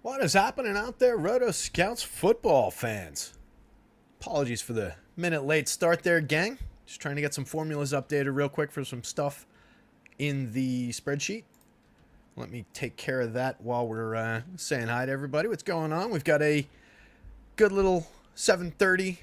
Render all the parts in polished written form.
What is happening out there, rotoscouts football fans? Apologies for the minute late start there, gang. Just trying to get some formulas updated real quick for some stuff in the spreadsheet. Let me take care of that while we're saying hi to everybody. What's going on? We've got a good little 7:30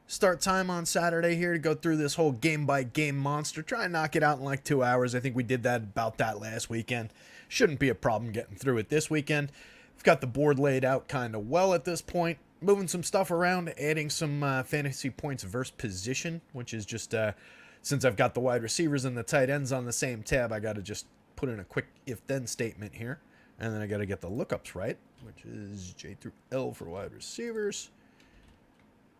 start time on Saturday here to go through this whole game-by-game monster. Try and knock it out in like 2 hours. I think we did about that last weekend. Shouldn't be a problem getting through it this weekend. We've got the board laid out kind of well at this point. Moving some stuff around, adding some fantasy points versus position, which is just, since I've got the wide receivers and the tight ends on the same tab, I got to just put in a quick if-then statement here. And then I got to get the lookups right, which is J through L for wide receivers.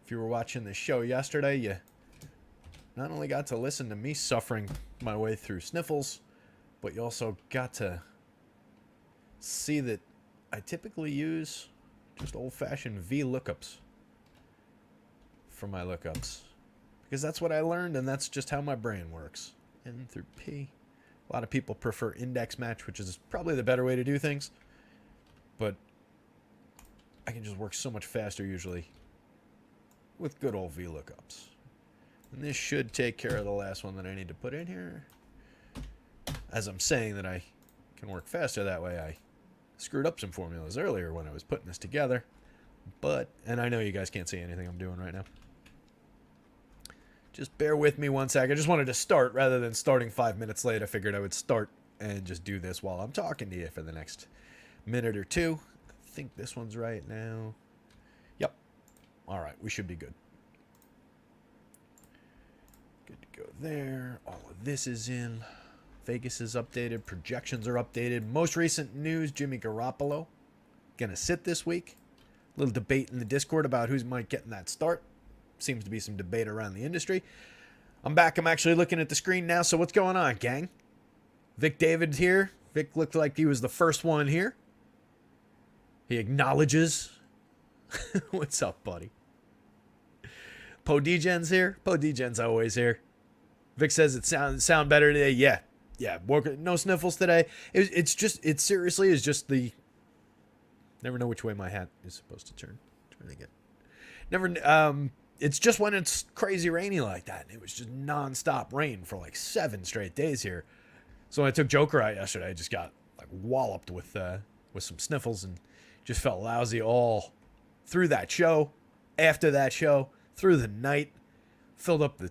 If you were watching the show yesterday, you not only got to listen to me suffering my way through sniffles, but you also got to see that I typically use just old-fashioned V lookups for my lookups. Because that's what I learned, and that's just how my brain works. N through P. A lot of people prefer index match, which is probably the better way to do things. But I can just work so much faster usually with good old V lookups. And this should take care of the last one that I need to put in here. As I'm saying that I can work faster that way, I screwed up some formulas earlier when I was putting this together. And I know you guys can't see anything I'm doing right now. Just bear with me one sec. I just wanted to start rather than starting 5 minutes late. I figured I would start and just do this while I'm talking to you for the next minute or two. I think this one's right now. Yep. All right, we should be good. Good to go there. All of this is in. Vegas is updated. Projections are updated. Most recent news, Jimmy Garoppolo going to sit this week. A little debate in the Discord about who's might get in that start. Seems to be some debate around the industry. I'm back. I'm actually looking at the screen now. So what's going on, gang? Vic David's here. Vic looked like he was the first one here. He acknowledges. What's up, buddy? Po Degen's here. Po Degen's always here. Vic says it sound better today. Yeah. Yeah, no sniffles today. It seriously is just the. Never know which way my hat is supposed to turn. Trying to get. It's just when it's crazy rainy like that. It was just nonstop rain for like 7 straight days here. So when I took Joker out yesterday, I just got like walloped with some sniffles and just felt lousy all through that show, after that show, through the night. Filled up the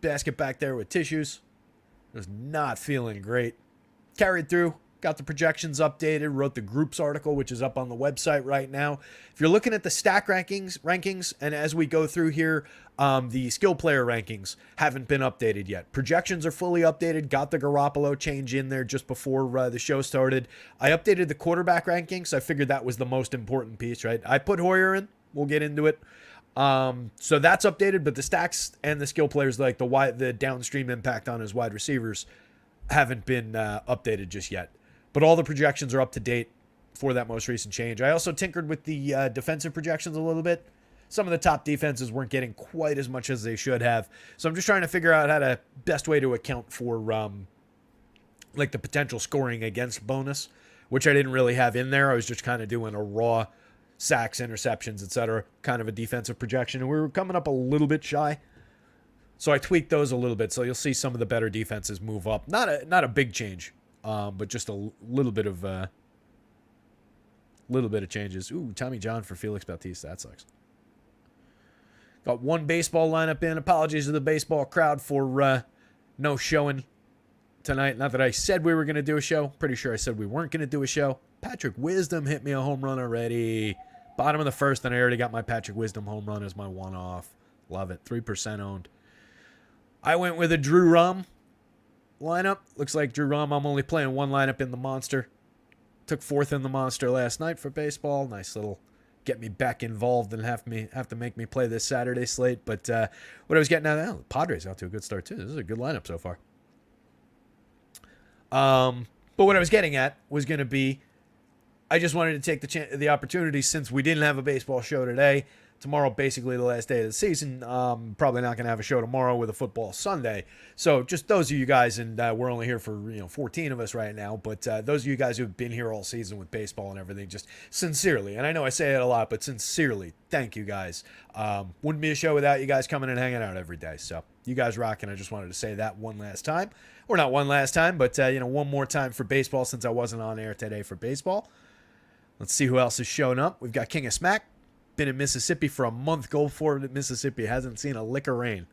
basket back there with tissues. Was not feeling great. Carried through. Got the projections updated. Wrote the groups article, which is up on the website right now. If you're looking at the stack rankings, and as we go through here, the skill player rankings haven't been updated yet. Projections are fully updated. Got the Garoppolo change in there just before the show started. I updated the quarterback rankings. I figured that was the most important piece, right? I put Hoyer in. We'll get into it. So that's updated, but the stacks and the skill players, like the downstream impact on his wide receivers, haven't been updated just yet. But all the projections are up to date for that most recent change. I also tinkered with the defensive projections a little bit. Some of the top defenses weren't getting quite as much as they should have. So I'm just trying to figure out how to best way to account for like the potential scoring against bonus, which I didn't really have in there. I was just kind of doing a raw sacks, interceptions, etc., kind of a defensive projection, and we were coming up a little bit shy. So I tweaked those a little bit, so you'll see some of the better defenses move up. Not a big change, but just a little bit of changes. Ooh, Tommy John for Felix Bautista. That sucks. Got one baseball lineup in. Apologies to the baseball crowd for no showing tonight. Not that I said we were going to do a show. Pretty sure I said we weren't going to do a show. Patrick Wisdom hit me a home run already. Bottom of the first, and I already got my Patrick Wisdom home run as my one-off. Love it. 3% owned. I went with a Drew Rom lineup. Looks like Drew Rom, I'm only playing one lineup in the Monster. Took 4th in the Monster last night for baseball. Nice little get me back involved and have to make me play this Saturday slate. But what I was getting at now, the Padres out to a good start too. This is a good lineup so far. But what I was getting at was going to be, I just wanted to take the opportunity, since we didn't have a baseball show today, Tomorrow, basically the last day of the season. Probably not going to have a show tomorrow with a football Sunday. So just those of you guys, and we're only here for 14 of us right now, but those of you guys who've been here all season with baseball and everything, just sincerely, and I know I say it a lot, but sincerely, thank you guys. Wouldn't be a show without you guys coming and hanging out every day. So you guys rock, and I just wanted to say that one last time. Or not one last time, but one more time for baseball since I wasn't on air today for baseball. Let's see who else is showing up. We've got King of Smack. Been in Mississippi for a month. Gold Ford, Mississippi. Hasn't seen a lick of rain.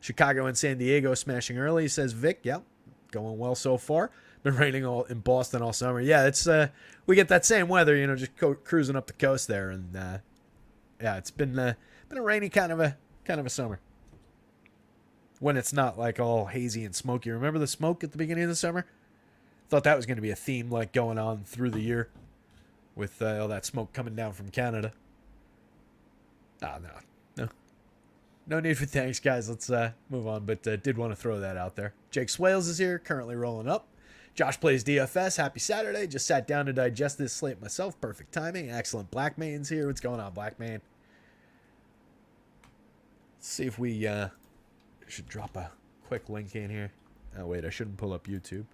Chicago and San Diego smashing early. Says Vic. Yep, going well so far. Been raining all in Boston all summer. Yeah, it's we get that same weather. Just cruising up the coast there, and yeah, it's been a rainy kind of a summer. When it's not like all hazy and smoky. Remember the smoke at the beginning of the summer? Thought that was going to be a theme like going on through the year with all that smoke coming down from Canada. Oh, no need for thanks, guys. Let's move on, but did want to throw that out there. Jake Swales is here, currently rolling up. Josh plays DFS. Happy Saturday. Just sat down to digest this slate myself. Perfect timing. Excellent. Blackman's here. What's going on, Blackman? Let's see if we should drop a quick link in here. Oh, wait, I shouldn't pull up YouTube.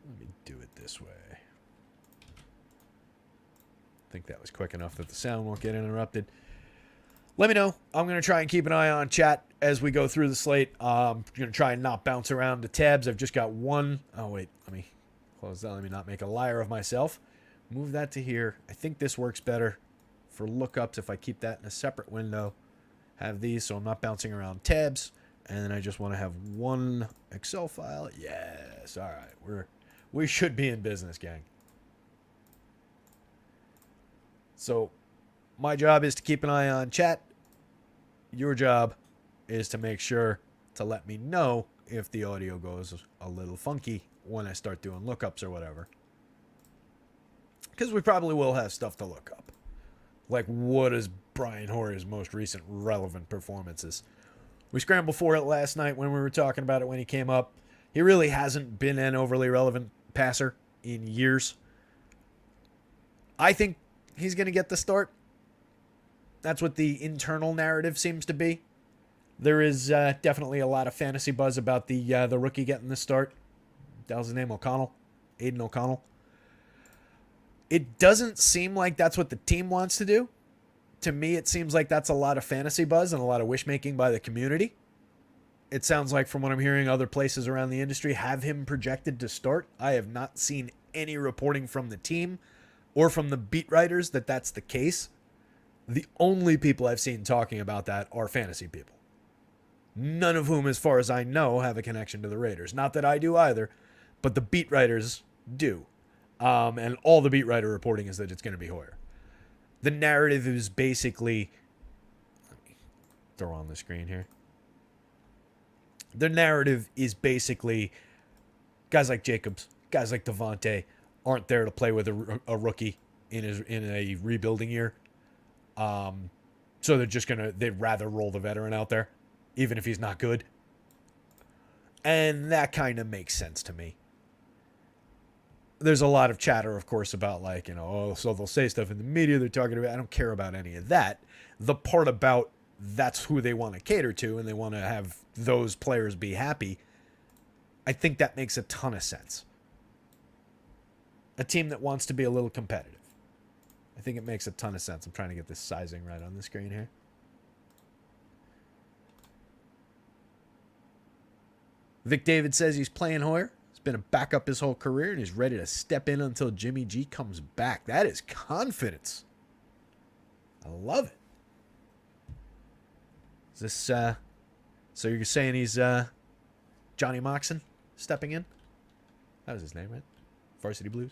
Let me do it this way. I think that was quick enough that the sound won't get interrupted. Let me know. I'm going to try and keep an eye on chat as we go through the slate. I'm going to try and not bounce around the tabs. I've just got one. Oh, wait. Let me close that. Let me not make a liar of myself. Move that to here. I think this works better for lookups if I keep that in a separate window. Have these so I'm not bouncing around tabs. And then I just want to have one Excel file. Yes. All right. We should be in business, gang. So my job is to keep an eye on chat. Your job is to make sure to let me know if the audio goes a little funky when I start doing lookups or whatever. Because we probably will have stuff to look up. Like, what is Brian Hoyer's most recent relevant performances? We scrambled for it last night when we were talking about it when he came up. He really hasn't been an overly relevant passer in years. I think he's going to get the start. That's what the internal narrative seems to be. There is definitely a lot of fantasy buzz about the rookie getting the start. That was his name, O'Connell. Aiden O'Connell. It doesn't seem like that's what the team wants to do. To me, it seems like that's a lot of fantasy buzz and a lot of wish-making by the community. It sounds like, from what I'm hearing, other places around the industry have him projected to start. I have not seen any reporting from the team or from the beat writers that that's the case. The only people I've seen talking about that are fantasy people. None of whom, as far as I know, have a connection to the Raiders. Not that I do either, but the beat writers do. And all the beat writer reporting is that it's going to be Hoyer. The narrative is basically... Let me throw on the screen here. The narrative is basically guys like Jacobs, guys like Devontae aren't there to play with a rookie in a rebuilding year. So they'd rather roll the veteran out there, even if he's not good. And that kind of makes sense to me. There's a lot of chatter, of course, about so they'll say stuff in the media they're talking about. I don't care about any of that. The part about that's who they want to cater to and they want to have those players be happy, I think that makes a ton of sense. A team that wants to be a little competitive. I think it makes a ton of sense. I'm trying to get this sizing right on the screen here. Vic David says he's playing Hoyer. He's been a backup his whole career and he's ready to step in until Jimmy G comes back. That is confidence. I love it. Is this, so you're saying he's Johnny Moxon stepping in? That was his name, right? Varsity Blues.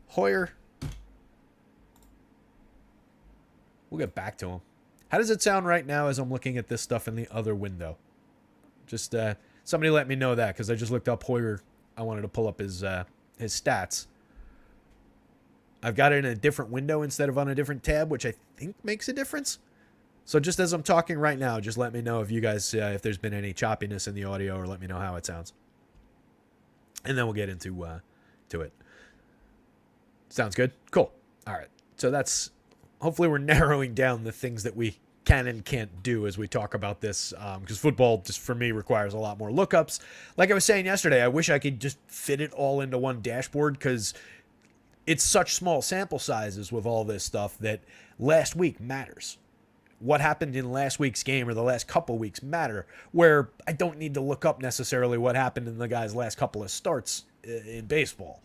Hoyer. We'll get back to him. How does it sound right now as I'm looking at this stuff in the other window? Just somebody let me know that because I just looked up Hoyer. I wanted to pull up his stats. I've got it in a different window instead of on a different tab, which I think makes a difference. So just as I'm talking right now, just let me know if you guys, if there's been any choppiness in the audio or let me know how it sounds. and then we'll get into to it. Sounds good? Cool. All right. So that's, hopefully we're narrowing down the things that we can and can't do as we talk about this, because football just for me requires a lot more lookups. Like I was saying yesterday, I wish I could just fit it all into one dashboard, because it's such small sample sizes with all this stuff that last week matters. What happened in last week's game or the last couple weeks matter, where I don't need to look up necessarily what happened in the guy's last couple of starts in baseball.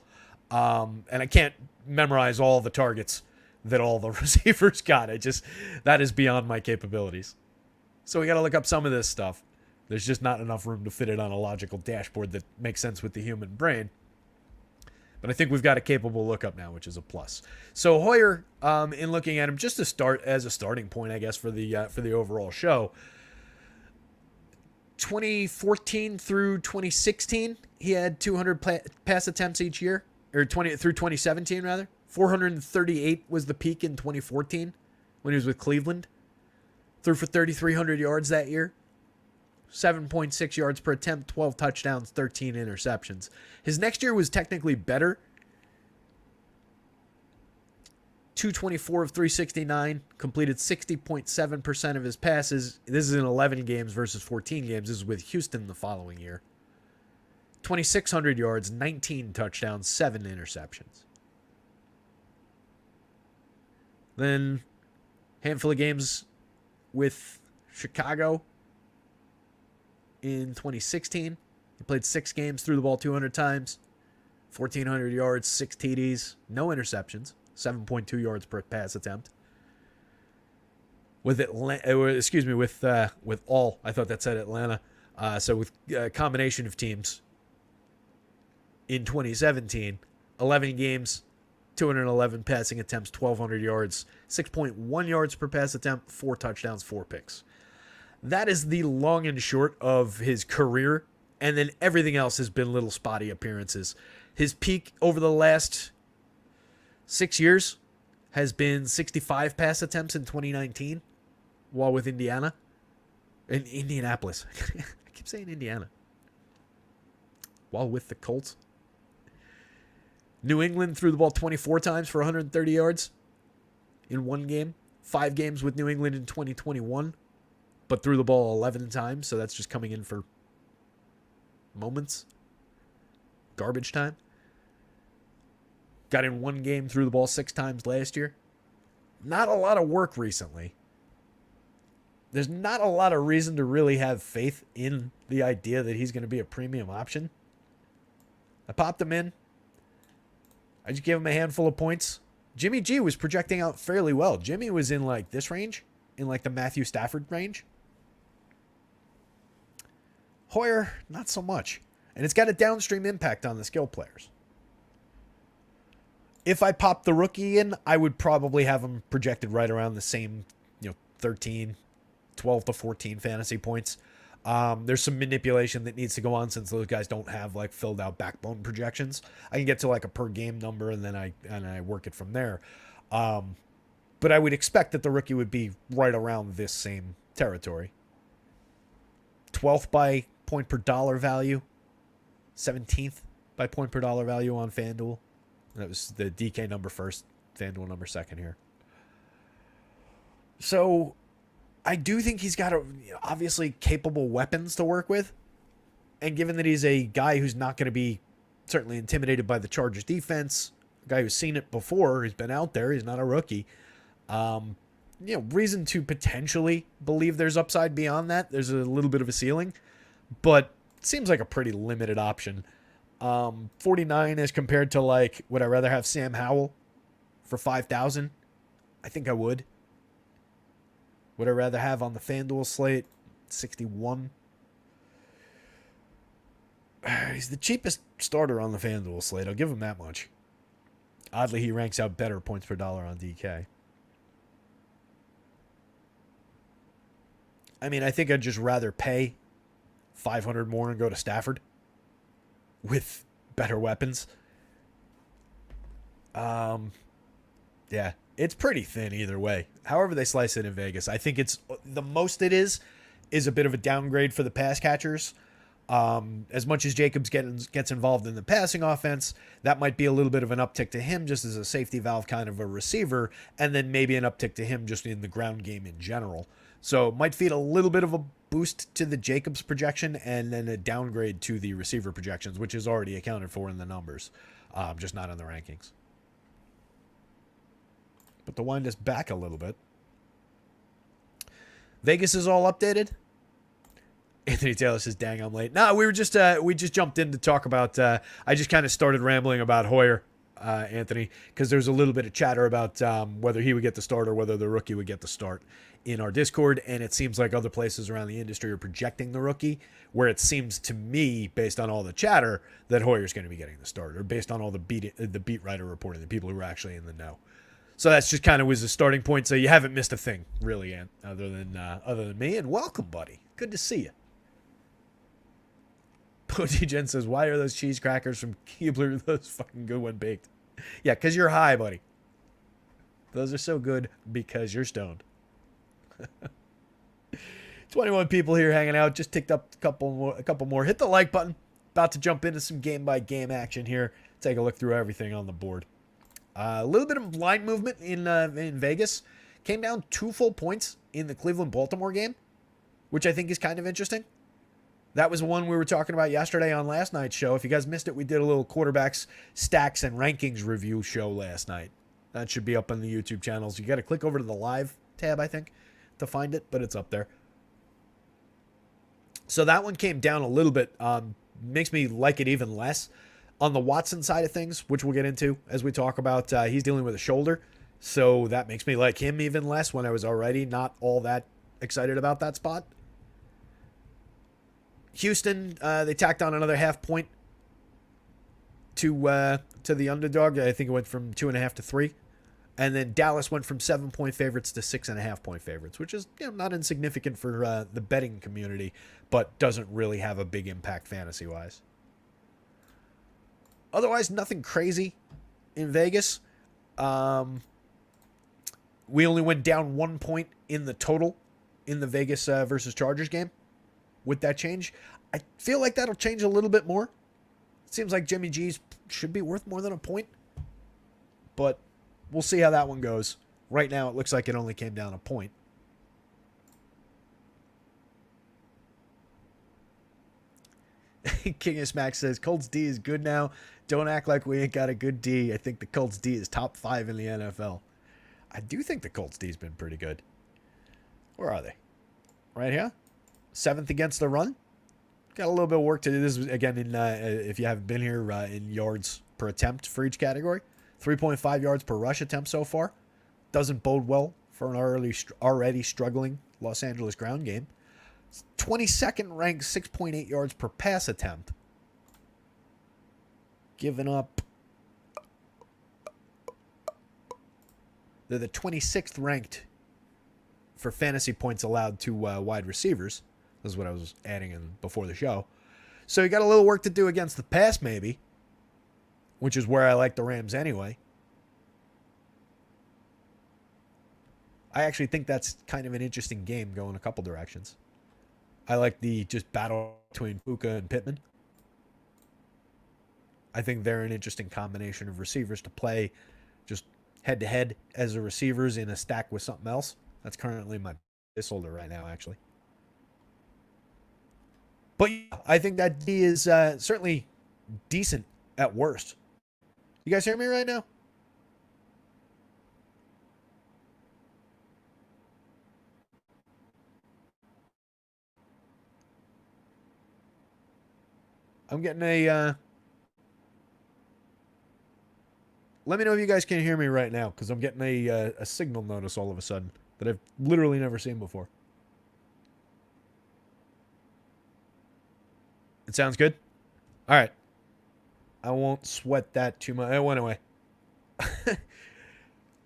And I can't memorize all the targets that all the receivers got. That is beyond my capabilities. So we got to look up some of this stuff. There's just not enough room to fit it on a logical dashboard that makes sense with the human brain. But I think we've got a capable lookup now, which is a plus. So Hoyer, in looking at him, just to start as a starting point, I guess, for the overall show, 2014 through 2016, he had 200 pass attempts each year, or through 2017 rather. 438 was the peak in 2014 when he was with Cleveland. Threw for 3,300 yards that year. 7.6 yards per attempt, 12 touchdowns, 13 interceptions. His next year was technically better. 224 of 369, completed 60.7% of his passes. This is in 11 games versus 14 games. This is with Houston the following year. 2,600 yards, 19 touchdowns, 7 interceptions. Then, handful of games with Chicago. In 2016, he played 6 games, threw the ball 200 times, 1,400 yards, 6 TDs, no interceptions, 7.2 yards per pass attempt. With all, I thought that said Atlanta. So with a combination of teams in 2017, 11 games, 211 passing attempts, 1,200 yards, 6.1 yards per pass attempt, 4 touchdowns, 4 picks. That is the long and short of his career, and then everything else has been little spotty appearances. His peak over the last 6 years has been 65 pass attempts in 2019 while with Indiana. In Indianapolis. I keep saying Indiana. While with the Colts. New England threw the ball 24 times for 130 yards in one game. 5 games with New England in 2021. But threw the ball 11 times, so that's just coming in for moments. Garbage time. Got in one game, threw the ball 6 times last year. Not a lot of work recently. There's not a lot of reason to really have faith in the idea that he's going to be a premium option. I popped him in. I just gave him a handful of points. Jimmy G was projecting out fairly well. Jimmy was in like this range, in like the Matthew Stafford range. Hoyer, not so much. And it's got a downstream impact on the skill players. If I popped the rookie in, I would probably have him projected right around the same, 13, 12 to 14 fantasy points. There's some manipulation that needs to go on since those guys don't have like filled out backbone projections. I can get to like a per game number and then I work it from there. But I would expect that the rookie would be right around this same territory. 12th by point per dollar value. 17th by point per dollar value on FanDuel. That was the DK number first, FanDuel number second here. So I do think he's got obviously capable weapons to work with. And given that he's a guy who's not going to be certainly intimidated by the Chargers defense, a guy who's seen it before, he's been out there, he's not a rookie. Reason to potentially believe there's upside beyond that. There's a little bit of a ceiling, but it seems like a pretty limited option. 49 as compared to like, would I rather have Sam Howell for 5,000? I think I would. Would I rather have on the FanDuel slate 61? He's the cheapest starter on the FanDuel slate. I'll give him that much. Oddly, he ranks out better points per dollar on DK. I mean, I think I'd just rather pay $500 more and go to Stafford with better weapons. Yeah, it's pretty thin either way. However they slice it in Vegas, I think it's the most it is a bit of a downgrade for the pass catchers. As much as Jacobs gets involved in the passing offense, that might be a little bit of an uptick to him just as a safety valve kind of a receiver, and then maybe an uptick to him just in the ground game in general. So it might feed a little bit of a boost to the Jacobs projection and then a downgrade to the receiver projections, which is already accounted for in the numbers, just not in the rankings. But to wind us back a little bit, Vegas is all updated. Anthony Taylor says, dang, I'm late. No, we just jumped in to talk about, I just kind of started rambling about Hoyer, Anthony, because there's a little bit of chatter about whether he would get the start or whether the rookie would get the start in our Discord, and it seems like other places around the industry are projecting the rookie, where it seems to me, based on all the chatter, that Hoyer's going to be getting the start, or based on all the beat writer reporting, the people who are actually in the know. So that's just kind of was the starting point. So you haven't missed a thing, really, Ant, other than me, and welcome, buddy. Good to see you. Pooty Jen says, why are those cheese crackers from Keebler those fucking good when baked? Yeah, because you're high, buddy. Those are so good because you're stoned. 21 people here hanging out. Just ticked up a couple more. Hit the like button. About to jump into some game-by-game action here. Take a look through everything on the board. A little bit of line movement in Vegas. Came down 2 full points in the Cleveland-Baltimore game, which I think is kind of interesting. That was one we were talking about yesterday on last night's show. If you guys missed it, we did a little quarterbacks, stacks, and rankings review show last night. That should be up on the YouTube channels. You got to click over to the live tab, I think, to find it, but it's up there. So that one came down a little bit. Makes me like it even less. On the Watson side of things, which we'll get into as we talk about, he's dealing with a shoulder. So that makes me like him even less when I was already not all that excited about that spot. Houston, they tacked on another half point to the underdog. I think it went from 2.5 to 3. And then Dallas went from 7-point favorites to 6.5-point favorites, which is not insignificant for the betting community, but doesn't really have a big impact fantasy-wise. Otherwise, nothing crazy in Vegas. We only went down 1 point in the total in the Vegas versus Chargers game. With that change, I feel like that'll change a little bit more. It seems like Jimmy G's should be worth more than a point, but we'll see how that one goes. Right now, it looks like it only came down a point. King of Smack says, Colts D is good now. Don't act like we ain't got a good D. I think the Colts D is top 5 in the NFL. I do think the Colts D has been pretty good. Where are they? Right here? 7th against the run. Got a little bit of work to do. This is, again, in if you haven't been here, in yards per attempt for each category. 3.5 yards per rush attempt so far. Doesn't bode well for an already struggling Los Angeles ground game. 22nd ranked 6.8 yards per pass attempt. Giving up. They're the 26th ranked for fantasy points allowed to wide receivers. This is what I was adding in before the show. So you got a little work to do against the pass, maybe, which is where I like the Rams anyway. I actually think that's kind of an interesting game going a couple directions. I like the just battle between Puka and Pittman. I think they're an interesting combination of receivers to play just head-to-head as a receivers in a stack with something else. That's currently my holder right now, actually. But yeah, I think that D is certainly decent at worst. You guys hear me right now? I'm getting a... Let me know if you guys can hear me right now, because I'm getting a signal notice all of a sudden that I've literally never seen before. It sounds good? All right. I won't sweat that too much. It went away.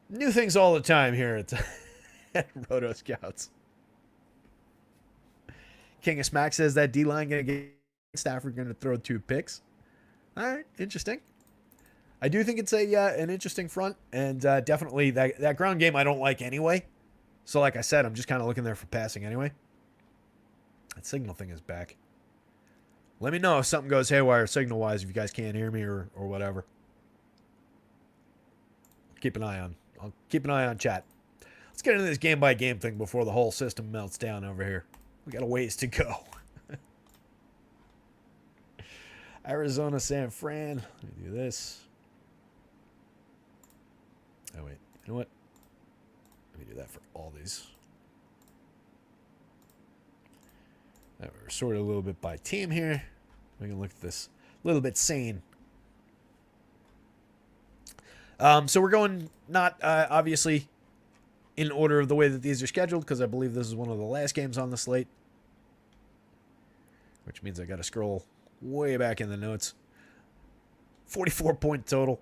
New things all the time here at Roto Scouts. King of Smack says that D-line going to get Stafford going to throw 2 picks. All right. Interesting. I do think it's an interesting front, and definitely that ground game I don't like anyway. So like I said, I'm just kind of looking there for passing anyway. That signal thing is back. Let me know if something goes haywire signal-wise if you guys can't hear me or whatever. I'll keep an eye on chat. Let's get into this game-by-game thing before the whole system melts down over here. We got a ways to go. Arizona, San Fran. Let me do this. Oh, wait. You know what? Let me do that for all these. That we're sorted a little bit by team here. We can look at this a little bit sane. So we're going not obviously in order of the way that these are scheduled, because I believe this is one of the last games on the slate, which means I got to scroll way back in the notes. 44-point total.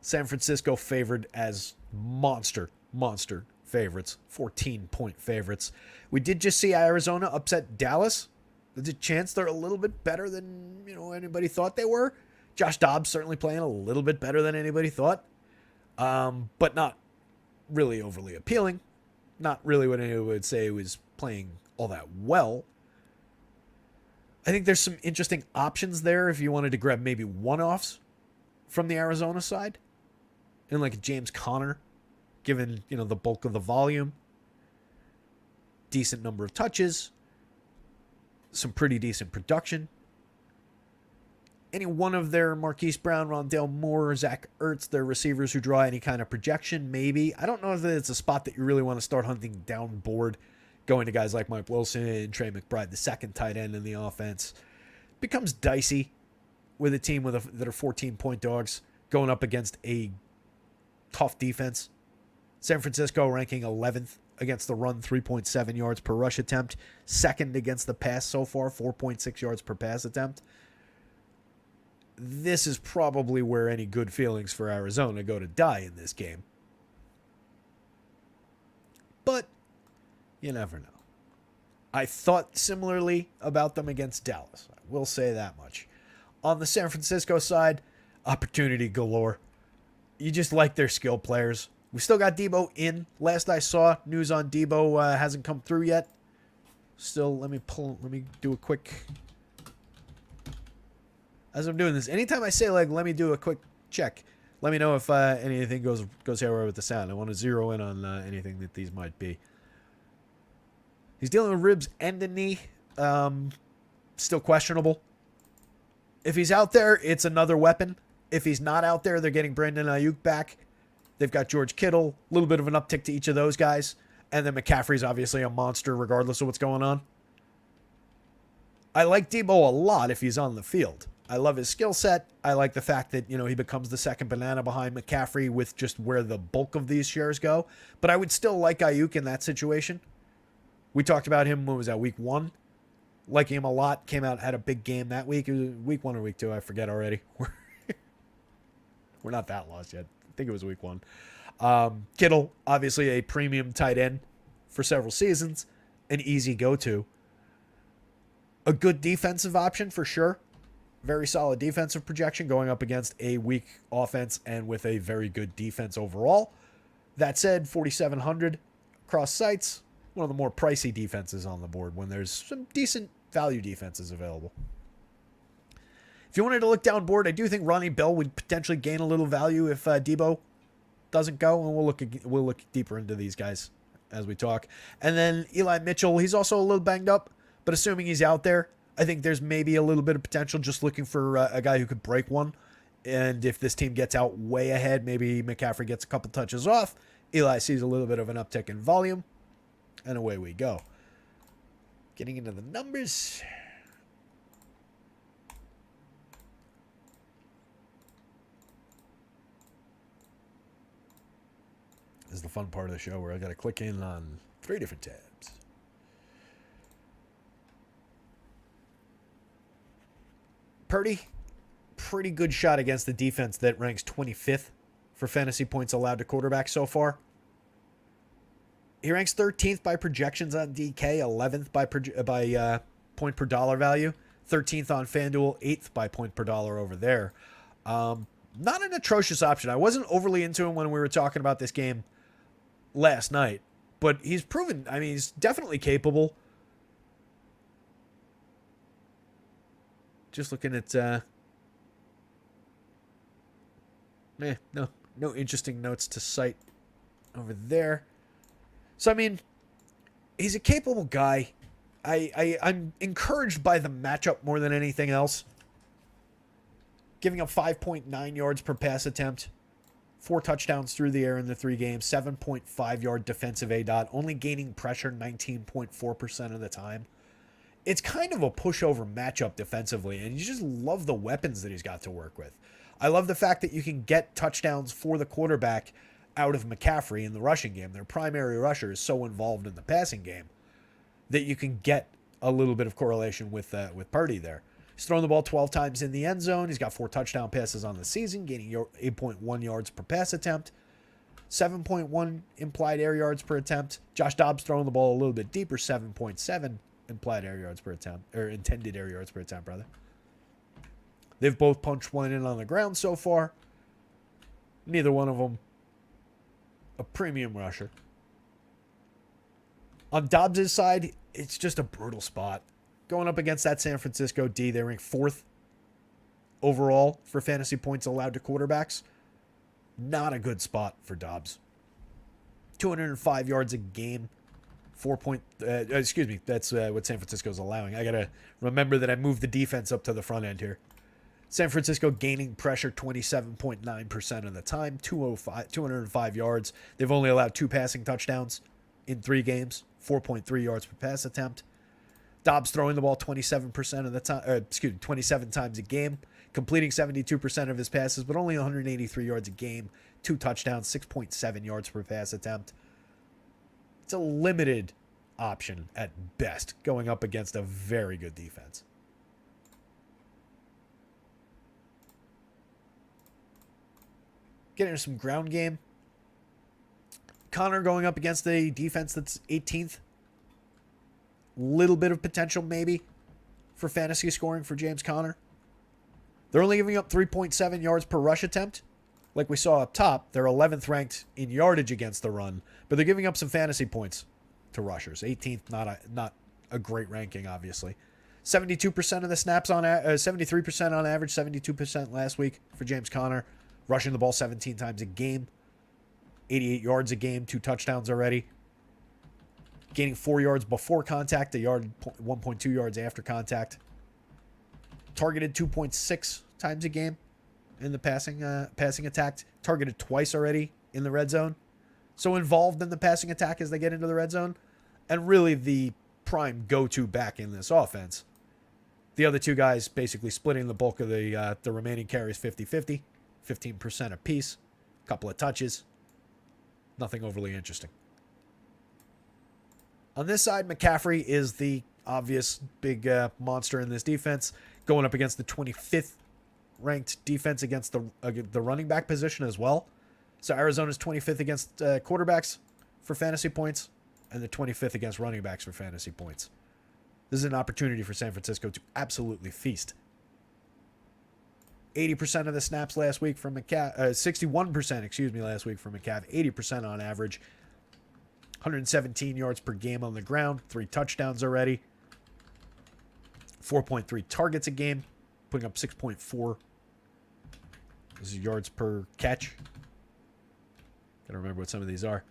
San Francisco favored as monster favorites. 14-point favorites. We did just see Arizona upset Dallas. There's a chance they're a little bit better than anybody thought they were. Josh Dobbs certainly playing a little bit better than anybody thought. But not really overly appealing. Not really what anyone would say was playing all that well. I think there's some interesting options there if you wanted to grab maybe one-offs from the Arizona side. And like a James Conner, given, the bulk of the volume. Decent number of touches. Some pretty decent production. Any one of their Marquise Brown, Rondale Moore, Zach Ertz, their receivers who draw any kind of projection, maybe. I don't know if it's a spot that you really want to start hunting down board, going to guys like Mike Wilson and Trey McBride, the second tight end in the offense. Becomes dicey with a team that are 14-point dogs going up against a tough defense. San Francisco ranking 11th against the run, 3.7 yards per rush attempt. Second against the pass so far, 4.6 yards per pass attempt. This is probably where any good feelings for Arizona go to die in this game. But you never know. I thought similarly about them against Dallas. I will say that much. On the San Francisco side, opportunity galore. You just like their skill players. We still got Debo in. Last I saw, news on Debo hasn't come through yet. Still, let me do a quick... As I'm doing this, anytime I say, let me do a quick check, let me know if anything goes haywire with the sound. I want to zero in on anything that these might be. He's dealing with ribs and a knee. Still questionable. If he's out there, it's another weapon. If he's not out there, they're getting Brandon Ayuk back. They've got George Kittle. A little bit of an uptick to each of those guys. And then McCaffrey's obviously a monster regardless of what's going on. I like Debo a lot if he's on the field. I love his skill set. I like the fact that, he becomes the second banana behind McCaffrey with just where the bulk of these shares go. But I would still like Ayuk in that situation. We talked about him, what was that, week 1? Liking him a lot. Came out, had a big game that week. It was week 1 or week 2, I forget already. We're not that lost yet. I think it was week 1. Kittle, obviously a premium tight end for several seasons. An easy go-to. A good defensive option for sure. Very solid defensive projection going up against a weak offense and with a very good defense overall. That said, 4,700 across sites. One of the more pricey defenses on the board when there's some decent value defenses available. If you wanted to look down board, I do think Ronnie Bell would potentially gain a little value if Debo doesn't go, and we'll look deeper into these guys as we talk. And then Eli Mitchell, he's also a little banged up, but assuming he's out there, I think there's maybe a little bit of potential just looking for a guy who could break one. And if this team gets out way ahead, maybe McCaffrey gets a couple touches off. Eli sees a little bit of an uptick in volume. And away we go. Getting into the numbers. This is the fun part of the show where I got to click in on 3 different tabs. Purdy, pretty good shot against the defense that ranks 25th for fantasy points allowed to quarterbacks so far. He ranks 13th by projections on DK, 11th by point per dollar value, 13th on FanDuel, 8th by point per dollar over there. Not an atrocious option. I wasn't overly into him when we were talking about this game last night, but he's proven, he's definitely capable. Just looking at no interesting notes to cite over there. So I mean, he's a capable guy. I'm encouraged by the matchup more than anything else. Giving up 5.9 yards per pass attempt, 4 touchdowns through the air in the 3 games, 7.5 yard defensive ADOT, only gaining pressure 19.4% of the time. It's kind of a pushover matchup defensively, and you just love the weapons that he's got to work with. I love the fact that you can get touchdowns for the quarterback out of McCaffrey in the rushing game. Their primary rusher is so involved in the passing game that you can get a little bit of correlation with Purdy there. He's thrown the ball 12 times in the end zone. He's got 4 touchdown passes on the season, gaining 8.1 yards per pass attempt, 7.1 implied air yards per attempt. Josh Dobbs throwing the ball a little bit deeper, 7.7 implied air yards per attempt, or intended air yards per attempt, rather. They've both punched one in on the ground so far. Neither one of them a premium rusher. On Dobbs' side, it's just a brutal spot. Going up against that San Francisco D, they rank 4th overall for fantasy points allowed to quarterbacks. Not a good spot for Dobbs. 205 yards a game. That's what San Francisco's allowing. I got to remember that I moved the defense up to the front end here. San Francisco gaining pressure 27.9% of the time, 205 yards. They've only allowed 2 passing touchdowns in 3 games, 4.3 yards per pass attempt. Dobbs throwing the ball 27% of the time, 27 times a game, completing 72% of his passes, but only 183 yards a game, 2 touchdowns, 6.7 yards per pass attempt. It's a limited option at best, going up against a very good defense. Getting into some ground game. Connor going up against a defense that's 18th. Little bit of potential maybe for fantasy scoring for James Conner. They're only giving up 3.7 yards per rush attempt. Like we saw up top, they're 11th ranked in yardage against the run, but they're giving up some fantasy points to rushers. 18th, not a great ranking, obviously. 72% of the snaps 73% on average, 72% last week for James Conner. Rushing the ball 17 times a game, 88 yards a game, 2 touchdowns already. Gaining 4 yards before contact, 1.2 yards after contact. Targeted 2.6 times a game in the passing attack. Targeted twice already in the red zone. So involved in the passing attack as they get into the red zone. And really the prime go-to back in this offense. The other 2 guys basically splitting the bulk of the remaining carries 50-50. 15% apiece. Couple of touches. Nothing overly interesting. On this side, McCaffrey is the obvious big monster in this defense, going up against the 25th ranked defense against the running back position as well. So Arizona's 25th against quarterbacks for fantasy points, and the 25th against running backs for fantasy points. This is an opportunity for San Francisco to absolutely feast. 80% of the snaps last week from McCaffrey, 61%, last week from McCaffrey, 80% on average. 117 yards per game on the ground, 3 touchdowns already. 4.3 targets a game, putting up 6.4 yards per catch. Gotta remember what some of these are.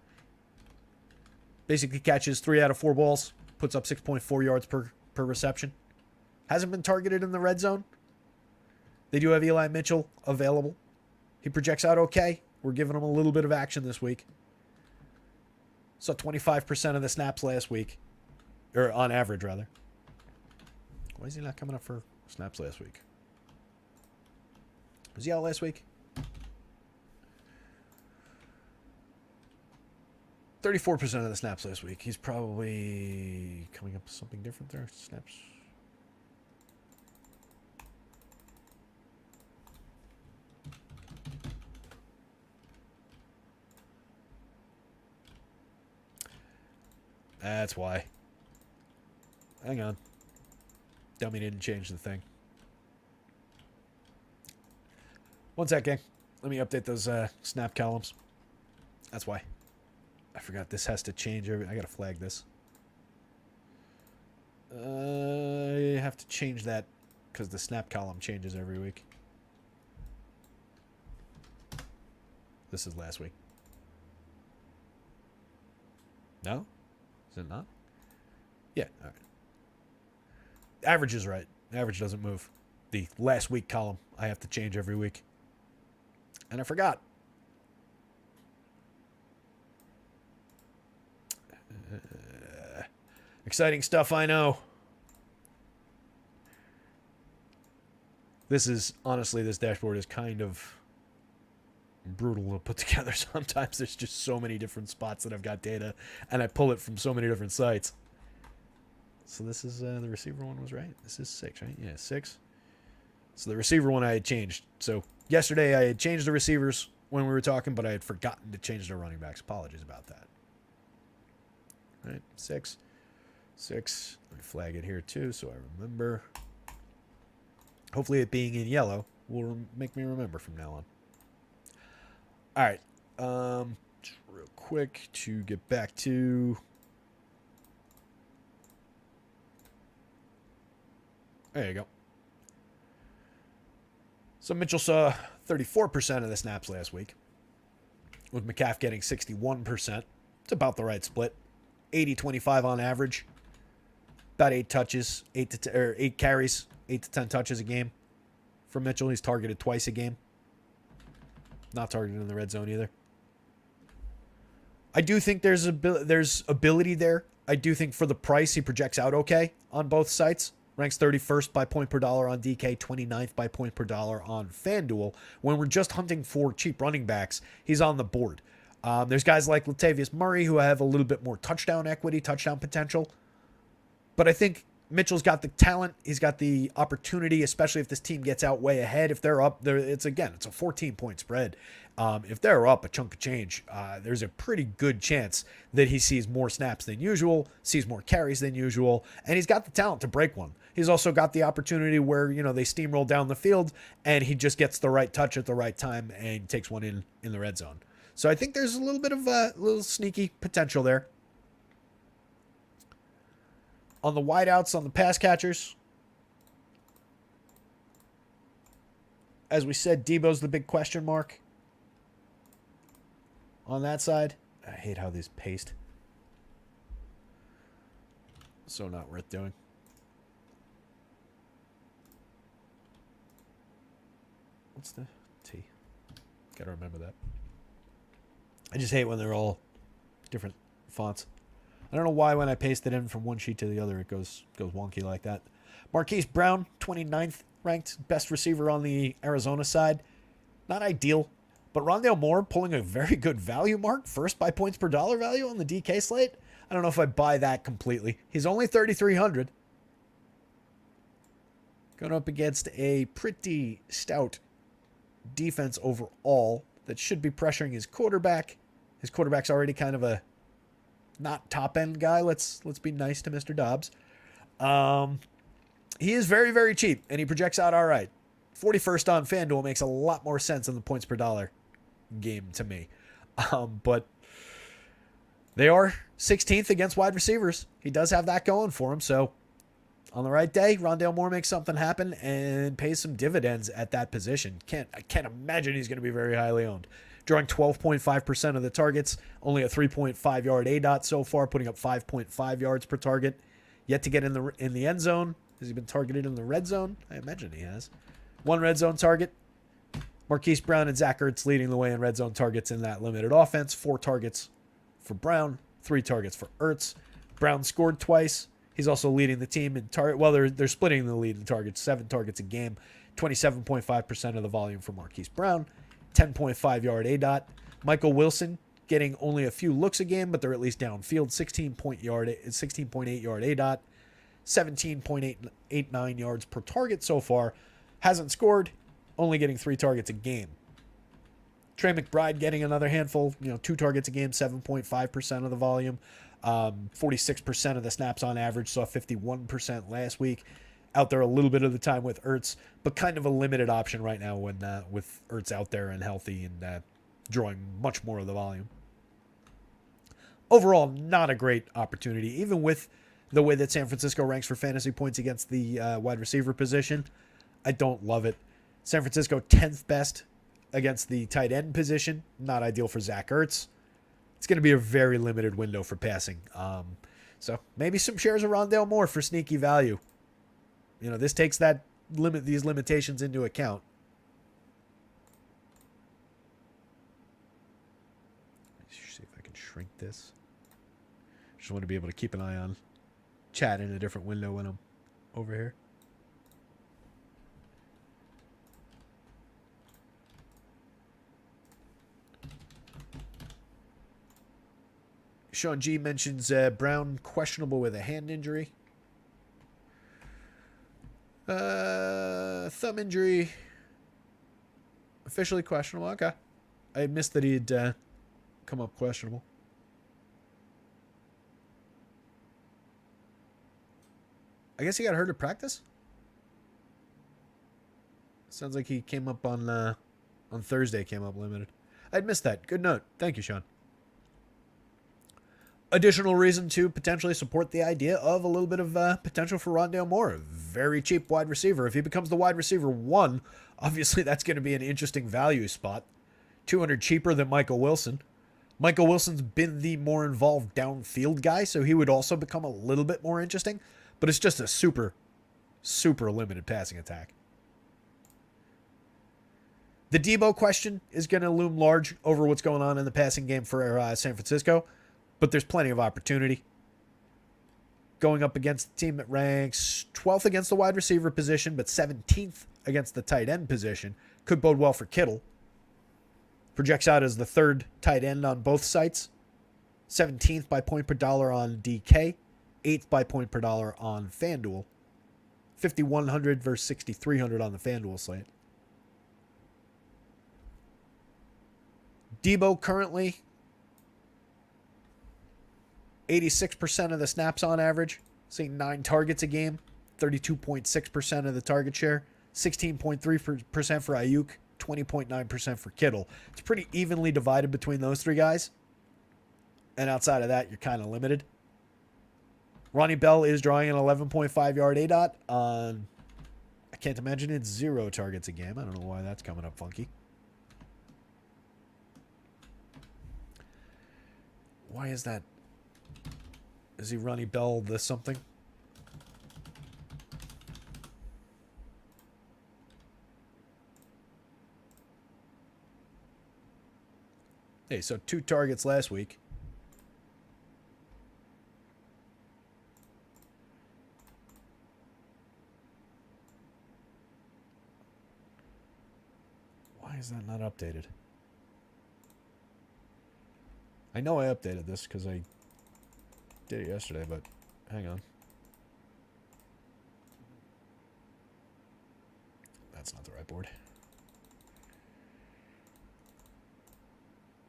Basically catches 3 out of 4 balls, puts up 6.4 yards per reception. Hasn't been targeted in the red zone. They do have Eli Mitchell available. He projects out okay. We're giving him a little bit of action this week. So 25% of the snaps last week. Or on average, rather. Why is he not coming up for snaps last week? Was he out last week? 34% of the snaps last week. He's probably coming up with something different there. Snaps. That's why. Hang on. Dummy didn't change the thing. One sec, gang. Let me update those snap columns. That's why. I forgot this has to change. I gotta flag this. I have to change that because the snap column changes every week. This is last week. No? Is it not? Yeah, all right. Average is right. Average doesn't move. The last week column I have to change every week. And I forgot. Exciting stuff, I know. This dashboard is kind of brutal to put together sometimes. There's just so many different spots that I've got data, and I pull it from so many different sites. So this is, the receiver one was right. This is 6, right? Yeah, 6. So the receiver one I had changed. So yesterday I had changed the receivers when we were talking, but I had forgotten to change the running backs. Apologies about that. All right, 6. Let me flag it here too so I remember. Hopefully it being in yellow will make me remember from now on. All right. Just real quick to get back to... There you go. So Mitchell saw 34% of the snaps last week, with McCaff getting 61%. It's about the right split. 80-25 on average. About 8 touches, 8 carries, 8 to 10 touches a game. For Mitchell, he's targeted twice a game. Not targeted in the red zone either. I do think there's ability there. I do think for the price, he projects out okay on both sites. Ranks 31st by point per dollar on DK, 29th by point per dollar on FanDuel. When we're just hunting for cheap running backs, he's on the board. There's guys like Latavius Murray who have a little bit more touchdown equity, touchdown potential. But I think Mitchell's got the talent. He's got the opportunity, especially if this team gets out way ahead. If they're up, it's a 14-point spread. If they're up a chunk of change, there's a pretty good chance that he sees more snaps than usual, sees more carries than usual, and he's got the talent to break one. He's also got the opportunity where, they steamroll down the field, and he just gets the right touch at the right time and takes one in the red zone. So I think there's a little bit of a little sneaky potential there. On the wideouts, on the pass catchers, as we said, Debo's the big question mark on that side. I hate how these paste. So not worth doing. What's the T? Gotta remember that. I just hate when they're all different fonts. I don't know why when I paste it in from one sheet to the other, it goes wonky like that. Marquise Brown, 29th ranked best receiver on the Arizona side. Not ideal, but Rondale Moore pulling a very good value mark, first by points per dollar value on the DK slate. I don't know if I buy that completely. He's only 3,300. Going up against a pretty stout defense overall that should be pressuring his quarterback. His quarterback's already kind of a not top end guy. Let's be nice to Mr. Dobbs. He is very, very cheap, and he projects out all right. 41st on FanDuel makes a lot more sense in the points per dollar game to me. But they are 16th against wide receivers. He does have that going for him. So on the right day, Rondale Moore makes something happen and pays some dividends at that position. I can't imagine he's going to be very highly owned. Drawing 12.5% of the targets, only a 3.5 yard ADOT so far, putting up 5.5 yards per target. Yet to get in the end zone. Has he been targeted in the red zone? I imagine he has. 1 red zone target. Marquise Brown and Zach Ertz leading the way in red zone targets in that limited offense. 4 targets for Brown, 3 targets for Ertz. Brown scored twice. He's also leading the team in target. Well, they're splitting the lead in targets. 7 targets a game. 27.5% of the volume for Marquise Brown. 10.5 yard ADOT. Michael Wilson getting only a few looks a game, but they're at least downfield. 16.8 yard ADOT. 17.89 yards per target so far. Hasn't scored. Only getting 3 targets a game. Trey McBride getting another handful. 2 targets a game. 7.5% of the volume. 46% of the snaps on average. Saw 51% last week. Out there a little bit of the time with Ertz, but kind of a limited option right now when with Ertz out there and healthy and drawing much more of the volume. Overall, not a great opportunity, even with the way that San Francisco ranks for fantasy points against the wide receiver position. I don't love it. San Francisco 10th best against the tight end position. Not ideal for Zach Ertz. It's going to be a very limited window for passing. So maybe some shares of Rondale Moore for sneaky value. You know, this takes these limitations into account. Let's see if I can shrink this. Just want to be able to keep an eye on chat in a different window when I'm over here. Sean G mentions Brown questionable with a hand injury. Thumb injury. Officially questionable. Okay. I missed that he'd come up questionable. I guess he got hurt at practice? Sounds like he came up on Thursday, came up limited. I'd missed that. Good note. Thank you, Sean. Additional reason to potentially support the idea of a little bit of potential for Rondale Moore. Very cheap wide receiver. If he becomes the wide receiver 1, obviously that's going to be an interesting value spot. $200 cheaper than Michael Wilson. Michael Wilson's been the more involved downfield guy, so he would also become a little bit more interesting. But it's just a super, super limited passing attack. The Debo question is going to loom large over what's going on in the passing game for San Francisco. But there's plenty of opportunity. Going up against the team that ranks 12th against the wide receiver position, but 17th against the tight end position, could bode well for Kittle. Projects out as the 3rd tight end on both sites. 17th by point per dollar on DK. 8th by point per dollar on FanDuel. 5,100 versus 6,300 on the FanDuel slate. Debo currently 86% of the snaps on average, seeing 9 targets a game, 32.6% of the target share, 16.3% for Ayuk, 20.9% for Kittle. It's pretty evenly divided between those 3 guys. And outside of that, you're kind of limited. Ronnie Bell is drawing an 11.5 yard ADOT on, I can't imagine it's 0 targets a game. I don't know why that's coming up funky. Why is that? Is he Ronnie Bell this something? Hey, so 2 targets last week. Why is that not updated? I know I updated this because I did it yesterday, but hang on. That's not the right board.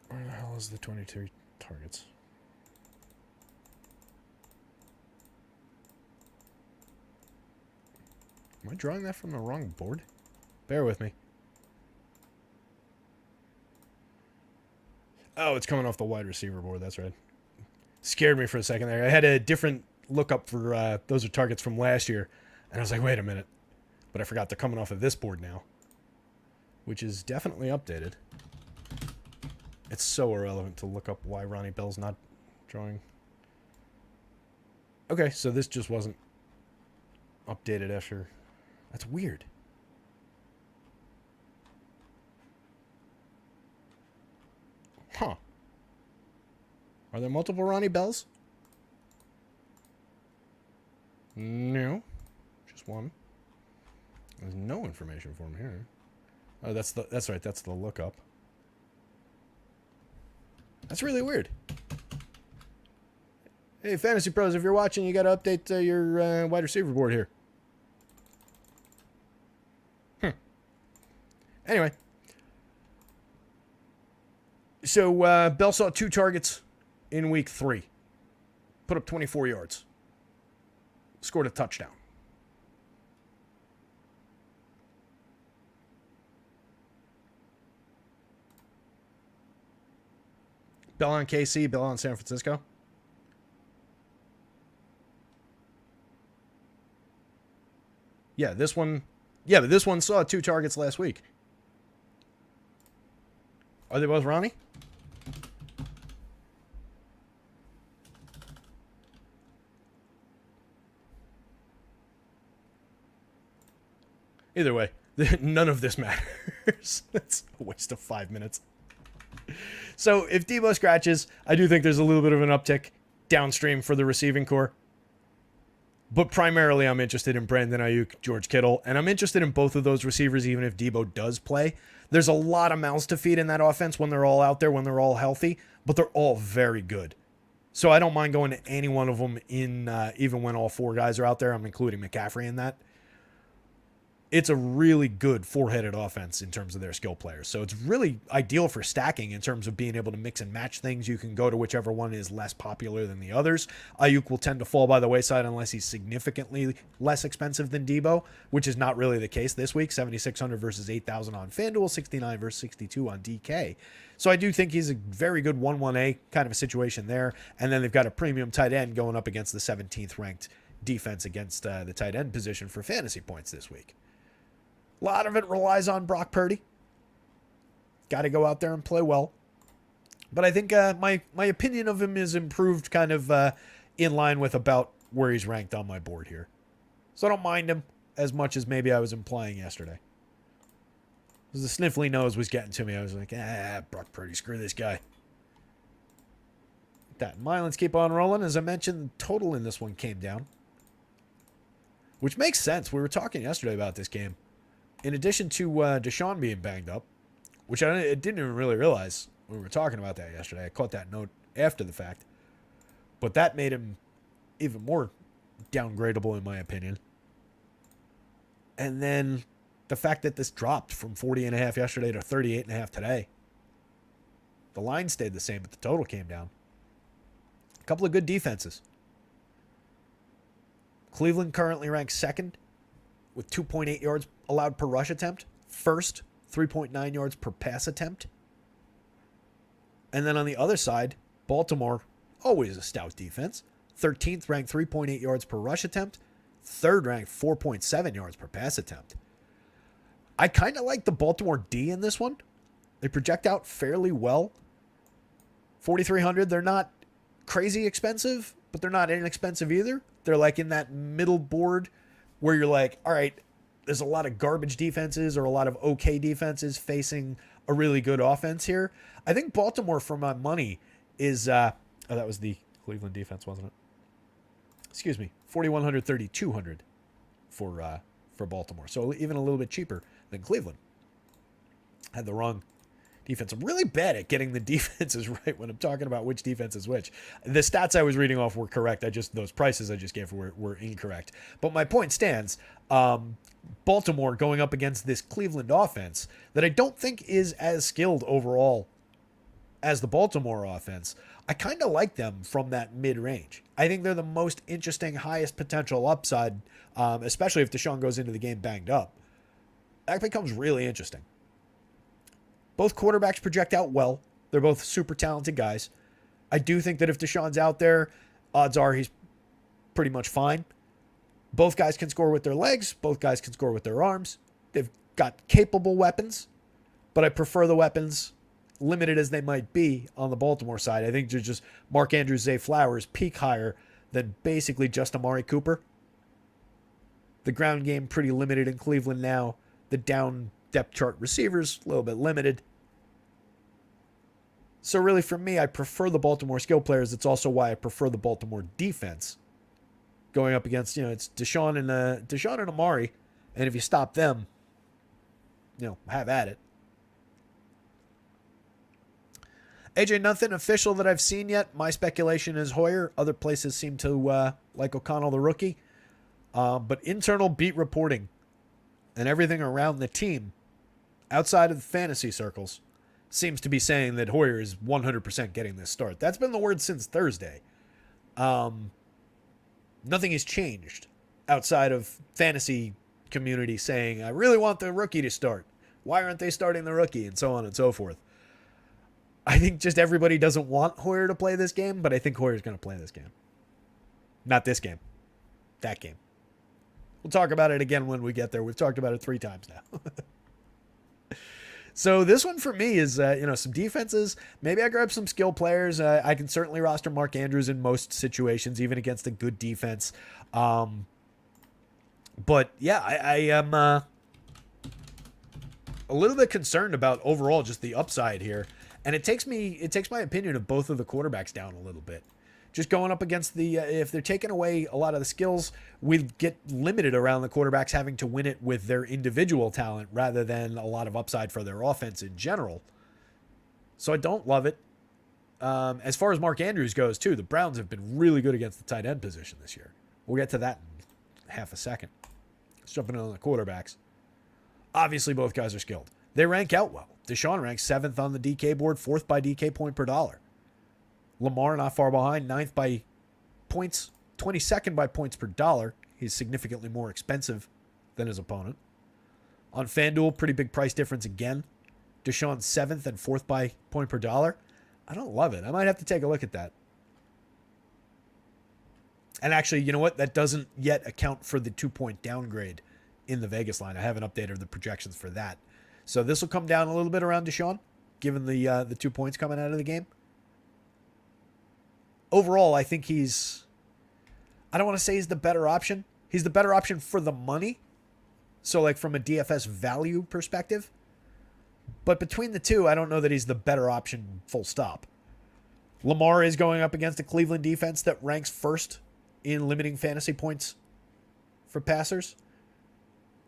Where the hell is the 22 targets? Am I drawing that from the wrong board? Bear with me. Oh, it's coming off the wide receiver board. That's right. Scared me for a second there. I had a different lookup for those are targets from last year. And I was like, wait a minute. But I forgot they're coming off of this board now. Which is definitely updated. It's so irrelevant to look up why Ronnie Bell's not drawing. Okay, so this just wasn't updated after. That's weird. Huh. Are there multiple Ronnie Bells? No. Just one. There's no information for him here. Oh, that's right, that's the lookup. That's really weird. Hey, Fantasy Pros, if you're watching, you got to update your wide receiver board here. Anyway. So, Bell saw 2 targets in week 3. Put up 24 yards. Scored a touchdown. Bell on KC, Bell on San Francisco. Yeah, this one. Yeah, but this one saw 2 targets last week. Are they both Ronnie? Either way, none of this matters. That's a waste of 5 minutes. So if Debo scratches, I do think there's a little bit of an uptick downstream for the receiving core. But primarily, I'm interested in Brandon Ayuk, George Kittle, and I'm interested in both of those receivers, even if Debo does play. There's a lot of mouths to feed in that offense when they're all out there, when they're all healthy, but they're all very good. So I don't mind going to any one of them in, even when all 4 guys are out there. I'm including McCaffrey in that. It's a really good 4-headed offense in terms of their skill players. So it's really ideal for stacking in terms of being able to mix and match things. You can go to whichever one is less popular than the others. Ayuk will tend to fall by the wayside unless he's significantly less expensive than Debo, which is not really the case this week. 7,600 versus 8,000 on FanDuel, 69 versus 62 on DK. So I do think he's a very good 1-1A kind of a situation there. And then they've got a premium tight end going up against the 17th ranked defense against the tight end position for fantasy points this week. A lot of it relies on Brock Purdy. Got to go out there and play well. But I think my opinion of him is improved kind of in line with about where he's ranked on my board here. So I don't mind him as much as maybe I was implying yesterday. Because the sniffly nose was getting to me. I was like, Brock Purdy, screw this guy. That in mind, let's keep on rolling. As I mentioned, the total in this one came down. Which makes sense. We were talking yesterday about this game. In addition to Deshaun being banged up, which I didn't even really realize when we were talking about that yesterday. I caught that note after the fact. But that made him even more downgradable in my opinion. And then the fact that this dropped from 40.5 yesterday to 38.5 today. The line stayed the same, but the total came down. A couple of good defenses. Cleveland currently ranks second with 2.8 yards allowed per rush attempt. First, 3.9 yards per pass attempt. And then on the other side, Baltimore, always a stout defense. 13th ranked 3.8 yards per rush attempt. Third ranked 4.7 yards per pass attempt. I kind of like the Baltimore D in this one. They project out fairly well. 4,300, they're not crazy expensive, but they're not inexpensive either. They're like in that middle board where you're like, all right, there's a lot of garbage defenses or a lot of okay defenses facing a really good offense here. I think Baltimore, for my money, is... that was the Cleveland defense, wasn't it? Excuse me. 4,100, 3,200 for Baltimore. So even a little bit cheaper than Cleveland. Had the wrong defense. I'm really bad at getting the defenses right when I'm talking about which defense is which. The stats I was reading off were correct. Those prices I just gave were incorrect. But my point stands. Baltimore going up against this Cleveland offense that I don't think is as skilled overall as the Baltimore offense. I kind of like them from that mid-range. I think they're the most interesting, highest potential upside, especially if Deshaun goes into the game banged up. That becomes really interesting. Both quarterbacks project out well. They're both super talented guys. I do think that if Deshaun's out there, odds are he's pretty much fine. Both guys can score with their legs. Both guys can score with their arms. They've got capable weapons, but I prefer the weapons, limited as they might be, on the Baltimore side. I think they're just Mark Andrews, Zay Flowers peak higher than basically just Amari Cooper. The ground game pretty limited in Cleveland now. The down depth chart receivers a little bit limited. So really for me, I prefer the Baltimore skill players. It's also why I prefer the Baltimore defense. Going up against, it's Deshaun and Amari. And if you stop them, have at it. AJ, nothing official that I've seen yet. My speculation is Hoyer. Other places seem to like O'Connell, the rookie. But internal beat reporting and everything around the team outside of the fantasy circles seems to be saying that Hoyer is 100% getting this start. That's been the word since Thursday. Nothing has changed outside of fantasy community saying, I really want the rookie to start. Why aren't they starting the rookie? And so on and so forth. I think just everybody doesn't want Hoyer to play this game, but I think Hoyer's going to play this game. Not this game. That game. We'll talk about it again when we get there. We've talked about it 3 times now. So this one for me is, some defenses. Maybe I grab some skill players. I can certainly roster Mark Andrews in most situations, even against a good defense. But yeah, I am a little bit concerned about overall just the upside here. And it takes my opinion of both of the quarterbacks down a little bit. Just going up against if they're taking away a lot of the skills, we get limited around the quarterbacks having to win it with their individual talent rather than a lot of upside for their offense in general. So I don't love it. As far as Mark Andrews goes, too, the Browns have been really good against the tight end position this year. We'll get to that in half a second. Let's jump in on the quarterbacks. Obviously, both guys are skilled. They rank out well. Deshaun ranks 7th on the DK board, 4th by DK point per dollar. Lamar not far behind, 9th by points, 22nd by points per dollar. He's significantly more expensive than his opponent. On FanDuel, pretty big price difference again. Deshaun 7th and 4th by point per dollar. I don't love it. I might have to take a look at that. And actually, you know what? That doesn't yet account for the 2-point downgrade in the Vegas line. I haven't updated the projections for that. So this will come down a little bit around Deshaun, given the 2 points coming out of the game. Overall, I think I don't want to say he's the better option. He's the better option for the money. So like from a DFS value perspective. But between the two, I don't know that he's the better option full stop. Lamar is going up against a Cleveland defense that ranks 1st in limiting fantasy points for passers.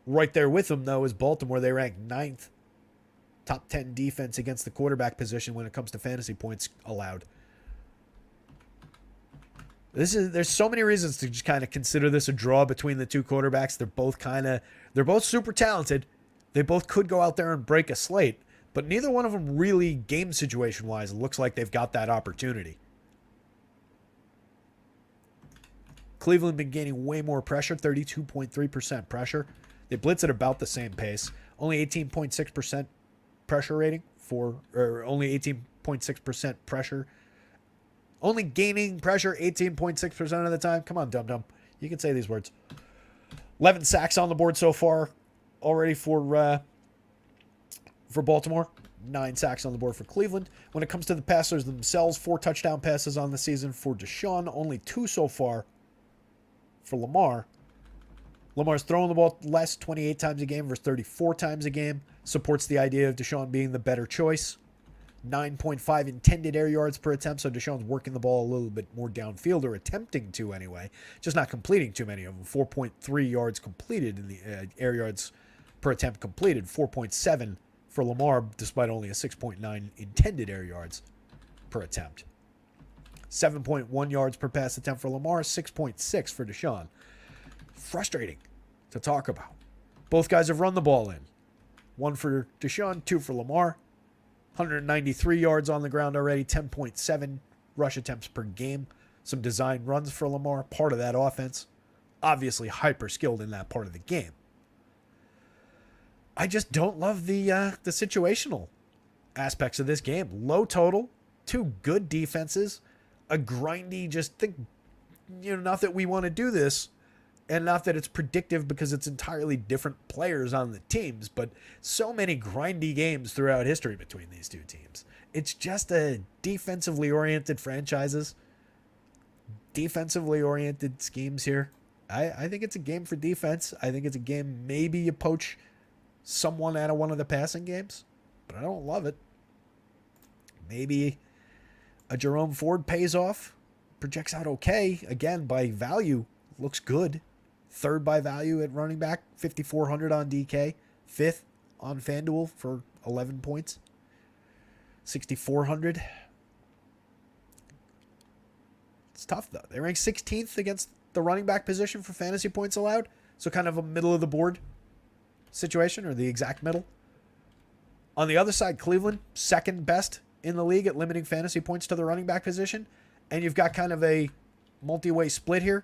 Right there with them, though, is Baltimore. They rank 9th. Top 10 defense against the quarterback position when it comes to fantasy points allowed. There's so many reasons to just kind of consider this a draw between the two quarterbacks. They're both super talented. They both could go out there and break a slate, but neither one of them really, game situation wise, looks like they've got that opportunity. Cleveland been gaining way more pressure, 32.3% pressure. They blitz at about the same pace. Only 18.6% pressure rating or only 18.6% pressure. Only gaining pressure 18.6% of the time. Come on, dum-dum. You can say these words. 11 sacks on the board so far already for Baltimore. 9 sacks on the board for Cleveland. When it comes to the passers themselves, 4 touchdown passes on the season for Deshaun. Only 2 so far for Lamar. Lamar's throwing the ball less, 28 times a game versus 34 times a game. Supports the idea of Deshaun being the better choice. 9.5 intended air yards per attempt, so Deshaun's working the ball a little bit more downfield, or attempting to anyway, just not completing too many of them. 4.3 yards completed in the air yards per attempt completed, 4.7 for Lamar, despite only a 6.9 intended air yards per attempt. 7.1 yards per pass attempt for Lamar, 6.6 for Deshaun. Frustrating to talk about. Both guys have run the ball in. 1 for Deshaun, 2 for Lamar. 193 yards on the ground already, 10.7 rush attempts per game. Some design runs for Lamar, part of that offense. Obviously hyper skilled in that part of the game. I just don't love the situational aspects of this game. Low total, 2 good defenses, a grindy, just think, not that we want to do this, and not that it's predictive because it's entirely different players on the teams, but so many grindy games throughout history between these two teams. It's just a defensively oriented franchises, defensively oriented schemes here. I think it's a game for defense. I think it's a game maybe you poach someone out of one of the passing games, but I don't love it. Maybe a Jerome Ford pays off, projects out okay. Again, by value, looks good. 3rd by value at running back, 5,400 on DK. 5th on FanDuel for 11 points. 6,400. It's tough, though. They rank 16th against the running back position for fantasy points allowed. So kind of a middle of the board situation, or the exact middle. On the other side, Cleveland, 2nd best in the league at limiting fantasy points to the running back position. And you've got kind of a multi-way split here.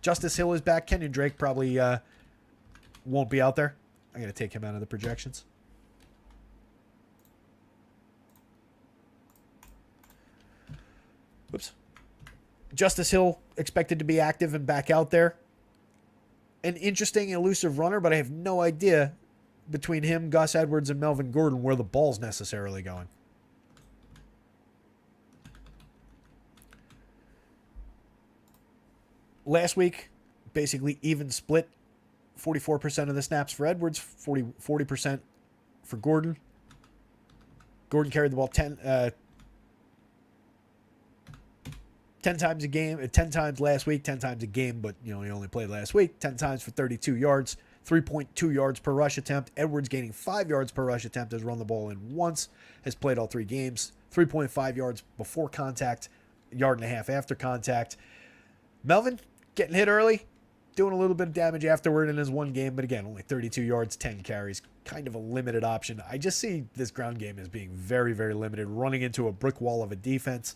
Justice Hill is back. Kenyon Drake probably won't be out there. I'm going to take him out of the projections. Whoops. Justice Hill expected to be active and back out there. an interesting, elusive runner, but I have no idea between him, Gus Edwards, and Melvin Gordon where the ball's necessarily going. Last week, basically even split. 44% of the snaps for Edwards, 40% for Gordon. Gordon carried the ball 10 times a game, 10 times last week, 10 times a game, but he only played last week. 10 times for 32 yards, 3.2 yards per rush attempt. Edwards gaining 5 yards per rush attempt, has run the ball in once, has played all 3 games. 3.5 yards before contact, yard and a half after contact. Melvin getting hit early, doing a little bit of damage afterward in his one game, but again, only 32 yards, 10 carries, kind of a limited option. I just see this ground game as being very, very limited, running into a brick wall of a defense.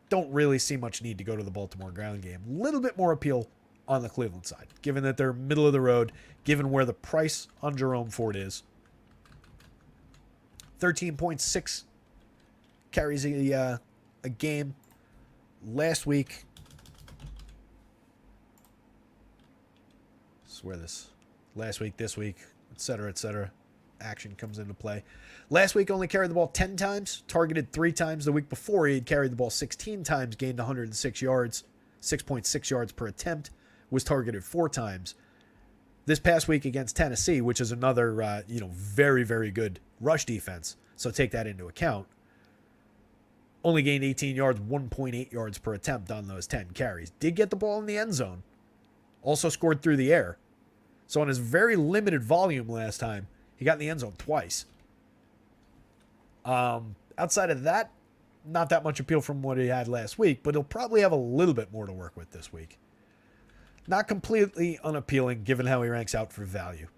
Don't really see much need to go to the Baltimore ground game. A little bit more appeal on the Cleveland side, given that they're middle of the road, given where the price on Jerome Ford is. 13.6 carries a game last week. Where this last week, this week, etc. Action comes into play. Last week only carried the ball 10 times, targeted 3 times. The week before he had carried the ball 16 times, gained 106 yards, 6.6 yards per attempt, was targeted 4 times. This past week against Tennessee, which is another very, very good rush defense, so take that into account, only gained 18 yards, 1.8 yards per attempt on those 10 carries. Did get the ball in the end zone. Also scored through the air. So on his very limited volume last time, he got in the end zone twice. Outside of that, not that much appeal from what he had last week, but he'll probably have a little bit more to work with this week. Not completely unappealing given how he ranks out for value.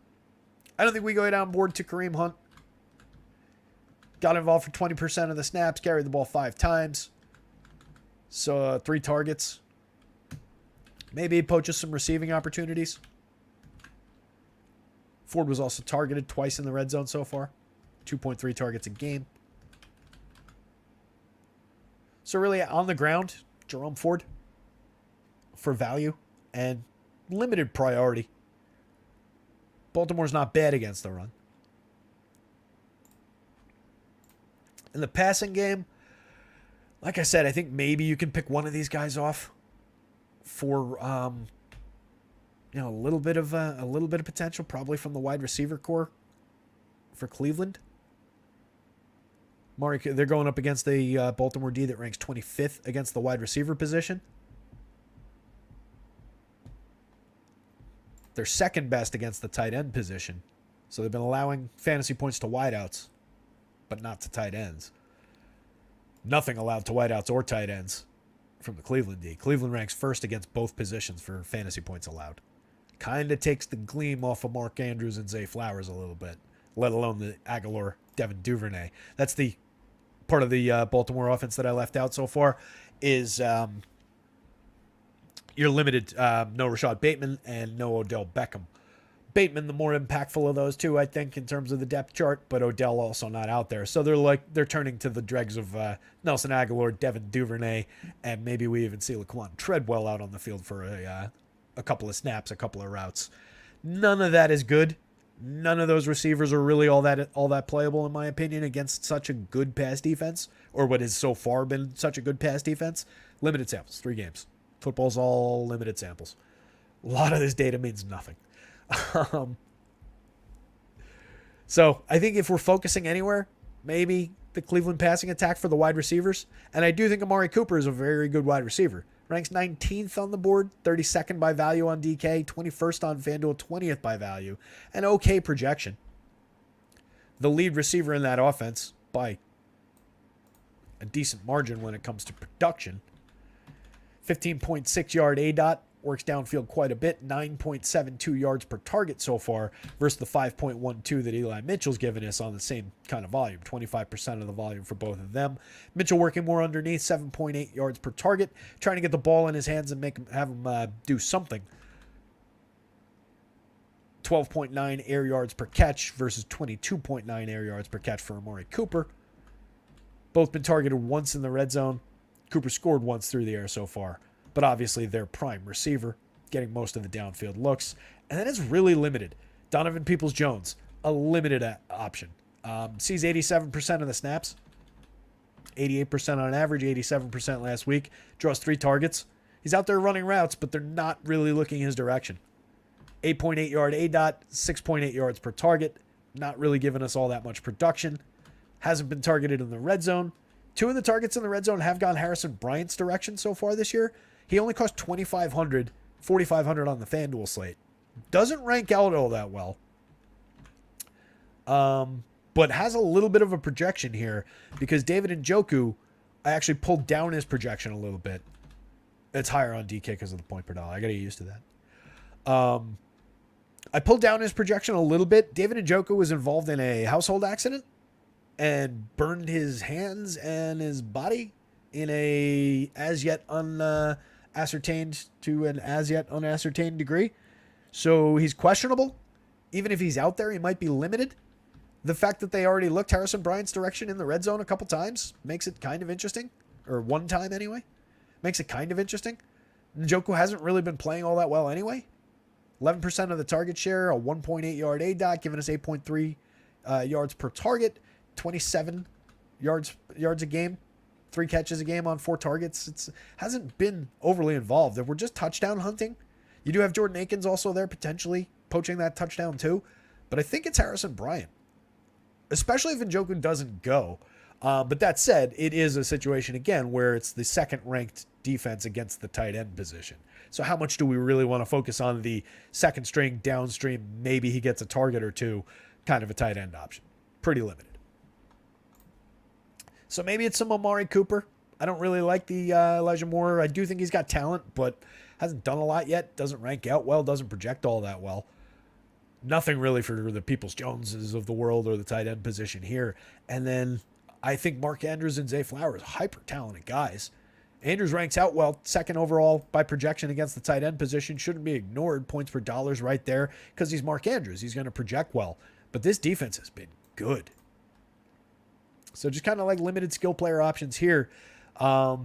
I don't think we go down board to Kareem Hunt. Got involved for 20% of the snaps, carried the ball 5 times. So 3 targets. Maybe he poaches some receiving opportunities. Ford was also targeted twice in the red zone so far. 2.3 targets a game. So really on the ground, Jerome Ford for value and limited priority. Baltimore's not bad against the run. In the passing game, like I said, I think maybe you can pick one of these guys off for a little bit of potential, probably from the wide receiver core for Cleveland. They're going up against the Baltimore D that ranks 25th against the wide receiver position. They're second best against the tight end position. So they've been allowing fantasy points to wideouts, but not to tight ends. Nothing allowed to wideouts or tight ends from the Cleveland D. Cleveland ranks first against both positions for fantasy points allowed. Kind of takes the gleam off of Mark Andrews and Zay Flowers a little bit, let alone the Aguilar, Devin Duvernay. That's the part of the Baltimore offense that I left out so far is you're limited. No Rashad Bateman and no Odell Beckham. Bateman, the more impactful of those two, I think, in terms of the depth chart, but Odell also not out there. So they're turning to the dregs of Nelson Aguilar, Devin Duvernay, and maybe we even see Laquan Treadwell out on the field for a couple of snaps, a couple of routes. None of that is good. None of those receivers are really all that playable, in my opinion, against such a good pass defense, or what has so far been such a good pass defense. Limited samples, 3 games. Football's all limited samples. A lot of this data means nothing. So I think if we're focusing anywhere, maybe the Cleveland passing attack for the wide receivers. And I do think Amari Cooper is a very good wide receiver. Ranks 19th on the board, 32nd by value on DK, 21st on FanDuel, 20th by value. An okay projection. The lead receiver in that offense by a decent margin when it comes to production. 15.6 yard ADOT. Works downfield quite a bit, 9.72 yards per target so far versus the 5.12 that Eli Mitchell's given us on the same kind of volume, 25% of the volume for both of them. Mitchell working more underneath, 7.8 yards per target, trying to get the ball in his hands and have him do something. 12.9 air yards per catch versus 22.9 air yards per catch for Amari Cooper. Both been targeted once in the red zone. Cooper scored once through the air so far. But obviously their prime receiver, getting most of the downfield looks. And then it's really limited. Donovan Peoples-Jones, a limited option. Sees 87% of the snaps. 88% on average, 87% last week. Draws 3 targets. He's out there running routes, but they're not really looking his direction. 8.8 yard ADOT, 6.8 yards per target. Not really giving us all that much production. Hasn't been targeted in the red zone. 2 of the targets in the red zone have gone Harrison Bryant's direction so far this year. He only cost $2,500, $4,500 on the FanDuel slate. Doesn't rank out all that well. But has a little bit of a projection here because David Njoku, I actually pulled down his projection a little bit. It's higher on DK because of the point per dollar. I got to get used to that. I pulled down his projection a little bit. David Njoku was involved in a household accident and burned his hands and his body in a as yet unascertained degree. So he's questionable. Even if he's out there, he might be limited. The fact that they already looked Harrison Bryant's direction in the red zone a couple times makes it kind of interesting. Or one time anyway. Makes it kind of interesting. Njoku hasn't really been playing all that well anyway. 11% of the target share, a 1.8 yard ADOT, giving us 8.3 yards per target, 27 yards a game, 3 catches a game on 4 targets. It hasn't been overly involved. We're just touchdown hunting. You do have Jordan Akins also there potentially poaching that touchdown too. But I think it's Harrison Bryant, especially if Njoku doesn't go. But that said, it is a situation, again, where it's the second-ranked defense against the tight end position. So how much do we really want to focus on the second-string, downstream, maybe he gets a target or 2, kind of a tight end option? Pretty limited. So maybe it's some Amari Cooper. I don't really like the Elijah Moore. I do think he's got talent, but hasn't done a lot yet. Doesn't rank out well. Doesn't project all that well. Nothing really for the Peoples-Joneses of the world or the tight end position here. And then I think Mark Andrews and Zay Flowers, hyper talented guys. Andrews ranks out well, second overall by projection against the tight end position. Shouldn't be ignored. Points per dollars right there because he's Mark Andrews. He's going to project well. But this defense has been good. So just kind of like limited skill player options here. Tough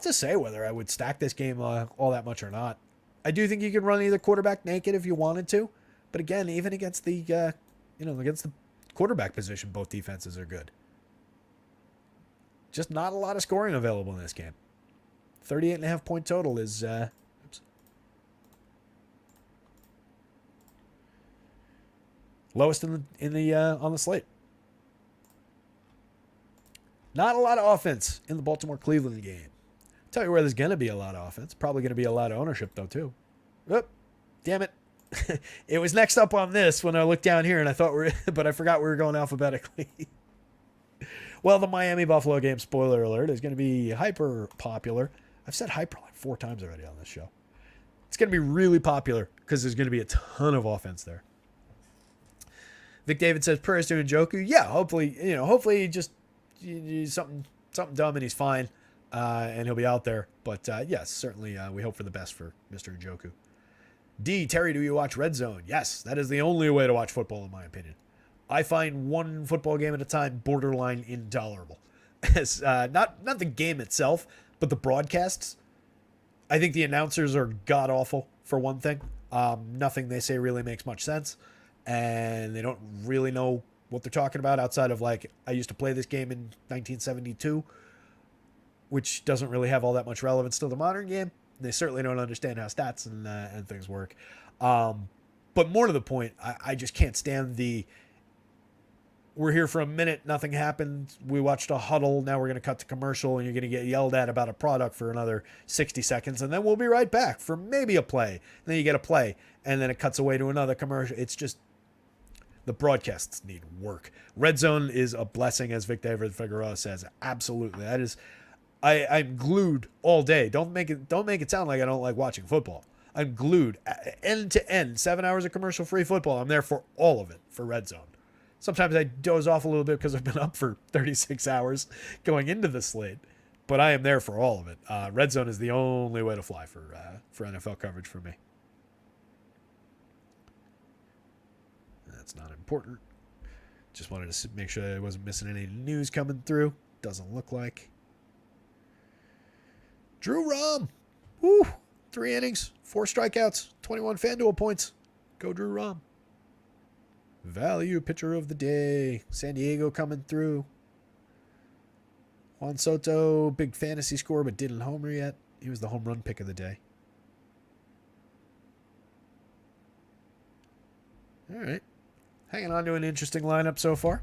to say whether I would stack this game all that much or not. I do think you can run either quarterback naked if you wanted to. But again, even against the against the quarterback position, both defenses are good. Just not a lot of scoring available in this game. 38.5 point total is lowest on the slate. Not a lot of offense in the Baltimore-Cleveland game. Tell you where there's going to be a lot of offense. Probably going to be a lot of ownership, though, too. Oop, damn it. It was next up on this when I looked down here, and I thought but I forgot we were going alphabetically. Well, the Miami-Buffalo game, spoiler alert, is going to be hyper popular. I've said hyper like 4 times already on this show. It's going to be really popular because there's going to be a ton of offense there. Vic David says, prayers to Njoku. Yeah, hopefully just something dumb and he's fine, and he'll be out there. But yes, certainly we hope for the best for Mr. Njoku. D, Terry, do you watch Red Zone? Yes, that is the only way to watch football, in my opinion. I find one football game at a time borderline intolerable. Not the game itself, but the broadcasts. I think the announcers are god-awful, for one thing. Nothing they say really makes much sense, and they don't really know what they're talking about outside of, like, I used to play this game in 1972, which doesn't really have all that much relevance to the modern game. They certainly don't understand how stats and things work. But more to the point, I just can't stand we're here for a minute, nothing happened, we watched a huddle, now we're going to cut to commercial, and you're going to get yelled at about a product for another 60 seconds, and then we'll be right back for maybe a play. And then you get a play, and then it cuts away to another commercial. It's just, the broadcasts need work. Red Zone is a blessing, as Vic David Figueroa says. Absolutely. That is, I'm glued all day. Don't make it sound like I don't like watching football. I'm glued end to end. 7 hours of commercial-free football. I'm there for all of it for Red Zone. Sometimes I doze off a little bit because I've been up for 36 hours going into the slate, but I am there for all of it. Red Zone is the only way to fly for NFL coverage for me. That's not important. Just wanted to make sure I wasn't missing any news coming through. Doesn't look like. Drew Rom. Woo. 3 innings, 4 strikeouts, 21 FanDuel points. Go Drew Rom. Value pitcher of the day. San Diego coming through. Juan Soto, big fantasy score, but didn't homer yet. He was the home run pick of the day. All right. Hanging on to an interesting lineup so far.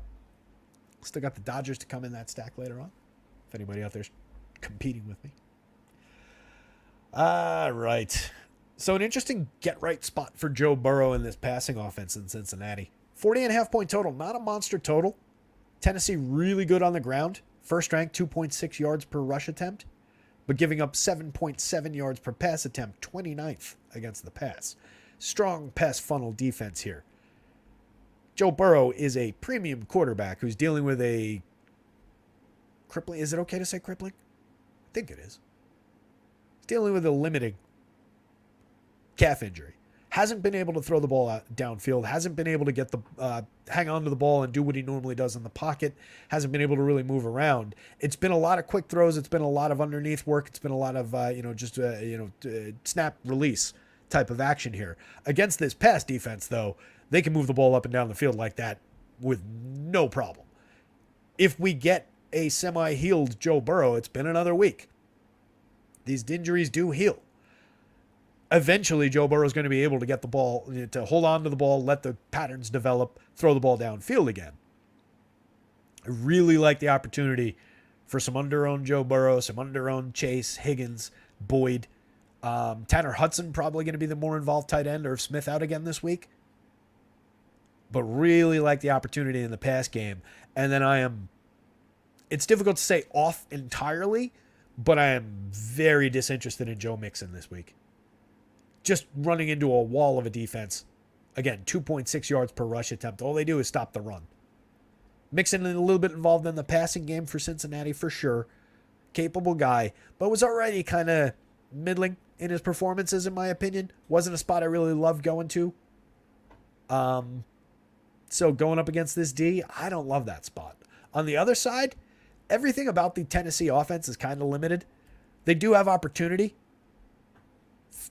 Still got the Dodgers to come in that stack later on. If anybody out there's competing with me. All right. So an interesting get-right spot for Joe Burrow in this passing offense in Cincinnati. 40.5 point total. Not a monster total. Tennessee really good on the ground. First ranked 2.6 yards per rush attempt, but giving up 7.7 yards per pass attempt, 29th against the pass. Strong pass funnel defense here. Joe Burrow is a premium quarterback who's dealing with a crippling. Is it okay to say crippling? I think it is. He's dealing with a limited calf injury. Hasn't been able to throw the ball out downfield. Hasn't been able to get the hang on to the ball and do what he normally does in the pocket. Hasn't been able to really move around. It's been a lot of quick throws. It's been a lot of underneath work. It's been a lot of snap release type of action here. Against this pass defense, though, they can move the ball up and down the field like that with no problem. If we get a semi-healed Joe Burrow, it's been another week. These injuries do heal. Eventually, Joe Burrow is going to be able to get the ball, to hold on to the ball, let the patterns develop, throw the ball downfield again. I really like the opportunity for some under-owned Joe Burrow, some under-owned Chase, Higgins, Boyd. Tanner Hudson probably going to be the more involved tight end, or if Smith out again this week. But really like the opportunity in the pass game. And then it's difficult to say off entirely, but I am very disinterested in Joe Mixon this week. Just running into a wall of a defense. Again, 2.6 yards per rush attempt. All they do is stop the run. Mixon a little bit involved in the passing game for Cincinnati for sure. Capable guy, but was already kind of middling in his performances, in my opinion. Wasn't a spot I really loved going to. So going up against this D, I don't love that spot. On the other side, everything about the Tennessee offense is kind of limited. They do have opportunity.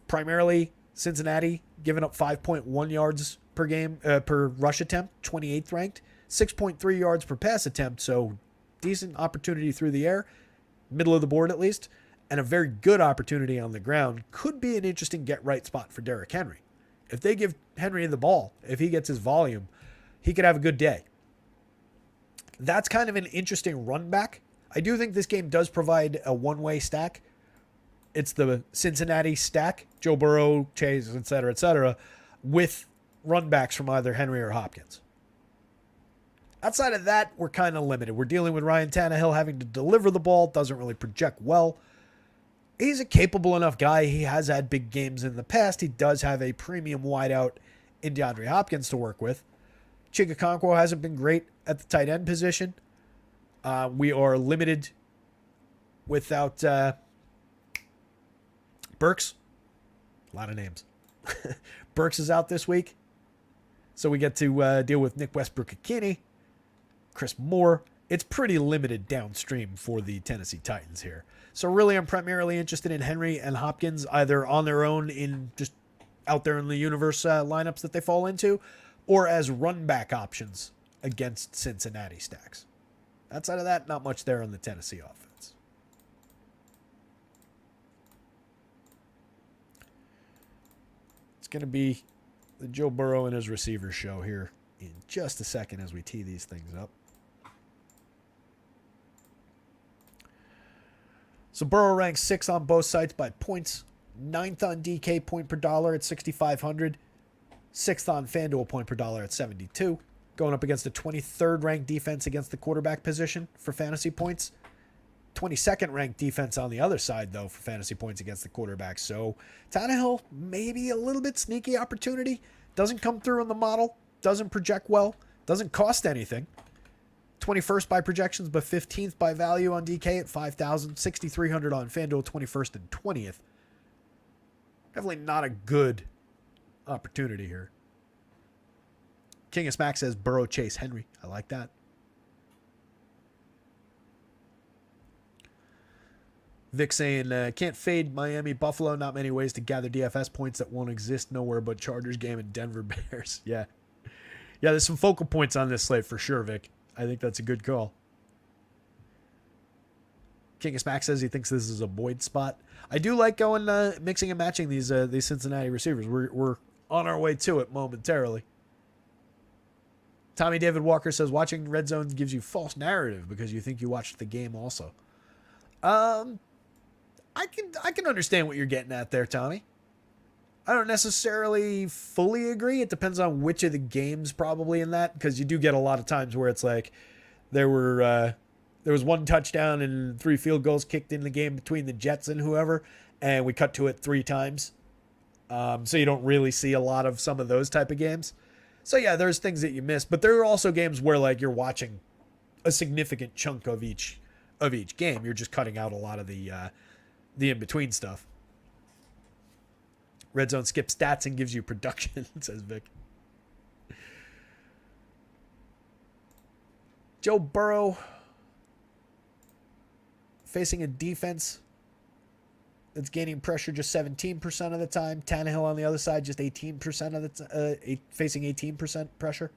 Primarily Cincinnati giving up 5.1 yards per game per rush attempt, 28th ranked, 6.3 yards per pass attempt, so decent opportunity through the air, middle of the board at least, and a very good opportunity on the ground. Could be an interesting get-right spot for Derrick Henry. If they give Henry the ball, if he gets his volume, he could have a good day. That's kind of an interesting run back. I do think this game does provide a one-way stack. It's the Cincinnati stack, Joe Burrow, Chase, et cetera, with run backs from either Henry or Hopkins. Outside of that, we're kind of limited. We're dealing with Ryan Tannehill having to deliver the ball, doesn't really project well. He's a capable enough guy. He has had big games in the past. He does have a premium wideout in DeAndre Hopkins to work with. Chigakonkwo hasn't been great at the tight end position. We are limited without Burks. A lot of names. Burks is out this week. So we get to deal with Nick Westbrook-Ikini, Chris Moore. It's pretty limited downstream for the Tennessee Titans here. So really I'm primarily interested in Henry and Hopkins, either on their own in just out there in the universe lineups that they fall into, or as run back options against Cincinnati stacks. Outside of that, not much there on the Tennessee offense. It's going to be the Joe Burrow and his receivers show here in just a second as we tee these things up. So Burrow ranks 6th on both sites by points, 9th on DK point per dollar at 6,500, 6th on FanDuel point per dollar at 72, going up against a 23rd ranked defense against the quarterback position for fantasy points. 22nd ranked defense on the other side, though, for fantasy points against the quarterback. So Tannehill, maybe a little bit sneaky opportunity. Doesn't come through in the model. Doesn't project well. Doesn't cost anything. 21st by projections, but 15th by value on DK at 5,000. 6,300 on FanDuel, 21st and 20th. Definitely not a good opportunity here. King of Smack says Burrow, Chase, Henry. I like that. Vic saying, can't fade Miami, Buffalo. Not many ways to gather DFS points that won't exist nowhere but Chargers game and Denver Bears. Yeah. Yeah, there's some focal points on this slate for sure, Vic. I think that's a good call. King of Smack says he thinks this is a Boyd spot. I do like going mixing and matching these Cincinnati receivers. We're on our way to it momentarily. Tommy David Walker says watching red zone gives you false narrative because you think you watched the game also. I can understand what you're getting at there, Tommy. I don't necessarily fully agree. It depends on which of the games probably in that, because you do get a lot of times where it's like there was one touchdown and 3 field goals kicked in the game between the Jets and whoever, and we cut to it 3 times. So you don't really see a lot of some of those type of games. So yeah, there's things that you miss, but there are also games where like you're watching a significant chunk of each game. You're just cutting out a lot of the in-between stuff. Red Zone skips stats and gives you production, says Vic. Joe Burrow facing a defense that's gaining pressure just 17% of the time. Tannehill on the other side, just 18% of the facing 18% pressure.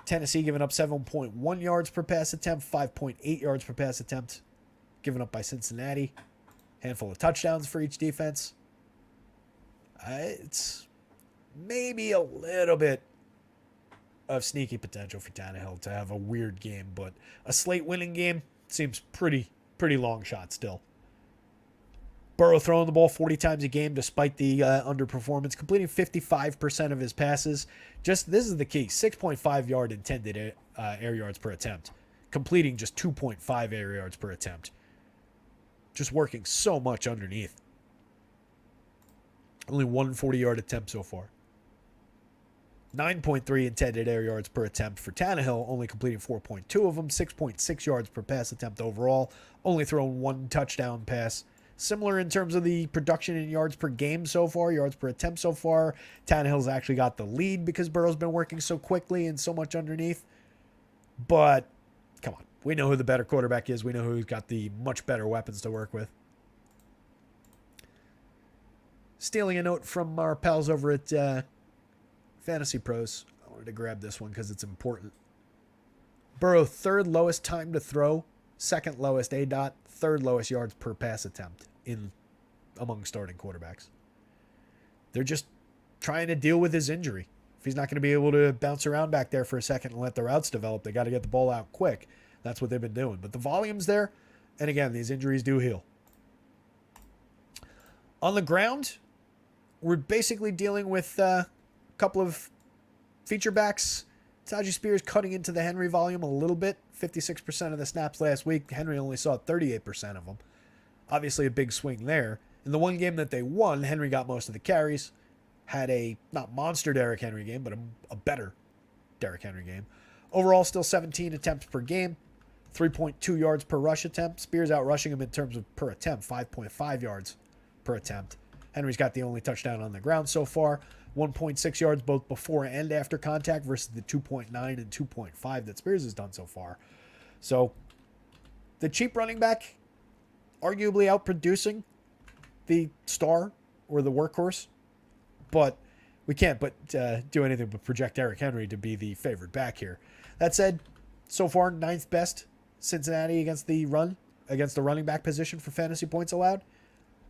Tennessee giving up 7.1 yards per pass attempt, 5.8 yards per pass attempt, given up by Cincinnati. Handful of touchdowns for each defense. It's maybe a little bit of sneaky potential for Tannehill to have a weird game, but a slate winning game seems pretty long shot still. Burrow throwing the ball 40 times a game despite the underperformance, completing 55% of his passes. This is the key, 6.5 yard intended air yards per attempt, completing just 2.5 air yards per attempt. Just working so much underneath. Only 140-yard attempt so far. 9.3 intended air yards per attempt for Tannehill, only completing 4.2 of them. 6.6 yards per pass attempt overall, only thrown 1 touchdown pass. Similar in terms of the production in yards per game so far, yards per attempt so far. Tannehill's actually got the lead because Burrow's been working so quickly and so much underneath. But, come on. We know who the better quarterback is. We know who's got the much better weapons to work with. Stealing a note from our pals over at Fantasy Pros. I wanted to grab this one because it's important. Burrow, 3rd lowest time to throw, 2nd lowest ADOT, 3rd lowest yards per pass attempt among starting quarterbacks. They're just trying to deal with his injury. If he's not going to be able to bounce around back there for a second and let the routes develop, they got to get the ball out quick. That's what they've been doing. But the volume's there. And again, these injuries do heal. On the ground, we're basically dealing with a couple of feature backs. Tajay Spears cutting into the Henry volume a little bit. 56% of the snaps last week. Henry only saw 38% of them. Obviously a big swing there. In the one game that they won, Henry got most of the carries. Had a, not monster Derrick Henry game, but a better Derrick Henry game. Overall, still 17 attempts per game. 3.2 yards per rush attempt. Spears out rushing him in terms of per attempt, 5.5 yards per attempt. Henry's got the only touchdown on the ground so far. 1.6 yards both before and after contact versus the 2.9 and 2.5 that Spears has done so far. So the cheap running back arguably outproducing the star or the workhorse, but we can't do anything but project Derrick Henry to be the favored back here. That said, so far 9th best Cincinnati against the running back position for fantasy points allowed.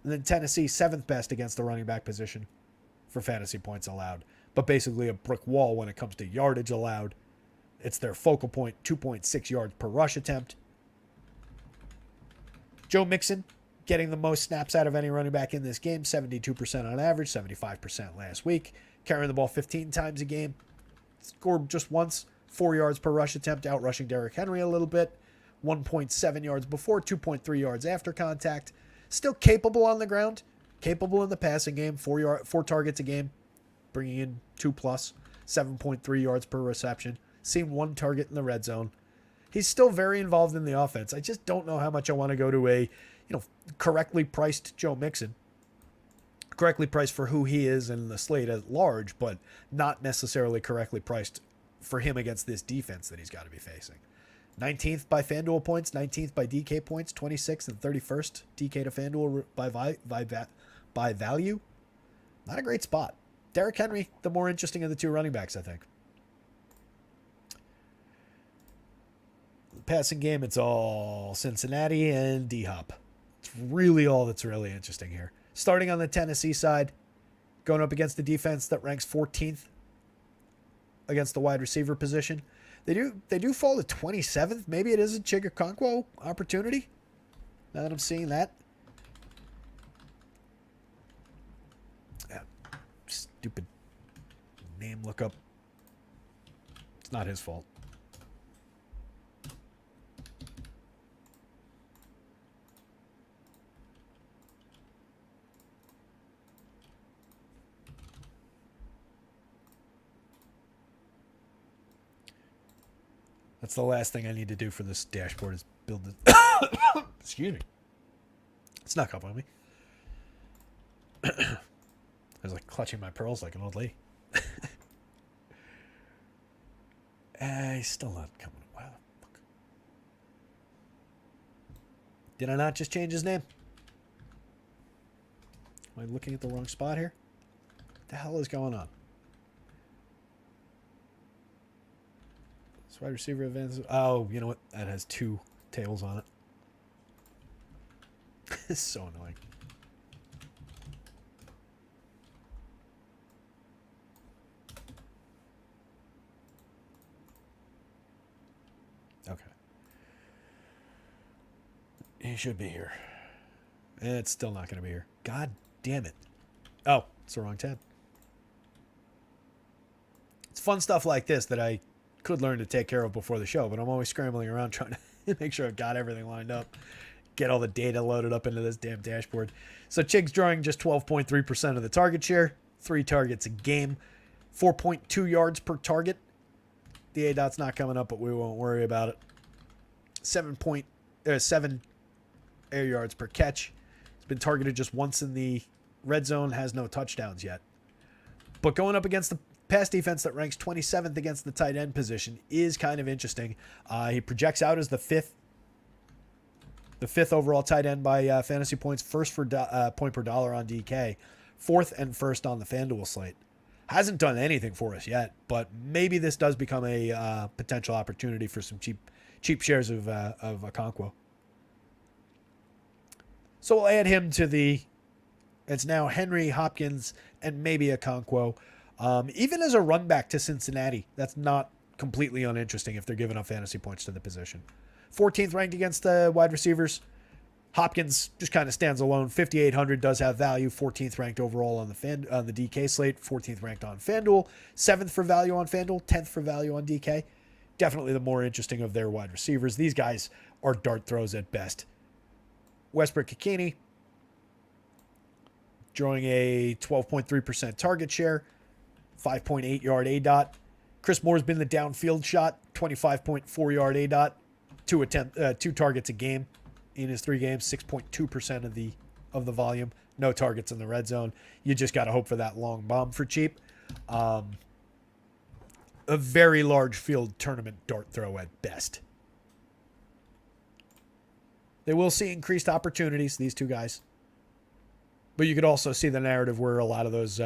And then Tennessee 7th best against the running back position for fantasy points allowed. But basically a brick wall when it comes to yardage allowed. It's their focal point, 2.6 yards per rush attempt. Joe Mixon getting the most snaps out of any running back in this game, 72% on average, 75% last week. Carrying the ball 15 times a game. Scored just once, 4 yards per rush attempt, out rushing Derrick Henry a little bit. 1.7 yards before, 2.3 yards after contact. Still capable on the ground, capable in the passing game, 4 targets a game, bringing in 2+, 7.3 yards per reception. Seen 1 target in the red zone. He's still very involved in the offense. I just don't know how much I want to go to a, correctly priced Joe Mixon. Correctly priced for who he is in the slate at large, but not necessarily correctly priced for him against this defense that he's got to be facing. 19th by FanDuel points, 19th by DK points, 26th and 31st DK to FanDuel by value. Not a great spot. Derrick Henry, the more interesting of the two running backs, I think. The passing game, it's all Cincinnati and D-Hop. It's really all that's really interesting here. Starting on the Tennessee side, going up against the defense that ranks 14th against the wide receiver position. They do fall to 27th. Maybe it is a Chigakonkwo opportunity. Now that I'm seeing that. Yeah, stupid name lookup. It's not his fault. That's the last thing I need to do for this dashboard is build it. Excuse me. Snuck up on me. I was like clutching my pearls like an old lady. He's still not coming. Wow. Fuck. Did I not just change his name? Am I looking at the wrong spot here? What the hell is going on? Wide receiver advances. Oh, you know what? That has two tables on it. It's so annoying. Okay. He should be here. It's still not going to be here. God damn it. Oh, it's the wrong tab. It's fun stuff like this that I could learn to take care of before the show, but I'm always scrambling around trying to make sure I've got everything lined up, get all the data loaded up into this damn dashboard. So Chig's drawing just 12.3% of the target share, 3 targets a game, 4.2 yards per target. The A-dot's not coming up, but we won't worry about it. 7 air yards per catch. It's been targeted just once in the red zone, has no touchdowns yet. But going up against the pass defense that ranks 27th against the tight end position is kind of interesting. He projects out as the fifth overall tight end by fantasy points, first for point per dollar on DK, fourth and first on the FanDuel slate. Hasn't done anything for us yet, but maybe this does become a potential opportunity for some cheap shares of Okonkwo. So we'll add him to it's now Henry, Hopkins, and maybe Okonkwo. Even as a run back to Cincinnati, that's not completely uninteresting if they're giving up fantasy points to the position. 14th ranked against the wide receivers. Hopkins just kind of stands alone. 5,800 does have value. 14th ranked overall on the DK slate. 14th ranked on FanDuel. 7th for value on FanDuel. 10th for value on DK. Definitely the more interesting of their wide receivers. These guys are dart throws at best. Westbrook-Ikini drawing a 12.3% target share. 5.8 yard A-dot. Chris Moore's been the downfield shot, 25.4 yard A-dot, 2 targets a game in his 3 games, 6.2% of the volume. No targets in the red zone. You just got to hope for that long bomb for cheap. A very large field tournament dart throw at best. They will see increased opportunities, these two guys. But you could also see the narrative where a lot of those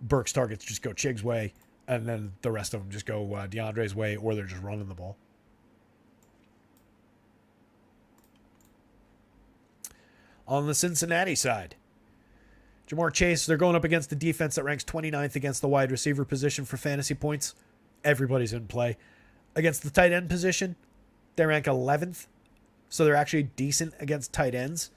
Burks targets just go Chig's way, and then the rest of them just go DeAndre's way, or they're just running the ball. On the Cincinnati side, Jamar Chase, they're going up against the defense that ranks 29th against the wide receiver position for fantasy points. Everybody's in play. Against the tight end position, they rank 11th, so they're actually decent against tight ends.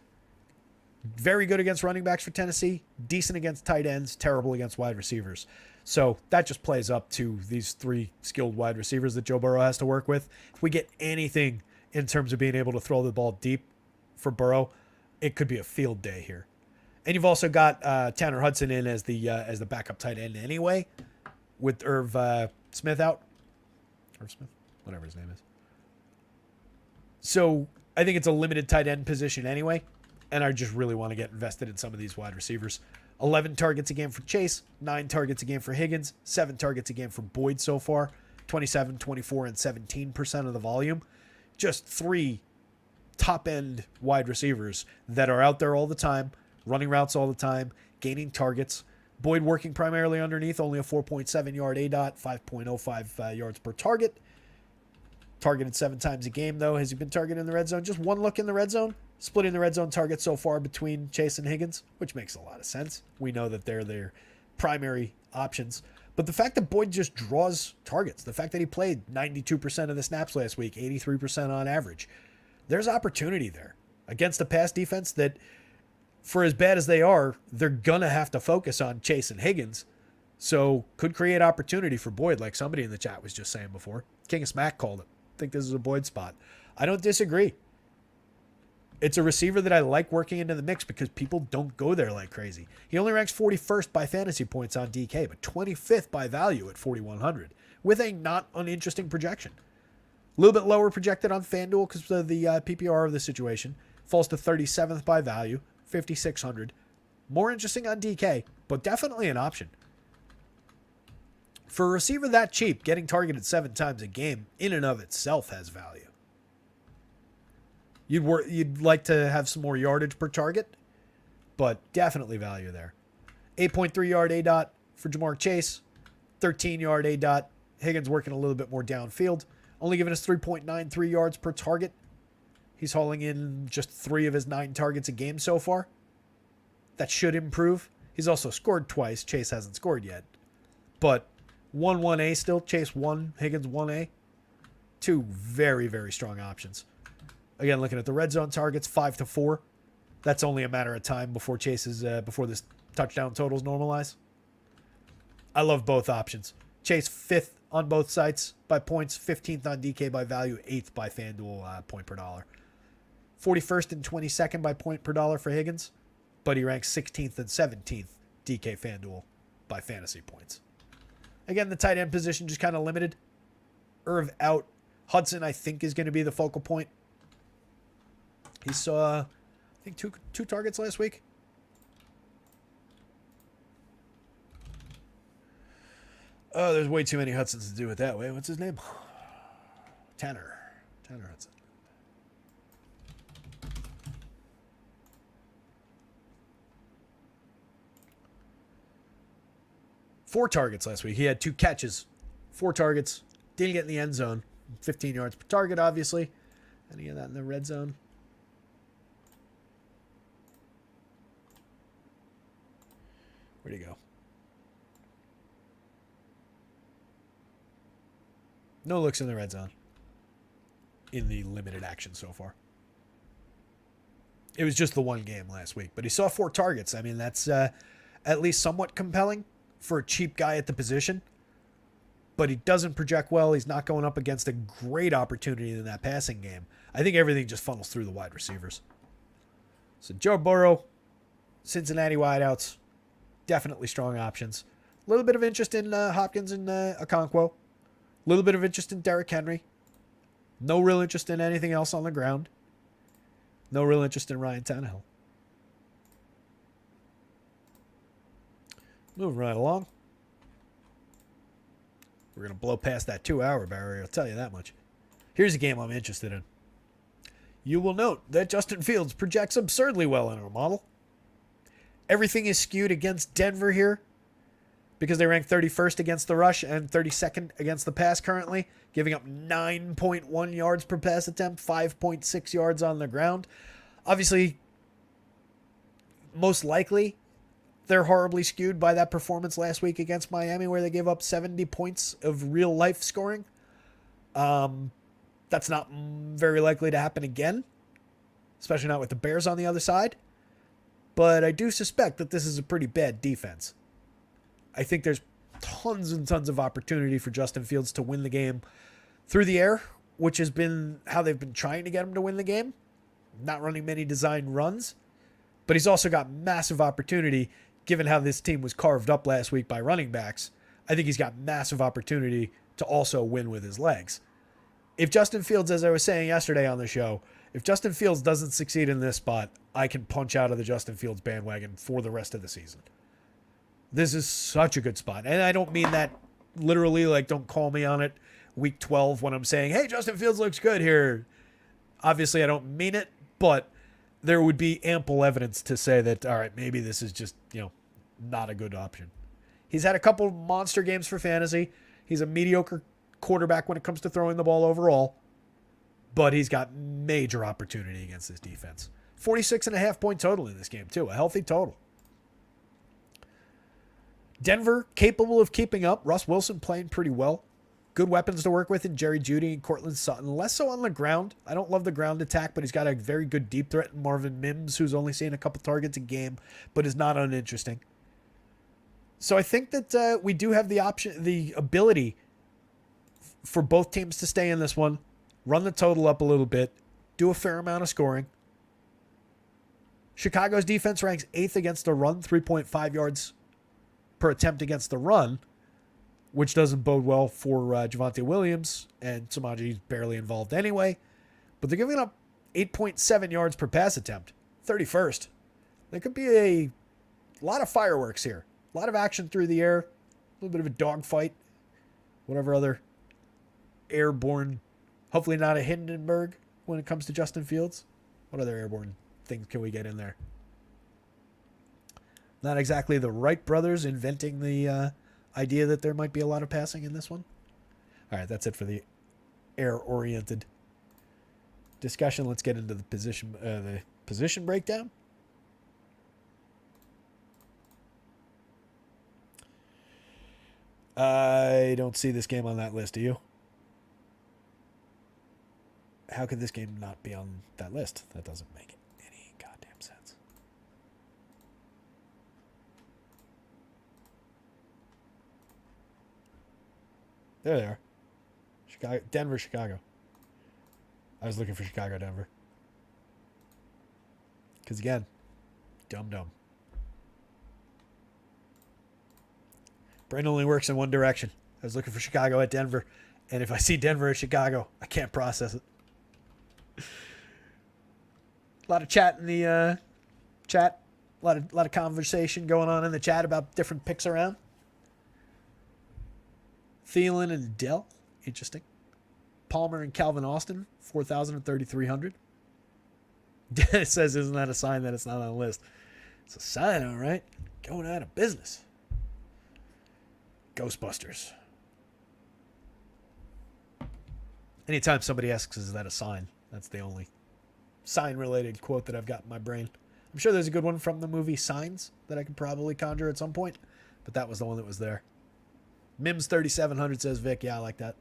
Very good against running backs for Tennessee. Decent against tight ends. Terrible against wide receivers. So that just plays up to these 3 skilled wide receivers that Joe Burrow has to work with. If we get anything in terms of being able to throw the ball deep for Burrow, it could be a field day here. And you've also got Tanner Hudson in as the backup tight end anyway, with Irv Smith out. Irv Smith? Whatever his name is. So I think it's a limited tight end position anyway. And I just really want to get invested in some of these wide receivers. 11 targets a game for Chase, 9 targets a game for Higgins, 7 targets a game for Boyd so far. 27, 24, and 17% of the volume. Just three top-end wide receivers that are out there all the time, running routes all the time, gaining targets. Boyd working primarily underneath, only a 4.7 yard ADOT, 5.05 yards per target. Targeted 7 times a game, though. Has he been targeted in the red zone? Just one look in the red zone. Splitting the red zone target so far between Chase and Higgins, which makes a lot of sense. We know that they're their primary options. But the fact that Boyd just draws targets, the fact that he played 92% of the snaps last week, 83% on average, there's opportunity there against a pass defense that, for as bad as they are, they're going to have to focus on Chase and Higgins. So could create opportunity for Boyd, like somebody in the chat was just saying before. King of Smack called it. I think this is a Boyd spot. I don't disagree. It's a receiver that I like working into the mix because people don't go there like crazy. He only ranks 41st by fantasy points on DK, but 25th by value at 4,100 with a not uninteresting projection. A little bit lower projected on FanDuel because of the PPR of the situation. Falls to 37th by value, 5,600. More interesting on DK, but definitely an option. For a receiver that cheap, getting targeted 7 times a game in and of itself has value. You'd like to have some more yardage per target, but definitely value there. 8.3 yard ADOT for Jamar Chase, 13 yard ADOT. Higgins working a little bit more downfield, only giving us 3.93 yards per target. He's hauling in just 3 of his 9 targets a game so far. That should improve. He's also scored twice. Chase hasn't scored yet. But 1-1A still. Chase 1, Higgins 1A. 2 very, very strong options. Again, looking at the red zone targets, 5-4. That's only a matter of time before before this touchdown totals normalize. I love both options. Chase 5th on both sites by points, 15th on DK by value, 8th by FanDuel point per dollar. 41st and 22nd by point per dollar for Higgins, but he ranks 16th and 17th DK FanDuel by fantasy points. Again, the tight end position just kind of limited. Irv out. Hudson, I think, is going to be the focal point. He saw, I think, two targets last week. Oh, there's way too many Hudsons to do it that way. What's his name? Tanner Hudson. Four targets last week. He had 2 catches. 4 targets. Didn't get in the end zone. 15 yards per target, obviously. Any of that in the red zone? Where'd he go? No looks in the red zone in the limited action so far. It was just the one game last week, but he saw 4 targets. I mean, that's at least somewhat compelling for a cheap guy at the position, but he doesn't project well. He's not going up against a great opportunity in that passing game. I think everything just funnels through the wide receivers. So Joe Burrow, Cincinnati wideouts, definitely strong options. A little bit of interest in Hopkins and Okonkwo. A little bit of interest in Derrick Henry. No real interest in anything else on the ground. No real interest in Ryan Tannehill. Moving right along. We're going to blow past that 2-hour barrier, I'll tell you that much. Here's a game I'm interested in. You will note that Justin Fields projects absurdly well in our model. Everything is skewed against Denver here because they rank 31st against the rush and 32nd against the pass currently, giving up 9.1 yards per pass attempt, 5.6 yards on the ground. Obviously, most likely, they're horribly skewed by that performance last week against Miami where they gave up 70 points of real-life scoring. That's not very likely to happen again, especially not with the Bears on the other side. But I do suspect that this is a pretty bad defense. I think there's tons and tons of opportunity for Justin Fields to win the game through the air, which has been how they've been trying to get him to win the game. Not running many designed runs. But he's also got massive opportunity, given how this team was carved up last week by running backs. I think he's got massive opportunity to also win with his legs. If Justin Fields, as I was saying yesterday on the show, if Justin Fields doesn't succeed in this spot, I can punch out of the Justin Fields bandwagon for the rest of the season. This is such a good spot. And I don't mean that literally, like, don't call me on it. week 12 when I'm saying, hey, Justin Fields looks good here. Obviously, I don't mean it, but there would be ample evidence to say that, all right, maybe this is just, not a good option. He's had a couple monster games for fantasy. He's a mediocre quarterback when it comes to throwing the ball overall, but he's got major opportunity against this defense. 46.5 point total in this game, too. A healthy total. Denver, capable of keeping up. Russ Wilson playing pretty well. Good weapons to work with in Jerry Jeudy and Cortland Sutton. Less so on the ground. I don't love the ground attack, but he's got a very good deep threat in Marvin Mims, who's only seeing a couple targets a game, but is not uninteresting. So I think that we do have the ability for both teams to stay in this one, run the total up a little bit, do a fair amount of scoring. Chicago's defense ranks 8th against the run, 3.5 yards per attempt against the run, which doesn't bode well for Javonte Williams, and Samaji's barely involved anyway. But they're giving up 8.7 yards per pass attempt, 31st. There could be a lot of fireworks here. A lot of action through the air, a little bit of a dogfight, whatever other airborne, hopefully not a Hindenburg when it comes to Justin Fields. What other airborne things can we get in there? Not exactly the Wright brothers inventing the idea that there might be a lot of passing in this one. All right, that's it for the air-oriented discussion. Let's get into the position breakdown. I don't see this game on that list. Do you? How could this game not be on that list? That doesn't make any goddamn sense. There they are. Chicago, Denver, Chicago. I was looking for Chicago, Denver. Because again, dumb. Brain only works in one direction. I was looking for Chicago at Denver, and if I see Denver at Chicago, I can't process it. A lot of chat in the chat. A lot of conversation going on in the chat about different picks around. Thielen and Dell, interesting. Palmer and Calvin Austin, 4,000 and 3,300. Dennis says, isn't that a sign that it's not on the list? It's a sign, all right. Going out of business. Ghostbusters. Anytime somebody asks, is that a sign? That's the only sign-related quote that I've got in my brain. I'm sure there's a good one from the movie Signs that I could probably conjure at some point, but that was the one that was there. Mims 3,700 says, Vic, yeah, I like that.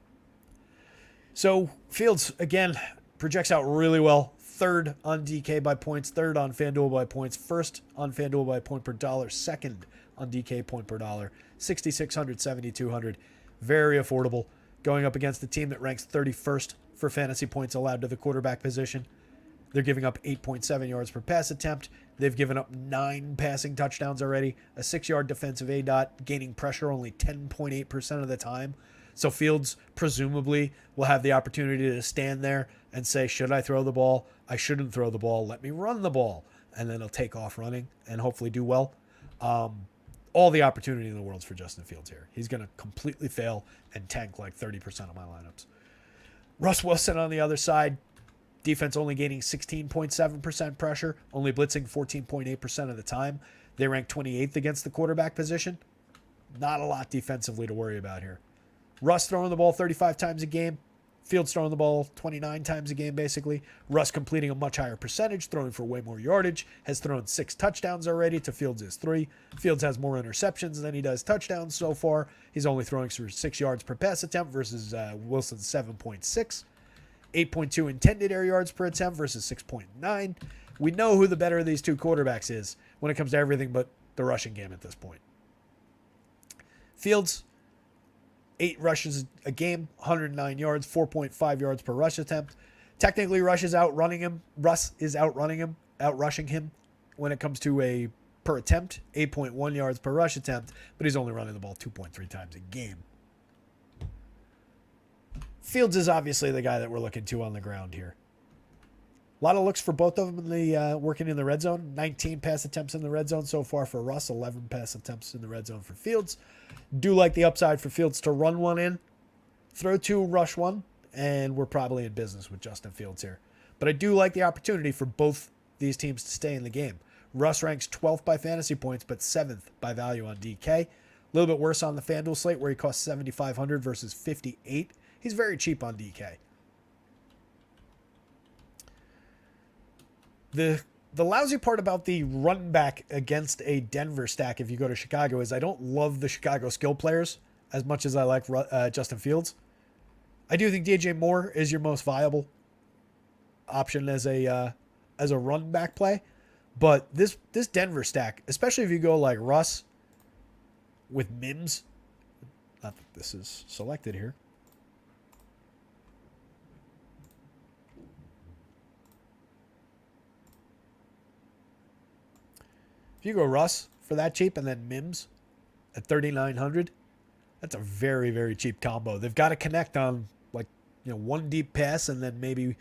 So Fields, again, projects out really well. 3rd on DK by points, 3rd on FanDuel by points, 1st on FanDuel by point per dollar, 2nd on DK point per dollar, 6,600, 7,200. Very affordable. Going up against a team that ranks 31st for fantasy points allowed to the quarterback position. They're giving up 8.7 yards per pass attempt. They've given up 9 passing touchdowns already, a 6-yard defensive ADOT, gaining pressure only 10.8% of the time. So Fields presumably will have the opportunity to stand there and say, should I throw the ball? I shouldn't throw the ball. Let me run the ball. And then he'll take off running and hopefully do well. All the opportunity in the world for Justin Fields here. He's going to completely fail and tank like 30% of my lineups. Russ Wilson on the other side. Defense only gaining 16.7% pressure, only blitzing 14.8% of the time. They rank 28th against the quarterback position. Not a lot defensively to worry about here. Russ throwing the ball 35 times a game. Fields throwing the ball 29 times a game, basically. Russ completing a much higher percentage, throwing for way more yardage, has thrown 6 touchdowns already to Fields' 3. Fields has more interceptions than he does touchdowns so far. He's only throwing for 6 yards per pass attempt versus Wilson's 7.6. 8.2 intended air yards per attempt versus 6.9. We know who the better of these two quarterbacks is when it comes to everything but the rushing game at this point. Fields, 8 rushes a game, 109 yards, 4.5 yards per rush attempt. Technically, Russ is outrunning him when it comes to a per attempt, 8.1 yards per rush attempt, but he's only running the ball 2.3 times a game. Fields is obviously the guy that we're looking to on the ground here. A lot of looks for both of them in the working in the red zone. 19 pass attempts in the red zone so far for Russ, 11 pass attempts in the red zone for Fields. Do like the upside for Fields to run one in. throw 2, rush 1, and we're probably in business with Justin Fields here. But I do like the opportunity for both these teams to stay in the game. Russ ranks 12th by fantasy points, but 7th by value on DK. A little bit worse on the FanDuel slate, where he costs $7,500 versus $58. He's very cheap on DK. The lousy part about the run back against a Denver stack, if you go to Chicago, is I don't love the Chicago skill players as much as I like Justin Fields. I do think DJ Moore is your most viable option as a run back play. But this Denver stack, especially if you go like Russ with Mims, not that this is selected here. If you go Russ for that cheap and then Mims at $3,900, that's a very, very cheap combo. They've got to connect on one deep pass and then maybe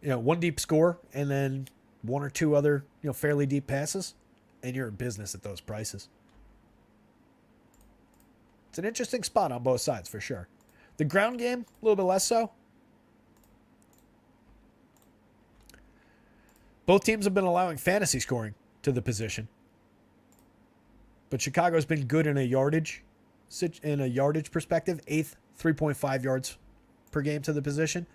one deep score and then one or two other fairly deep passes, and you're in business at those prices. It's an interesting spot on both sides for sure. The ground game, a little bit less so. Both teams have been allowing fantasy scoring to the position, but Chicago's been good in a yardage perspective. 8th, 3.5 yards per game to the position,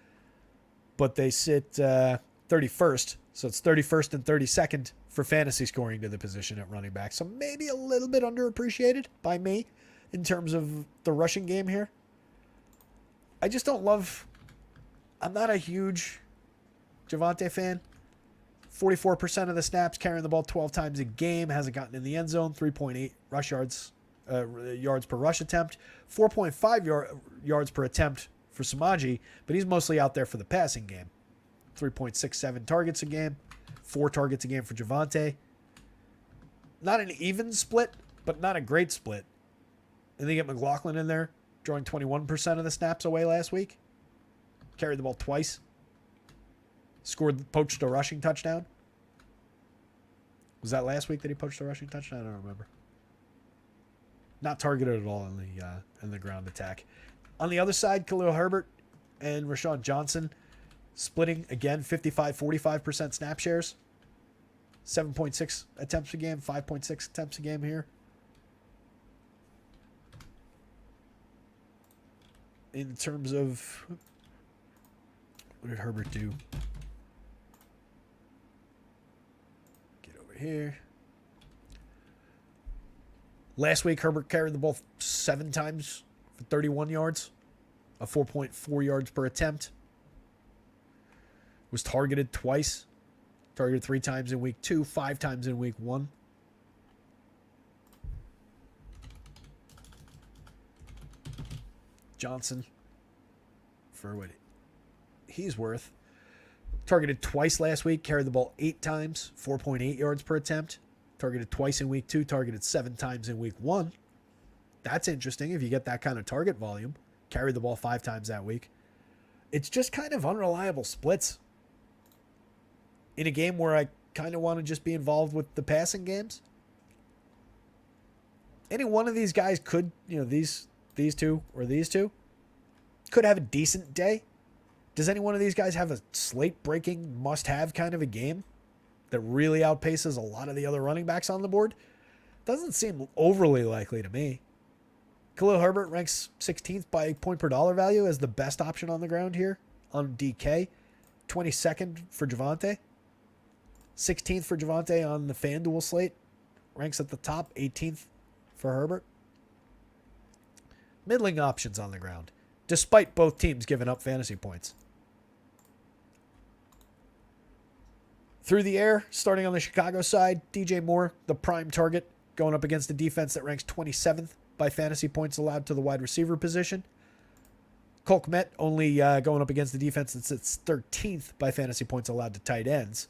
but they sit 31st. So it's 31st and 32nd for fantasy scoring to the position at running back. So maybe a little bit underappreciated by me in terms of the rushing game here. I just don't love... I'm not a huge Javonte fan. 44% of the snaps, carrying the ball 12 times a game. Hasn't gotten in the end zone. 3.8 rush yards per rush attempt. 4.5 yards per attempt for Samaji, but he's mostly out there for the passing game. 3.67 targets a game, 4 targets a game for Javonte. Not an even split, but not a great split. And they get McLaughlin in there, drawing 21% of the snaps away last week. Carried the ball twice. Poached a rushing touchdown. Was that last week that he poached a rushing touchdown? I don't remember. Not targeted at all in the ground attack. On the other side, Khalil Herbert and Rashawn Johnson splitting, again, 55-45% snap shares. 7.6 attempts a game, 5.6 attempts a game here. In terms of... what did Herbert do? Get over here. Last week, Herbert carried the ball 7 times for 31 yards. A 4.4 yards per attempt. Was targeted twice. Targeted 3 times in week 2, 5 times in week 1. Johnson, for what he's worth, targeted twice last week, carried the ball 8 times, 4.8 yards per attempt. Targeted twice in week 2, targeted 7 times in week 1. That's interesting if you get that kind of target volume. Carried the ball 5 times that week. It's just kind of unreliable splits in a game where I kind of want to just be involved with the passing games. Any one of these guys could, these two or these two could have a decent day. Does any one of these guys have a slate-breaking, must-have kind of a game that really outpaces a lot of the other running backs on the board? Doesn't seem overly likely to me. Khalil Herbert ranks 16th by point per dollar value as the best option on the ground here on DK. 22nd for Javonte. 16th for Javonte on the FanDuel slate. Ranks at the top. 18th for Herbert. Middling options on the ground, despite both teams giving up fantasy points. Through the air, starting on the Chicago side, DJ Moore, the prime target, going up against a defense that ranks 27th by fantasy points allowed to the wide receiver position. Cole Kmet only going up against the defense that sits 13th by fantasy points allowed to tight ends.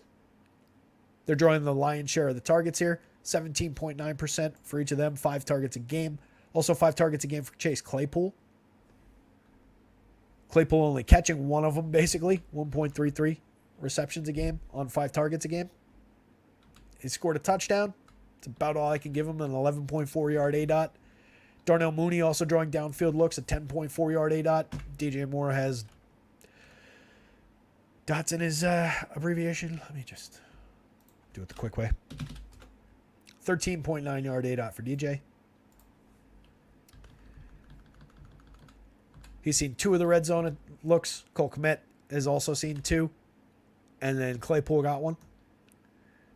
They're drawing the lion's share of the targets here. 17.9% for each of them. 5 targets a game. Also 5 targets a game for Chase Claypool. Claypool only catching one of them, basically. 1.33 receptions a game on 5 targets a game. He scored a touchdown. It's about all I can give him, an 11.4 yard ADOT. Darnell Mooney also drawing downfield looks, a 10.4 yard ADOT. DJ Moore has dots in his abbreviation. Let me just do it the quick way. 13.9 yard ADOT for DJ. He's seen 2 of the red zone looks. Cole Kmet has also seen 2. And then Claypool got 1.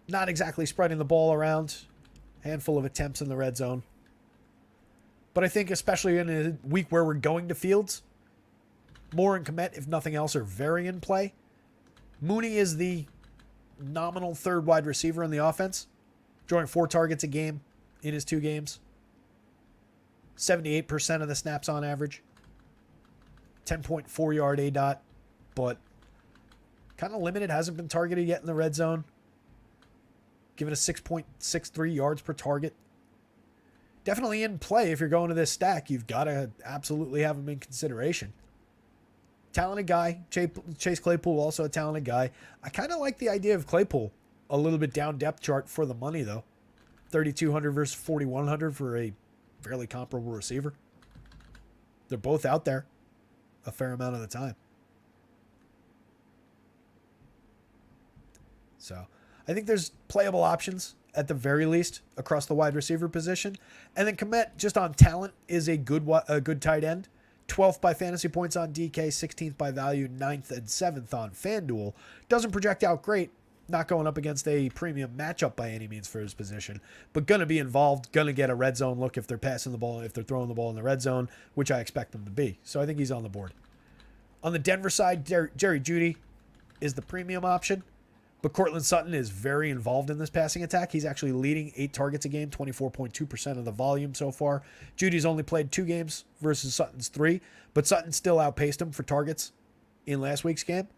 Not exactly spreading the ball around. Handful of attempts in the red zone. But I think especially in a week where we're going to Fields, Moore and Kmet, if nothing else, are very in play. Mooney is the nominal third wide receiver in the offense, drawing 4 targets a game in his 2 games. 78% of the snaps on average. 10.4 yard ADOT, but kind of limited. Hasn't been targeted yet in the red zone. Given a 6.63 yards per target. Definitely in play if you're going to this stack. You've got to absolutely have him in consideration. Talented guy. Chase Claypool, also a talented guy. I kind of like the idea of Claypool. A little bit down depth chart for the money, though. 3,200 versus 4,100 for a fairly comparable receiver. They're both out there a fair amount of the time. So I think there's playable options at the very least across the wide receiver position. And then Kmet, just on talent, is a good tight end. 12th by fantasy points on DK, 16th by value, 9th and 7th on FanDuel. Doesn't project out great. Not going up against a premium matchup by any means for his position, but going to be involved, going to get a red zone look if they're passing the ball, if they're throwing the ball in the red zone, which I expect them to be. So I think he's on the board. On the Denver side, Jerry Jeudy is the premium option, but Cortland Sutton is very involved in this passing attack. He's actually leading 8 targets a game, 24.2% of the volume so far. Judy's only played 2 games versus Sutton's 3, but Sutton still outpaced him for targets in last week's game.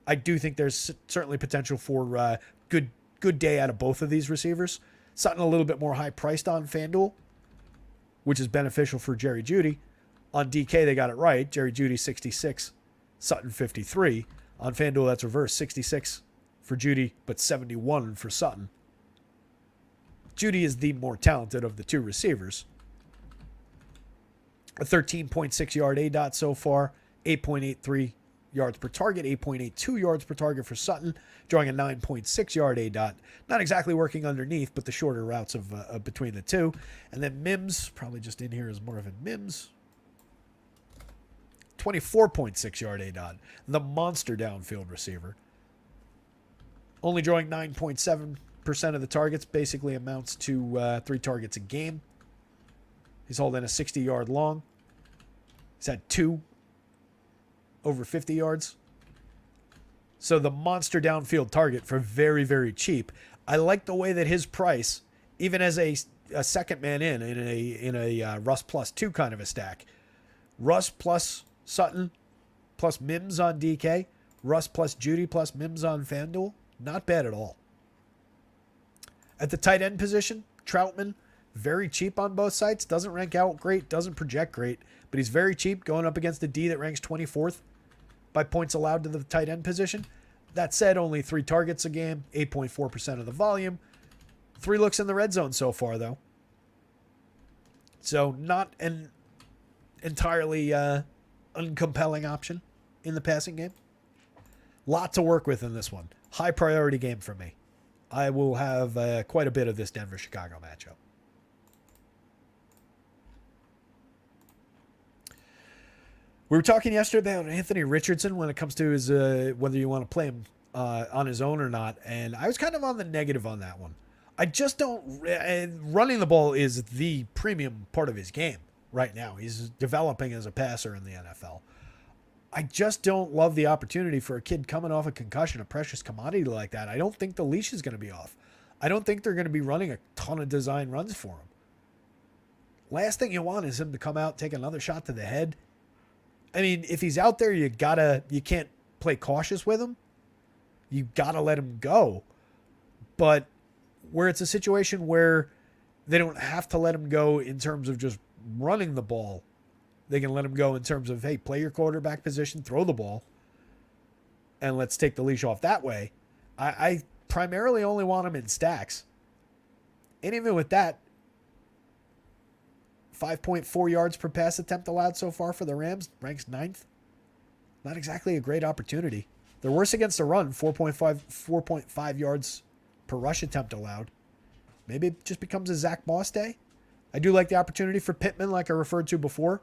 I do think there's certainly potential for good day out of both of these receivers. Sutton a little bit more high priced on FanDuel, which is beneficial for Jerry Jeudy. On DK, they got it right. Jerry Jeudy 66, Sutton 53. On FanDuel, that's reversed. 66 for Jeudy, but 71 for Sutton. Jeudy is the more talented of the 2 receivers. A 13.6 yard ADOT so far, 8.83 yards per target, 8.82 yards per target for Sutton, drawing a 9.6 yard ADOT. Not exactly working underneath, but the shorter routes of between the 2. And then Mims, probably just in here as Marvin Mims. 24.6 yard ADOT, the monster downfield receiver. Only drawing 9.7% of the targets, basically amounts to 3 targets a game. He's holding a 60-yard long. He's had 2 over 50 yards. So the monster downfield target for very, very cheap. I like the way that his price, even as a second man in a Russ plus 2 kind of a stack. Russ plus Sutton plus Mims on DK. Russ plus Jeudy plus Mims on FanDuel. Not bad at all. At the tight end position, Troutman, very cheap on both sites. Doesn't rank out great, doesn't project great, but he's very cheap going up against a D that ranks 24th by points allowed to the tight end position. That said, only 3 targets a game, 8.4% of the volume. 3 looks in the red zone so far, though. So not an entirely uncompelling option in the passing game. Lot to work with in this one. High priority game for me. I will have quite a bit of this Denver-Chicago matchup. We were talking yesterday about Anthony Richardson when it comes to his whether you want to play him on his own or not, and I was kind of on the negative on that one. I just don't. Running the ball is the premium part of his game right now. He's developing as a passer in the NFL. I just don't love the opportunity for a kid coming off a concussion, a precious commodity like that. I don't think the leash is going to be off. I don't think they're going to be running a ton of design runs for him. Last thing you want is him to come out, take another shot to the head. I mean, if he's out there, you can't play cautious with him. You gotta let him go. But where it's a situation where they don't have to let him go in terms of just running the ball, they can let him go in terms of, hey, play your quarterback position, throw the ball, and let's take the leash off that way. I primarily only want him in stacks. And even with that, 5.4 yards per pass attempt allowed so far for the Rams. Ranks 9th. Not exactly a great opportunity. They're worse against the run. 4.5 yards per rush attempt allowed. Maybe it just becomes a Zach Moss day. I do like the opportunity for Pittman, like I referred to before.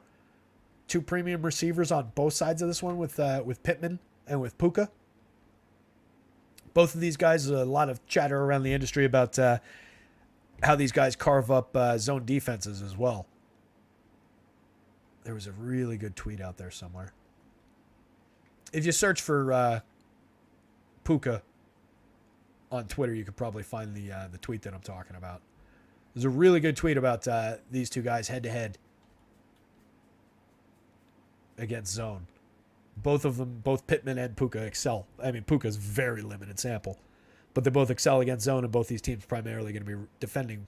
2 premium receivers on both sides of this one with Pittman and with Puka. Both of these guys, a lot of chatter around the industry about how these guys carve up zone defenses as well. There was a really good tweet out there somewhere. If you search for Puka on Twitter, you could probably find the tweet that I'm talking about. There's a really good tweet about these two guys head-to-head against zone. Both of them, both Pittman and Puka, excel. I mean, Puka's very limited sample, but they both excel against zone, and both these teams primarily going to be defending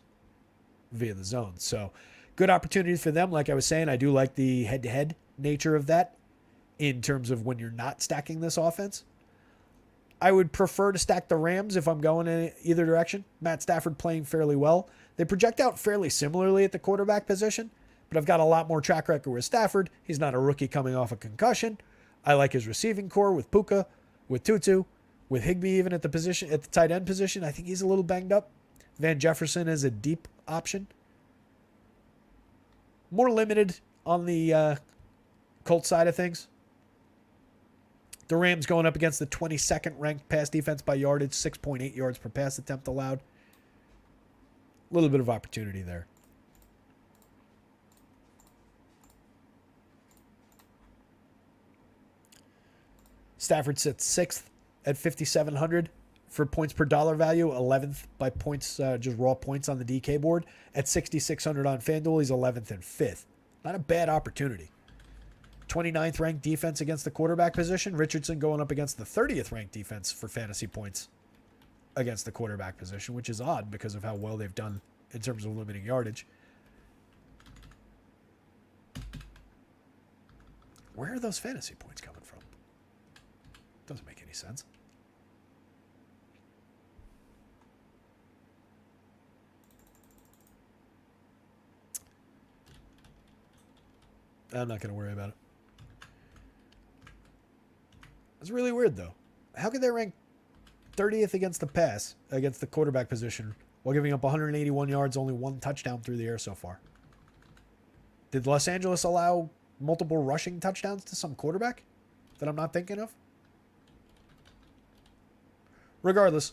via the zone. So good opportunities for them. Like I was saying, I do like the head-to-head nature of that in terms of when you're not stacking this offense. I would prefer to stack the Rams if I'm going in either direction. Matt Stafford playing fairly well. They project out fairly similarly at the quarterback position, but I've got a lot more track record with Stafford. He's not a rookie coming off a concussion. I like his receiving core with Puka, with Tutu, with Higbee even at the tight end position. I think he's a little banged up. Van Jefferson is a deep option. More limited on the Colts side of things. The Rams going up against the 22nd ranked pass defense by yardage, 6.8 yards per pass attempt allowed. A little bit of opportunity there. Stafford sits 6th at 5,700 for points per dollar value, 11th by points, just raw points on the DK board. At 6,600 on FanDuel, he's 11th and 5th. Not a bad opportunity. 29th ranked defense against the quarterback position. Richardson going up against the 30th ranked defense for fantasy points against the quarterback position, which is odd because of how well they've done in terms of limiting yardage. Where are those fantasy points coming from? Doesn't make any sense. I'm not going to worry about it. It's really weird, though. How could they rank 30th against the pass, against the quarterback position, while giving up 181 yards, only 1 touchdown through the air so far? Did Los Angeles allow multiple rushing touchdowns to some quarterback that I'm not thinking of? Regardless,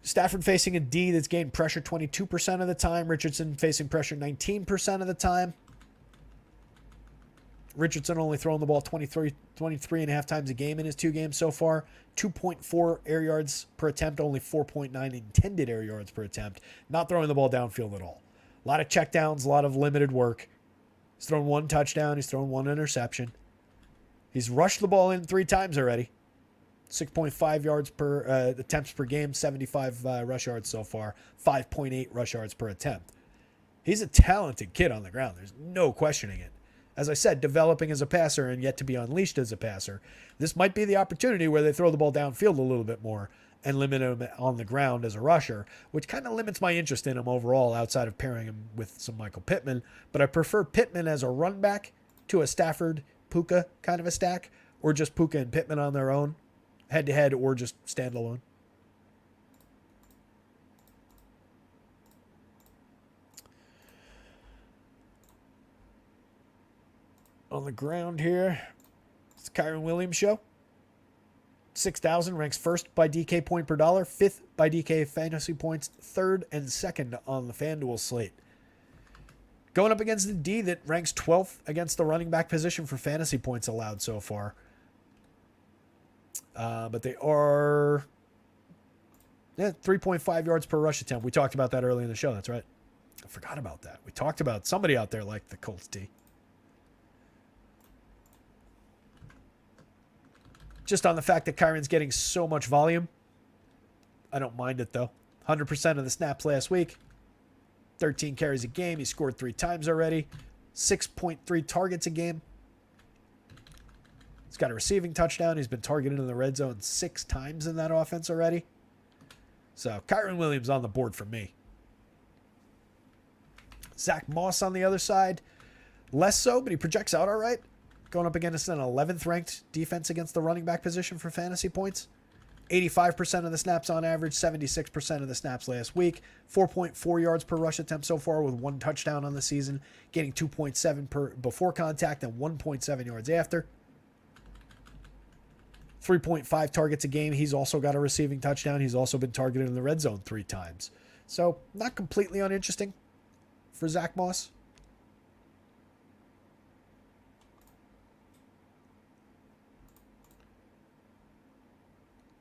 Stafford facing a D that's gained pressure 22% of the time. Richardson facing pressure 19% of the time. Richardson only throwing the ball 23 and a half times a game in his 2 games so far. 2.4 air yards per attempt, only 4.9 intended air yards per attempt. Not throwing the ball downfield at all. A lot of checkdowns, a lot of limited work. He's thrown 1 touchdown. He's thrown 1 interception. He's rushed the ball in 3 times already. 6.5 yards per attempts per game, 75 rush yards so far, 5.8 rush yards per attempt. He's a talented kid on the ground. There's no questioning it. As I said, developing as a passer and yet to be unleashed as a passer. This might be the opportunity where they throw the ball downfield a little bit more and limit him on the ground as a rusher, which kind of limits my interest in him overall outside of pairing him with some Michael Pittman. But I prefer Pittman as a run back to a Stafford Puka kind of a stack, or just Puka and Pittman on their own, head-to-head, or just standalone. On the ground here, it's the Kyren Williams show. 6,000, ranks 1st by DK point per dollar, 5th by DK fantasy points, 3rd and 2nd on the FanDuel slate. Going up against the D that ranks 12th against the running back position for fantasy points allowed so far. But they are 3.5 yards per rush attempt. We talked about that early in the show. That's right. I forgot about that. We talked about somebody out there like the Colts D. Just on the fact that Kyron's getting so much volume. I don't mind it, though. 100% of the snaps last week. 13 carries a game. He scored 3 times already. 6.3 targets a game. He's got a receiving touchdown. He's been targeted in the red zone 6 times in that offense already. So, Kyren Williams on the board for me. Zach Moss on the other side, less so, but he projects out all right. Going up against an 11th ranked defense against the running back position for fantasy points. 85% of the snaps on average, 76% of the snaps last week. 4.4 yards per rush attempt so far with 1 touchdown on the season, getting 2.7 per before contact and 1.7 yards after. 3.5 targets a game. He's also got a receiving touchdown. He's also been targeted in the red zone 3 times. So not completely uninteresting for Zach Moss.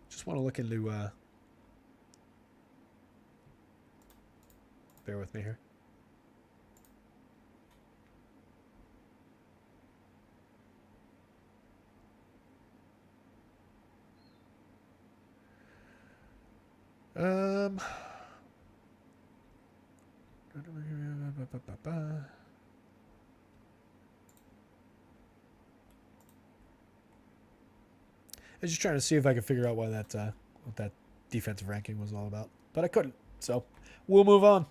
Just want to look into bear with me here. I was just trying to see if I could figure out why that what that defensive ranking was all about, but I couldn't. So we'll move on.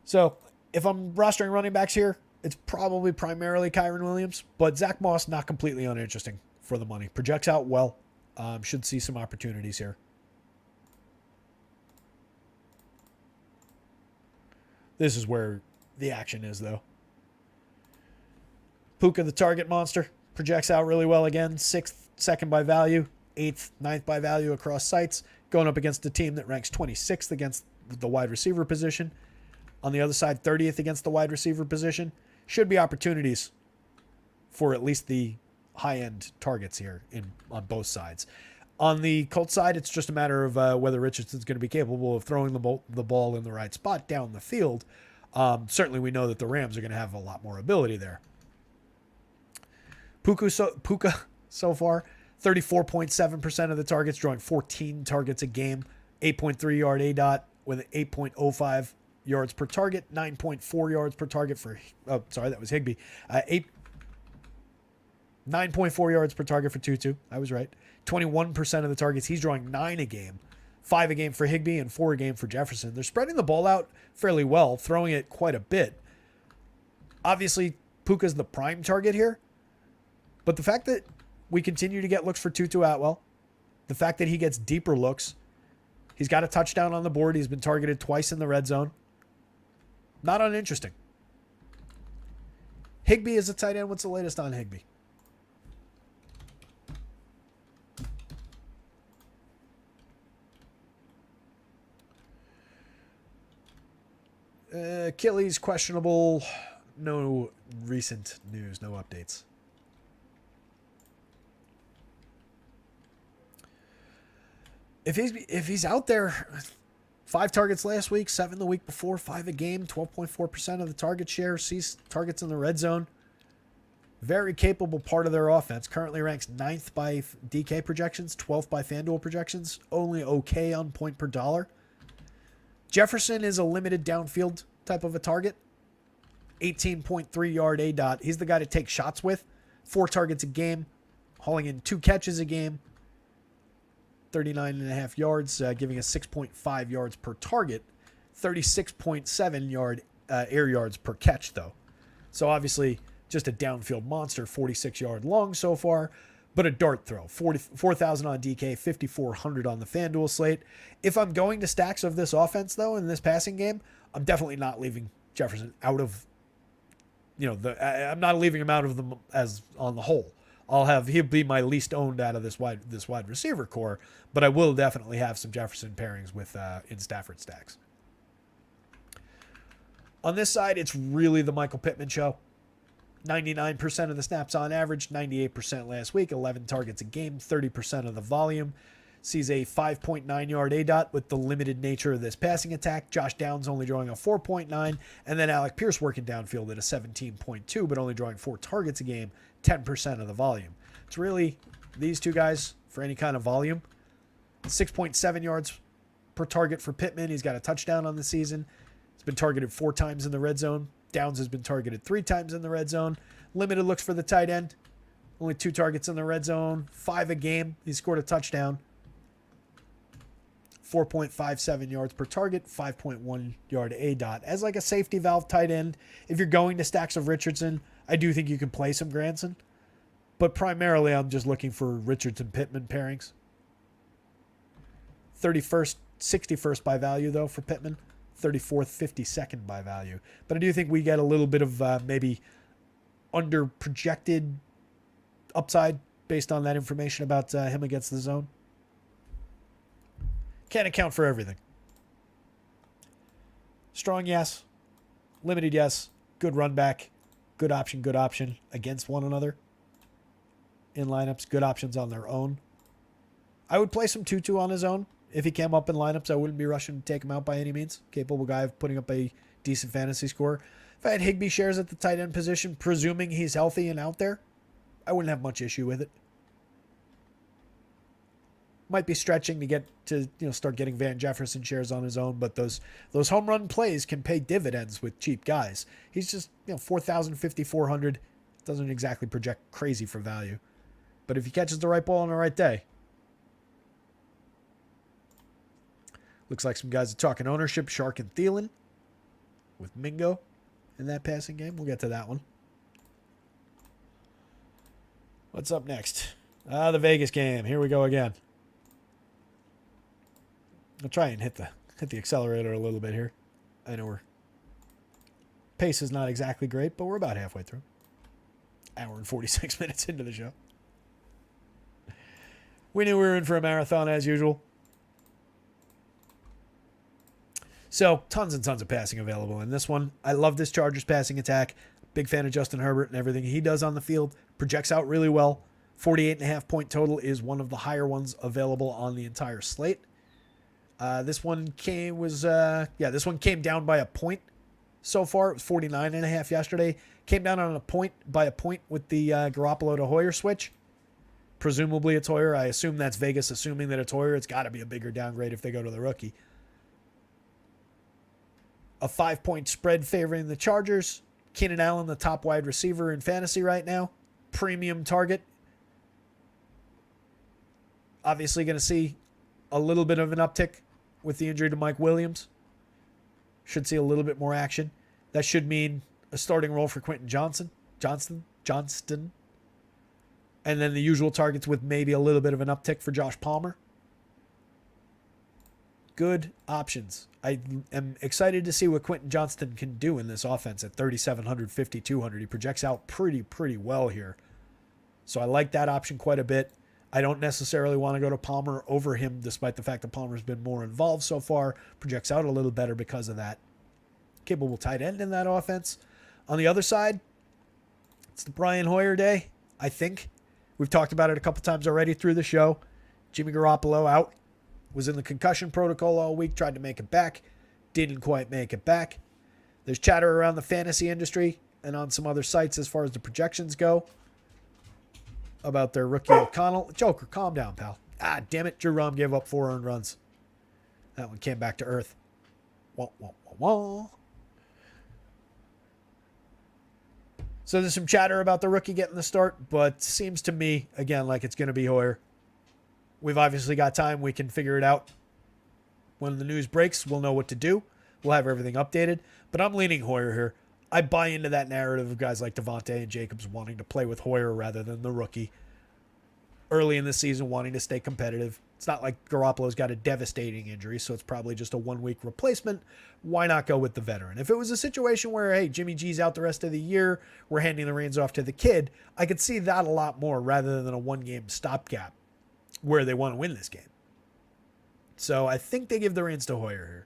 So if I'm rostering running backs here, it's probably primarily Kyren Williams, but Zach Moss not completely uninteresting for the money. Projects out well. Should see some opportunities here. This is where the action is, though. Puka, the target monster, projects out really well again. 6th, 2nd by value, 8th, 9th by value across sites. Going up against a team that ranks 26th against the wide receiver position. On the other side, 30th against the wide receiver position. Should be opportunities for at least the high-end targets here on both sides. On the Colts side, it's just a matter of whether Richardson's going to be capable of throwing the ball in the right spot down the field. Certainly we know that the Rams are going to have a lot more ability there. Puka so far, 34.7% of the targets, drawing 14 targets a game, 8.3 yard ADOT with 8.05 yards per target, 9.4 yards per target for, oh, sorry, that was Higbee. 9.4 yards per target for Tutu. I was right. 21% of the targets, he's drawing 9 a game, 5 a game for Higbee and 4 a game for Jefferson. They're spreading the ball out fairly well, throwing it quite a bit. Obviously, Puka's the prime target here, but the fact that we continue to get looks for Tutu Atwell, the fact that he gets deeper looks, he's got a touchdown on the board, he's been targeted twice in the red zone, not uninteresting. Higbee is a tight end. What's the latest on Higbee? Achilles questionable. No recent news. No updates. If he's out there, 5 targets last week, 7 the week before, 5 a game, 12.4% of the target share, sees targets in the red zone. Very capable part of their offense. Currently ranks 9th by DK projections, 12th by FanDuel projections. Only okay on point per dollar. Jefferson is a limited downfield type of a target. 18.3 yard ADOT. He's the guy to take shots with. 4 targets a game, hauling in 2 catches a game. 39.5 yards, giving us 6.5 yards per target. 36.7 yard air yards per catch, though. So obviously just a downfield monster, 46 yard long so far. But a dart throw, 4,000 on DK, 5,400 on the FanDuel slate. If I'm going to stacks of this offense, though, in this passing game, I'm definitely not leaving Jefferson out of, I'm not leaving him out of them as on the whole. He'll be my least owned out of this wide receiver core, but I will definitely have some Jefferson pairings with in Stafford stacks. On this side, it's really the Michael Pittman show. 99% of the snaps on average, 98% last week, 11 targets a game, 30% of the volume. Sees a 5.9 yard ADOT with the limited nature of this passing attack. Josh Downs only drawing a 4.9, and then Alec Pierce working downfield at a 17.2, but only drawing 4 targets a game, 10% of the volume. It's really these two guys for any kind of volume. 6.7 yards per target for Pittman. He's got a touchdown on the season. He's been targeted 4 times in the red zone. Downs has been targeted 3 times in the red zone. Limited looks for the tight end. Only 2 targets in the red zone. 5 a game. He scored a touchdown. 4.57 yards per target, 5.1 yard A dot. As like a safety valve tight end, if you're going to stacks of Richardson, I do think you can play some Granson. But primarily, I'm just looking for Richardson-Pittman pairings. 31st, 61st by value, though, for Pittman. 34th, 52nd by value. But I do think we get a little bit of maybe under-projected upside based on that information about him against the zone. Can't account for everything. Strong, yes. Limited, yes. Good run back. Good option against one another. In lineups, good options on their own. I would play some Tutu on his own. If he came up in lineups, I wouldn't be rushing to take him out by any means. Capable guy of putting up a decent fantasy score. If I had Higbee shares at the tight end position, presuming he's healthy and out there, I wouldn't have much issue with it. Might be stretching to get to start getting Van Jefferson shares on his own, but those home run plays can pay dividends with cheap guys. He's just 4,000, 5,400. Doesn't exactly project crazy for value. But if he catches the right ball on the right day. Looks like some guys are talking ownership. Shark and Thielen with Mingo in that passing game. We'll get to that one. What's up next? The Vegas game. Here we go again. I'll try and hit the accelerator a little bit here. I know we're pace is not exactly great, but we're about halfway through. Hour and 46 minutes into the show. We knew we were in for a marathon as usual. So, tons and tons of passing available in this one. I love this Chargers passing attack. Big fan of Justin Herbert and everything he does on the field. Projects out really well. 48.5 point total is one of the higher ones available on the entire slate. This one came down by a point so far. It was 49.5 yesterday. Came down on by a point with the Garoppolo to Hoyer switch. Presumably it's Hoyer. I assume that's Vegas assuming that it's Hoyer. It's got to be a bigger downgrade if they go to the rookie. A 5-point spread favoring the Chargers. Keenan Allen, the top wide receiver in fantasy right now. Premium target. Obviously going to see a little bit of an uptick with the injury to Mike Williams. Should see a little bit more action. That should mean a starting role for Quentin Johnston. And then the usual targets with maybe a little bit of an uptick for Josh Palmer. Good options. I am excited to see what Quentin Johnston can do in this offense at 3,700, 5,200. He projects out pretty well here. So I like that option quite a bit. I don't necessarily want to go to Palmer over him, despite the fact that Palmer's been more involved so far. Projects out a little better because of that. Capable tight end in that offense. On the other side, it's the Brian Hoyer day, I think. We've talked about it a couple times already through the show. Jimmy Garoppolo out. Was in the concussion protocol all week, tried to make it back. Didn't quite make it back. There's chatter around the fantasy industry and on some other sites as far as the projections go about their rookie O'Connell. Joker, calm down, pal. Ah, damn it. Drew Rom gave up 4 earned runs. That one came back to earth. Wah, wah, wah, wah. So there's some chatter about the rookie getting the start, but seems to me, again, like it's going to be Hoyer. We've obviously got time. We can figure it out. When the news breaks, we'll know what to do. We'll have everything updated. But I'm leaning Hoyer here. I buy into that narrative of guys like Devontae and Jacobs wanting to play with Hoyer rather than the rookie. Early in the season, wanting to stay competitive. It's not like Garoppolo's got a devastating injury, so it's probably just a 1-week replacement. Why not go with the veteran? If it was a situation where, hey, Jimmy G's out the rest of the year, we're handing the reins off to the kid, I could see that a lot more rather than a 1-game stopgap where they want to win this game. So I think they give the reins to Hoyer here.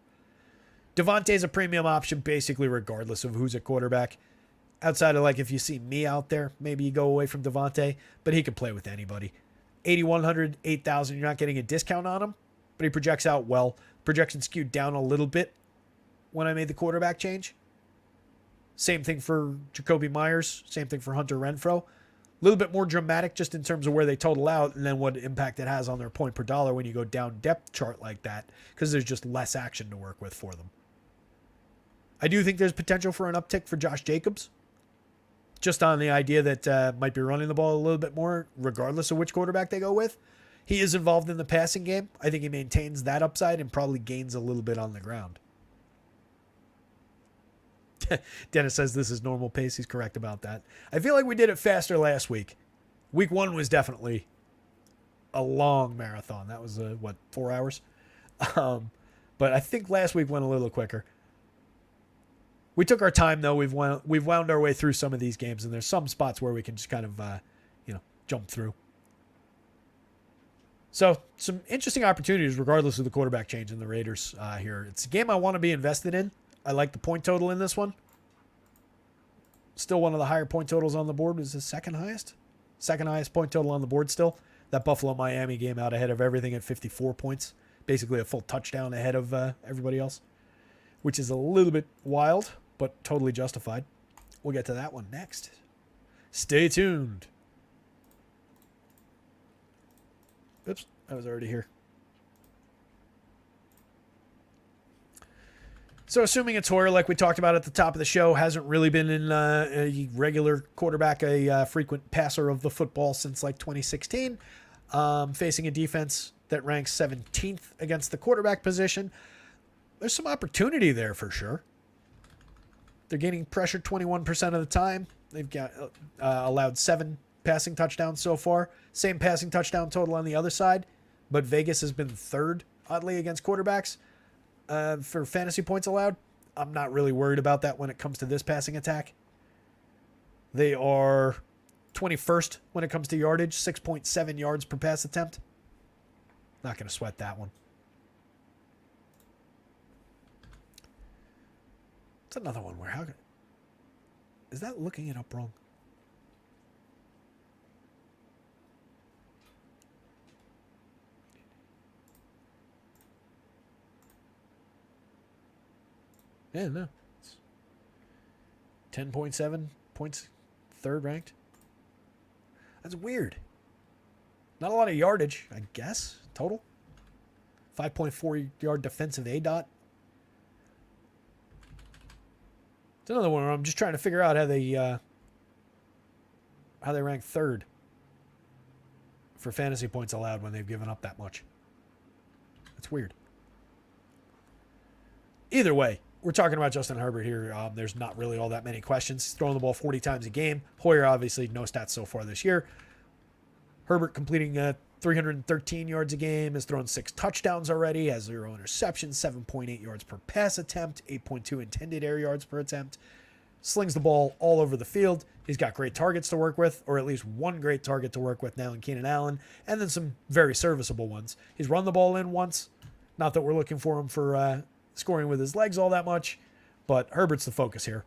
Devontae's a premium option basically regardless of who's at quarterback. Outside of if you see me out there, maybe you go away from Devontae, but he can play with anybody. 8,100, 8,000, you're not getting a discount on him, but he projects out well. Projection skewed down a little bit when I made the quarterback change. Same thing for Jacoby Myers. Same thing for Hunter Renfrow. A little bit more dramatic just in terms of where they total out and then what impact it has on their point per dollar when you go down depth chart like that, because there's just less action to work with for them. I do think there's potential for an uptick for Josh Jacobs, just on the idea that might be running the ball a little bit more regardless of which quarterback they go with. He is involved in the passing game. I think he maintains that upside and probably gains a little bit on the ground. Dennis says this is normal pace. He's correct about that. I feel like we did it faster last week. Week 1 was definitely a long marathon. That was, 4 hours? But I think last week went a little quicker. We took our time, though. We've wound our way through some of these games, and there's some spots where we can just kind of, jump through. So, some interesting opportunities regardless of the quarterback change in the Raiders here. It's a game I want to be invested in. I like the point total in this one. Still one of the higher point totals on the board. Was the second highest? Second highest point total on the board still. That Buffalo-Miami game out ahead of everything at 54 points. Basically a full touchdown ahead of everybody else. Which is a little bit wild, but totally justified. We'll get to that one next. Stay tuned. Oops, I was already here. So assuming it's Hoyer, like we talked about at the top of the show, hasn't really been in a regular quarterback, a frequent passer of the football since like 2016, facing a defense that ranks 17th against the quarterback position. There's some opportunity there for sure. They're gaining pressure 21% of the time. They've got allowed 7 passing touchdowns so far. Same passing touchdown total on the other side, but Vegas has been third, oddly, against quarterbacks. For fantasy points allowed, I'm not really worried about that when it comes to this passing attack. They are 21st when it comes to yardage, 6.7 yards per pass attempt. Not going to sweat that one. It's another one where is that looking it up wrong? Yeah, no. It's 10.7 points, third ranked. That's weird. Not a lot of yardage, I guess, total. 5.4 yard defensive ADOT. It's another one where I'm just trying to figure out how they rank third for fantasy points allowed when they've given up that much. That's weird. Either way, we're talking about Justin Herbert here. There's not really all that many questions. He's throwing the ball 40 times a game. Hoyer, obviously, no stats so far this year. Herbert completing 313 yards a game, has thrown 6 touchdowns already, has 0 interceptions, 7.8 yards per pass attempt, 8.2 intended air yards per attempt. Slings the ball all over the field. He's got great targets to work with, or at least one great target to work with now in Keenan Allen, and then some very serviceable ones. He's run the ball in once. Not that we're looking for him for scoring with his legs all that much, but Herbert's the focus here.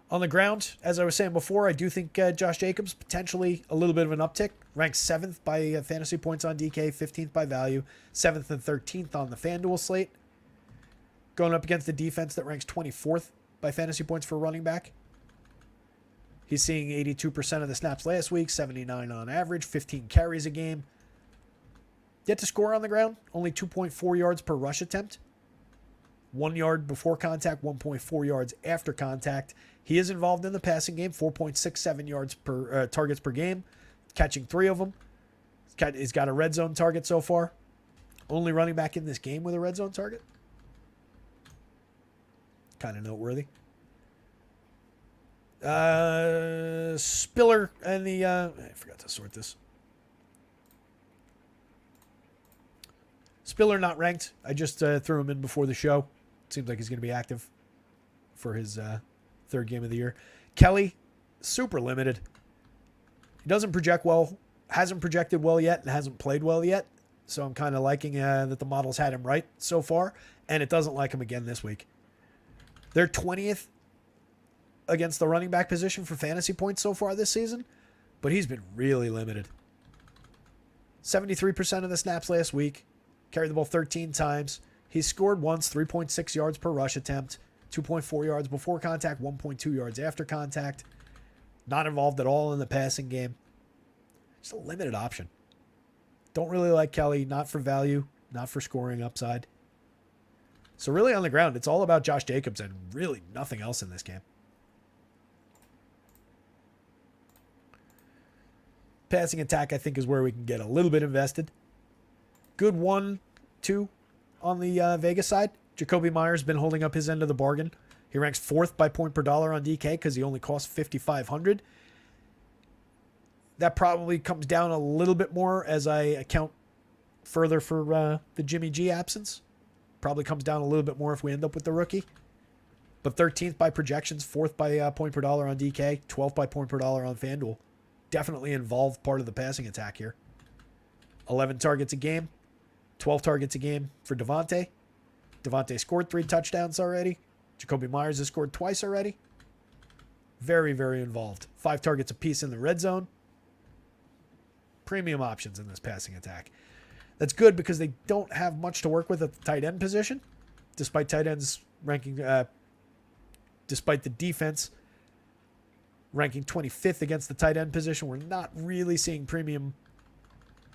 On the ground, as I was saying before, I do think Josh Jacobs potentially a little bit of an uptick. Ranked 7th by fantasy points on DK, 15th by value, 7th and 13th on the FanDuel slate. Going up against the defense that ranks 24th by fantasy points for running back. He's seeing 82% of the snaps last week, 79 on average, 15 carries a game. Yet to score on the ground, only 2.4 yards per rush attempt. 1 yard before contact, 1.4 yards after contact. He is involved in the passing game, 4.67 yards per targets per game, catching 3 of them. He's got a red zone target so far. Only running back in this game with a red zone target. Kind of noteworthy. Spiller and the... I forgot to sort this. Spiller not ranked. I just threw him in before the show. Seems like he's going to be active for his third game of the year. Kelly, super limited. He doesn't project well, hasn't projected well yet, and hasn't played well yet. So I'm kind of liking that the models had him right so far, and it doesn't like him again this week. They're 20th against the running back position for fantasy points so far this season, but he's been really limited. 73% of the snaps last week. Carried the ball 13 times. He's scored once, 3.6 yards per rush attempt, 2.4 yards before contact, 1.2 yards after contact. Not involved at all in the passing game. Just a limited option. Don't really like Kelly, not for value, not for scoring upside. So really on the ground, it's all about Josh Jacobs and really nothing else in this game. Passing attack, I think, is where we can get a little bit invested. Good 1-2 on the Vegas side. Jacoby Myers been holding up his end of the bargain. He ranks 4th by point per dollar on DK because he only costs $5,500. That probably comes down a little bit more as I account further for the Jimmy G absence. Probably comes down a little bit more if we end up with the rookie. But 13th by projections, 4th by point per dollar on DK, 12th by point per dollar on FanDuel. Definitely involved part of the passing attack here. 11 targets a game, 12 targets a game for Devontae. Devontae scored 3 touchdowns already. Jacoby Myers has scored twice already. Very, very involved. 5 targets apiece in the red zone. Premium options in this passing attack. That's good because they don't have much to work with at the tight end position, despite tight ends ranking, despite the defense ranking 25th against the tight end position. We're not really seeing premium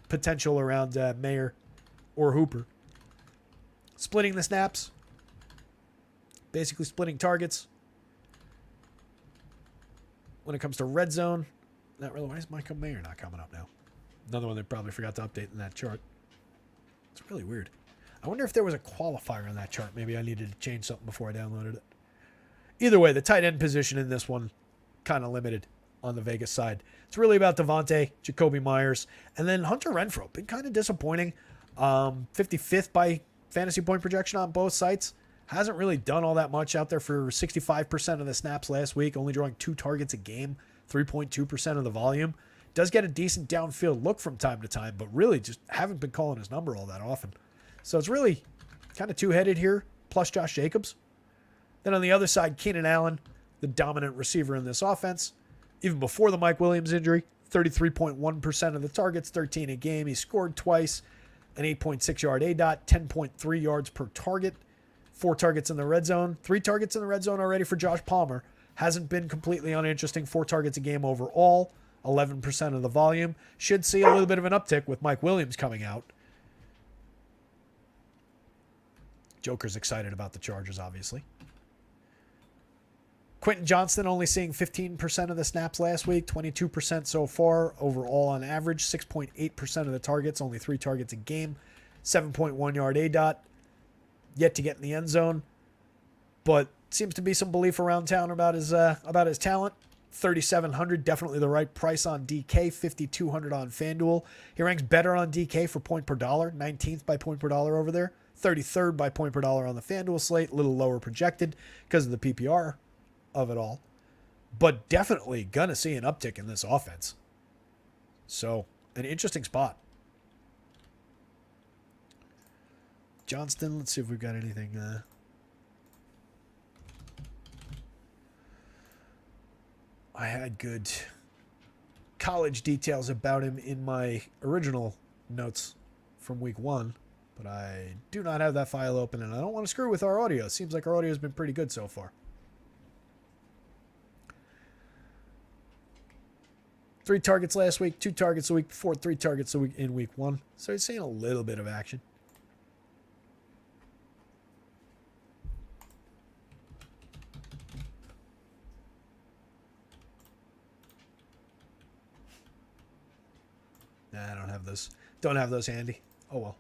potential around Mayer or Hooper. Splitting the snaps, basically splitting targets. When it comes to red zone, not really. Why is Michael Mayer not coming up now? Another one they probably forgot to update in that chart. It's really weird. I wonder if there was a qualifier on that chart. Maybe I needed to change something before I downloaded it. Either way, the tight end position in this one kind of limited on the Vegas side. It's really about Devontae, Jacoby Myers, and then Hunter Renfrow. Been kind of disappointing. 55th by fantasy point projection on both sites. Hasn't really done all that much out there for 65% of the snaps last week, only drawing 2 targets a game, 3.2% of the volume. Does get a decent downfield look from time to time, but really just haven't been calling his number all that often. So it's really kind of two-headed here, plus Josh Jacobs. Then on the other side, Keenan Allen, the dominant receiver in this offense. Even before the Mike Williams injury, 33.1% of the targets, 13 a game. He scored twice, an 8.6 yard ADOT, 10.3 yards per target, 4 targets in the red zone, 3 targets in the red zone already for Josh Palmer. Hasn't been completely uninteresting, 4 targets a game overall, 11% of the volume. Should see a little bit of an uptick with Mike Williams coming out. Joker's excited about the Chargers, obviously. Quentin Johnston only seeing 15% of the snaps last week, 22% so far overall on average, 6.8% of the targets, only 3 targets a game, 7.1 yard ADOT, yet to get in the end zone, but seems to be some belief around town about his talent. 3,700, definitely the right price on DK, 5,200 on FanDuel. He ranks better on DK for point per dollar, 19th by point per dollar over there, 33rd by point per dollar on the FanDuel slate, a little lower projected because of the PPR of it all, but definitely gonna see an uptick in this offense. So an interesting spot. Johnston, let's see if we've got anything. I had good college details about him in my original notes from week 1, but I do not have that file open, and I don't want to screw with our audio. It seems like our audio has been pretty good so far. 3 targets last week, 2 targets a week before, 3 targets a week in week 1. So he's seeing a little bit of action. Nah, I don't have those. Don't have those handy. Oh well.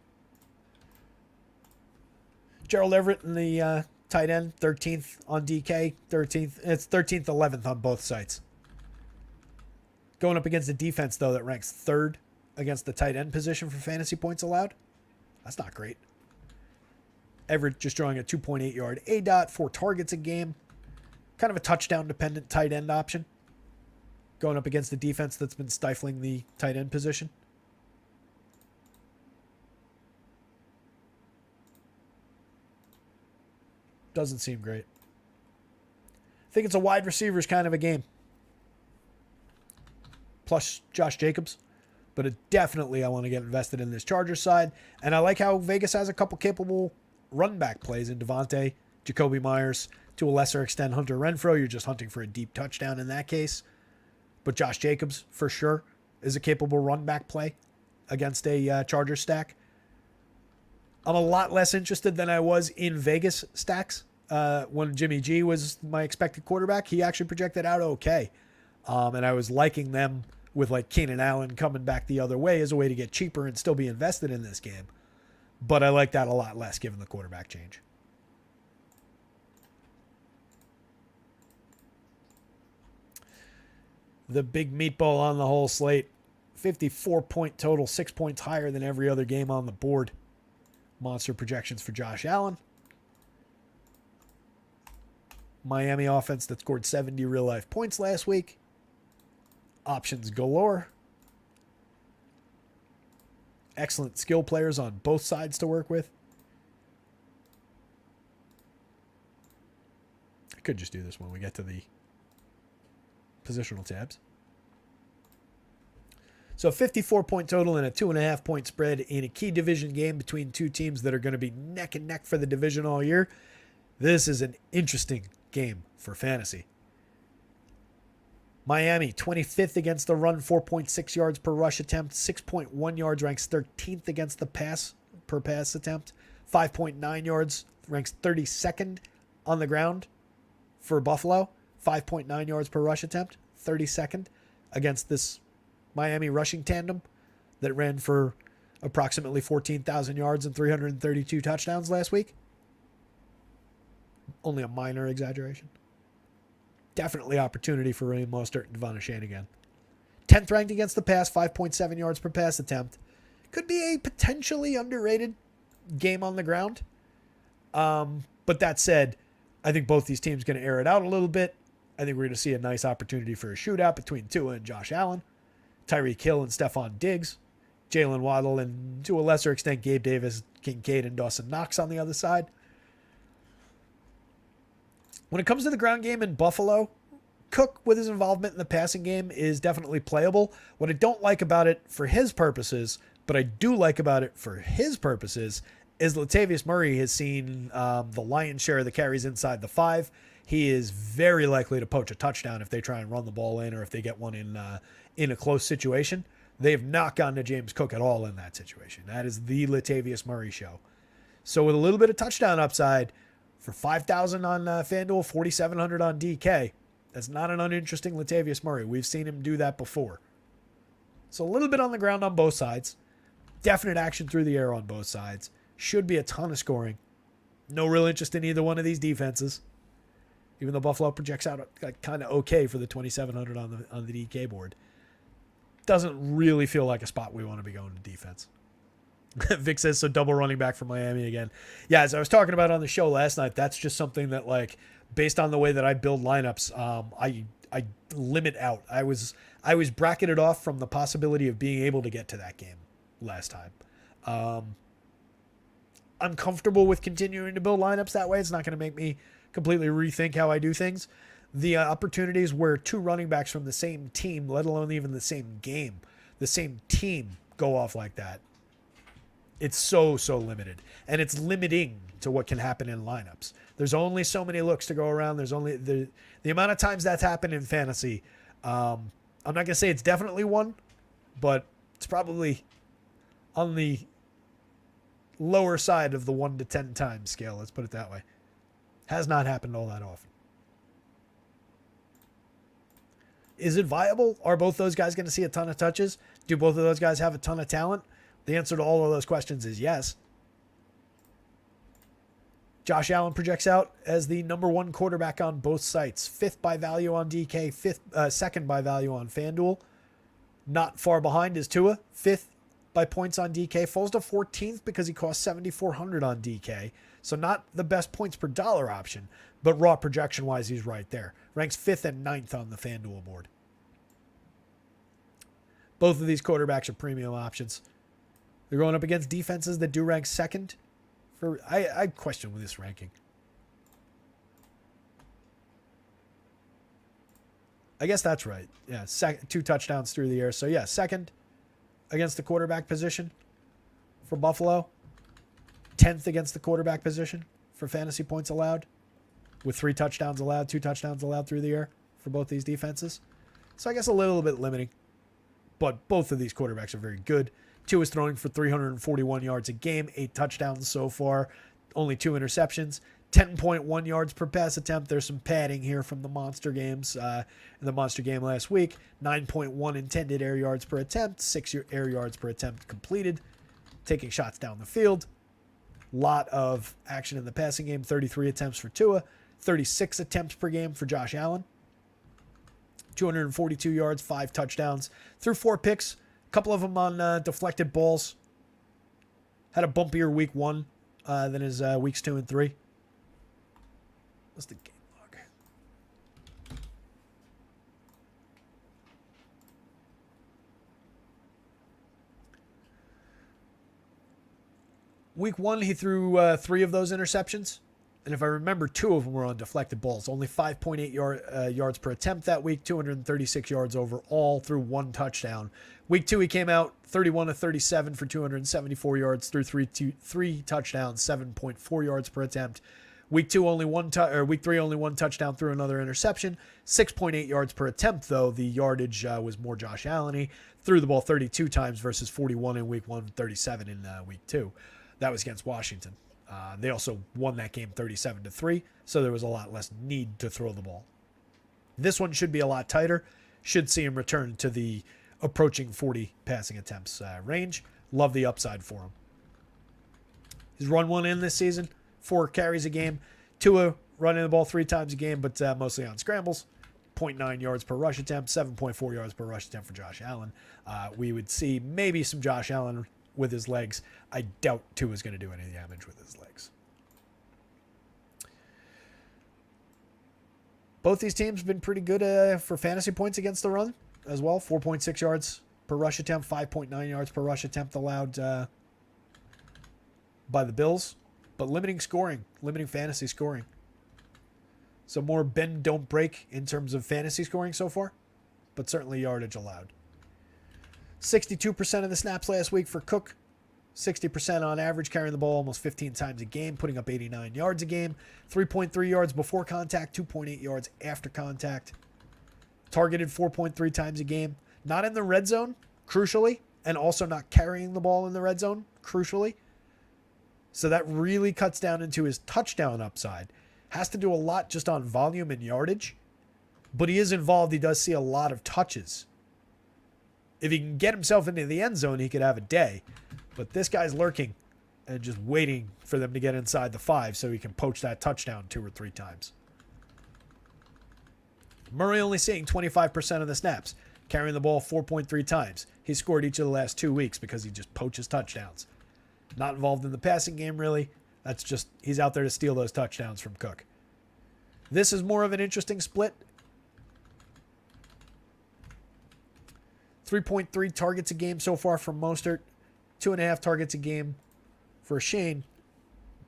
Gerald Everett in the tight end, 13th on DK, 13th. It's 13th, 11th on both sites. Going up against a defense, though, that ranks 3rd against the tight end position for fantasy points allowed. That's not great. Everett just drawing a 2.8 yard ADOT, 4 targets a game. Kind of a touchdown-dependent tight end option. Going up against the defense that's been stifling the tight end position. Doesn't seem great. I think it's a wide receivers kind of a game. Plus Josh Jacobs. But definitely I want to get invested in this Chargers side. And I like how Vegas has a couple capable run back plays in Devontae, Jacoby Myers, to a lesser extent Hunter Renfrow. You're just hunting for a deep touchdown in that case. But Josh Jacobs, for sure, is a capable run back play against a Chargers stack. I'm a lot less interested than I was in Vegas stacks. When Jimmy G was my expected quarterback, he actually projected out okay. And I was liking them with like Keenan Allen coming back the other way as a way to get cheaper and still be invested in this game. But I like that a lot less given the quarterback change. The big meatball on the whole slate. 54-point total, 6 points higher than every other game on the board. Monster projections for Josh Allen. Miami offense that scored 70 real-life points last week. Options galore. Excellent skill players on both sides to work with. I could just do this when we get to the positional tabs. So 54-point total and a 2.5-point spread in a key division game between two teams that are going to be neck and neck for the division all year. This is an interesting game for fantasy. Miami, 25th against the run, 4.6 yards per rush attempt, 6.1 yards, ranks 13th against the pass per pass attempt, 5.9 yards, ranks 32nd on the ground for Buffalo, 5.9 yards per rush attempt, 32nd against this Miami rushing tandem that ran for approximately 14,000 yards and 332 touchdowns last week. Only a minor exaggeration. Definitely opportunity for Raheem Mostert and Devon Achane again. 10th ranked against the pass, 5.7 yards per pass attempt. Could be a potentially underrated game on the ground. But that said, I think both these teams are going to air it out a little bit. I think we're going to see a nice opportunity for a shootout between Tua and Josh Allen, Tyreek Hill and Stephon Diggs, Jalen Waddle, and to a lesser extent, Gabe Davis, Kincaid, and Dawson Knox on the other side. When it comes to the ground game in Buffalo, Cook, with his involvement in the passing game, is definitely playable. What I don't like about it for his purposes, but I do like about it for his purposes, is Latavius Murray has seen the lion's share of the carries inside the 5. He is very likely to poach a touchdown if they try and run the ball in or if they get one in a close situation. They have not gone to James Cook at all in that situation. That is the Latavius Murray show. So with a little bit of touchdown upside, for $5,000 on FanDuel, $4,700 on DK, that's not an uninteresting Latavius Murray. We've seen him do that before. So a little bit on the ground on both sides. Definite action through the air on both sides. Should be a ton of scoring. No real interest in either one of these defenses. Even though Buffalo projects out kind of okay for the 2,700 on the DK board. Doesn't really feel like a spot we want to be going to defense. Vic says, so double running back for Miami again. Yeah, as I was talking about on the show last night, that's just something that, like, based on the way that I build lineups, I limit out. I was bracketed off from the possibility of being able to get to that game last time. I'm comfortable with continuing to build lineups that way. It's not going to make me completely rethink how I do things. The opportunities where two running backs from the same team, let alone even the same game, the same team, go off like that, it's so limited. And it's limiting to what can happen in lineups. There's only so many looks to go around. There's only the amount of times that's happened in fantasy. I'm not going to say it's definitely one, but it's probably on the lower side of the 1 to 10 times scale. Let's put it that way. Has not happened all that often. Is it viable? Are both those guys going to see a ton of touches? Do both of those guys have a ton of talent? The answer to all of those questions is yes. Josh Allen projects out as the number 1 quarterback on both sites. 5th by value on DK, 2nd by value on FanDuel. Not far behind is Tua, 5th by points on DK. Falls to 14th because he costs $7,400 on DK. So not the best points per dollar option, but raw projection-wise, he's right there. Ranks 5th and 9th on the FanDuel board. Both of these quarterbacks are premium options. They're going up against defenses that do rank 2nd. I question with this ranking. I guess that's right. Yeah, 2 touchdowns through the air. So yeah, 2nd against the quarterback position for Buffalo. 10th against the quarterback position for fantasy points allowed, with 3 touchdowns allowed, 2 touchdowns allowed through the air for both these defenses. So I guess a little bit limiting. But both of these quarterbacks are very good. Tua is throwing for 341 yards a game, 8 touchdowns so far, only 2 interceptions. 10.1 yards per pass attempt. There's some padding here from the monster games. In the monster game last week, 9.1 intended air yards per attempt, 6 air yards per attempt completed, taking shots down the field. Lot of action in the passing game, 33 attempts for Tua, 36 attempts per game for Josh Allen, 242 yards, 5 touchdowns, threw 4 picks, a couple of them on deflected balls. Had a bumpier week 1 than his weeks 2 and 3. What's the game log? Week 1, he threw 3 of those interceptions. And if I remember, 2 of them were on deflected balls. Only 5.8 yards per attempt that week, 236 yards overall, threw 1 touchdown. Week 2, he came out 31 of 37 for 274 yards, threw 3 touchdowns, 7.4 yards per attempt. Week 3, only 1 touchdown, threw another interception. 6.8 yards per attempt, though. The yardage was more Josh Allen-y. Threw the ball 32 times versus 41 in week 1, 37 in week 2. That was against Washington. They also won that game 37-3, so there was a lot less need to throw the ball. This one should be a lot tighter. Should see him return to the approaching 40 passing attempts range. Love the upside for him. He's run 1 in this season. 4 carries a game. Tua running the ball 3 times a game, but mostly on scrambles. 0.9 yards per rush attempt, 7.4 yards per rush attempt for Josh Allen. We would see maybe some Josh Allen with his legs. I doubt Tua's going to do any damage with his legs. Both these teams have been pretty good for fantasy points against the run as well. 4.6 yards per rush attempt, 5.9 yards per rush attempt allowed by the Bills. But limiting fantasy scoring. So more bend, don't break in terms of fantasy scoring so far, but certainly yardage allowed. 62% of the snaps last week for Cook. 60% on average, carrying the ball almost 15 times a game, putting up 89 yards a game. 3.3 yards before contact, 2.8 yards after contact. Targeted 4.3 times a game. Not in the red zone, crucially, and also not carrying the ball in the red zone, crucially. So that really cuts down into his touchdown upside. Has to do a lot just on volume and yardage, but he is involved. He does see a lot of touches. If he can get himself into the end zone, he could have a day. But this guy's lurking and just waiting for them to get inside the 5 so he can poach that touchdown 2 or 3 times. Murray only seeing 25% of the snaps, carrying the ball 4.3 times. He scored each of the last 2 weeks because he just poaches touchdowns. Not involved in the passing game, really. That's just, he's out there to steal those touchdowns from Cook. This is more of an interesting split. 3.3 targets a game so far from Mostert. 2.5 targets a game for Shane.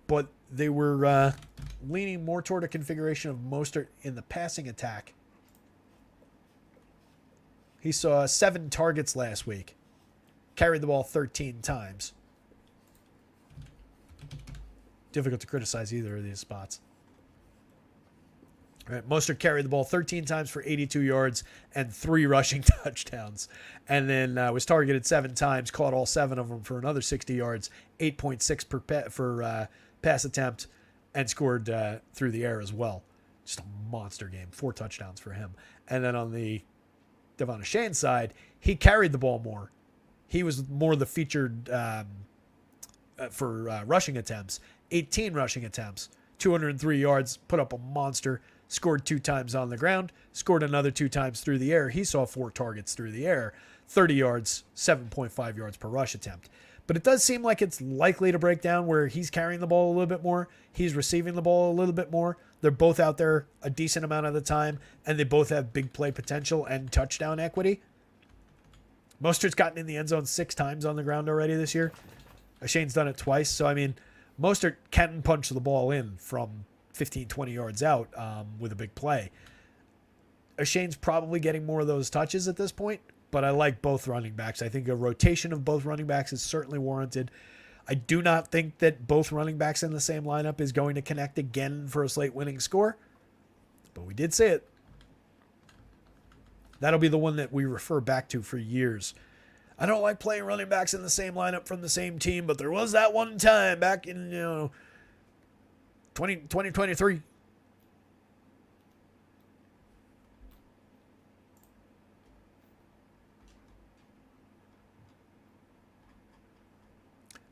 But they were leaning more toward a configuration of Mostert in the passing attack. He saw 7 targets last week. Carried the ball 13 times. Difficult to criticize either of these spots. All right, Mostert carried the ball 13 times for 82 yards and 3 rushing touchdowns. And then was targeted 7 times, caught all 7 of them for another 60 yards, 8.6 for pass attempt, and scored through the air as well. Just a monster game, 4 touchdowns for him. And then on the Devon Achane side, he carried the ball more. He was more the featured for rushing attempts. 18 rushing attempts, 203 yards, put up a monster, scored 2 times on the ground, scored another 2 times through the air. He saw 4 targets through the air, 30 yards, 7.5 yards per rush attempt. But it does seem like it's likely to break down where he's carrying the ball a little bit more, he's receiving the ball a little bit more. They're both out there a decent amount of the time, and they both have big play potential and touchdown equity. Mostert's gotten in the end zone 6 times on the ground already this year. Shane's done it twice. So, I mean, Mostert can punch the ball in from 15, 20 yards out with a big play. Shane's probably getting more of those touches at this point, but I like both running backs. I think a rotation of both running backs is certainly warranted. I do not think that both running backs in the same lineup is going to connect again for a slate winning score, but we did say it. That'll be the one that we refer back to for years. I don't like playing running backs in the same lineup from the same team, but there was that one time back in, 2023.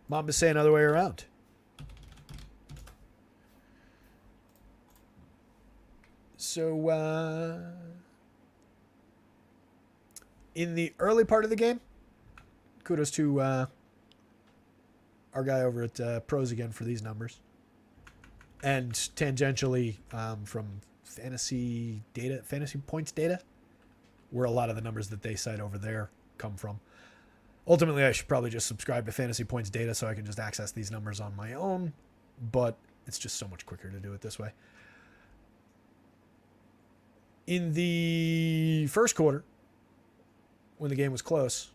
Mamba say another way around. So, in the early part of the game, kudos to our guy over at Pros again for these numbers. And tangentially from fantasy points data, where a lot of the numbers that they cite over there come from. Ultimately, I should probably just subscribe to fantasy points data so I can just access these numbers on my own, but it's just so much quicker to do it this way. In the first quarter, when the game was close,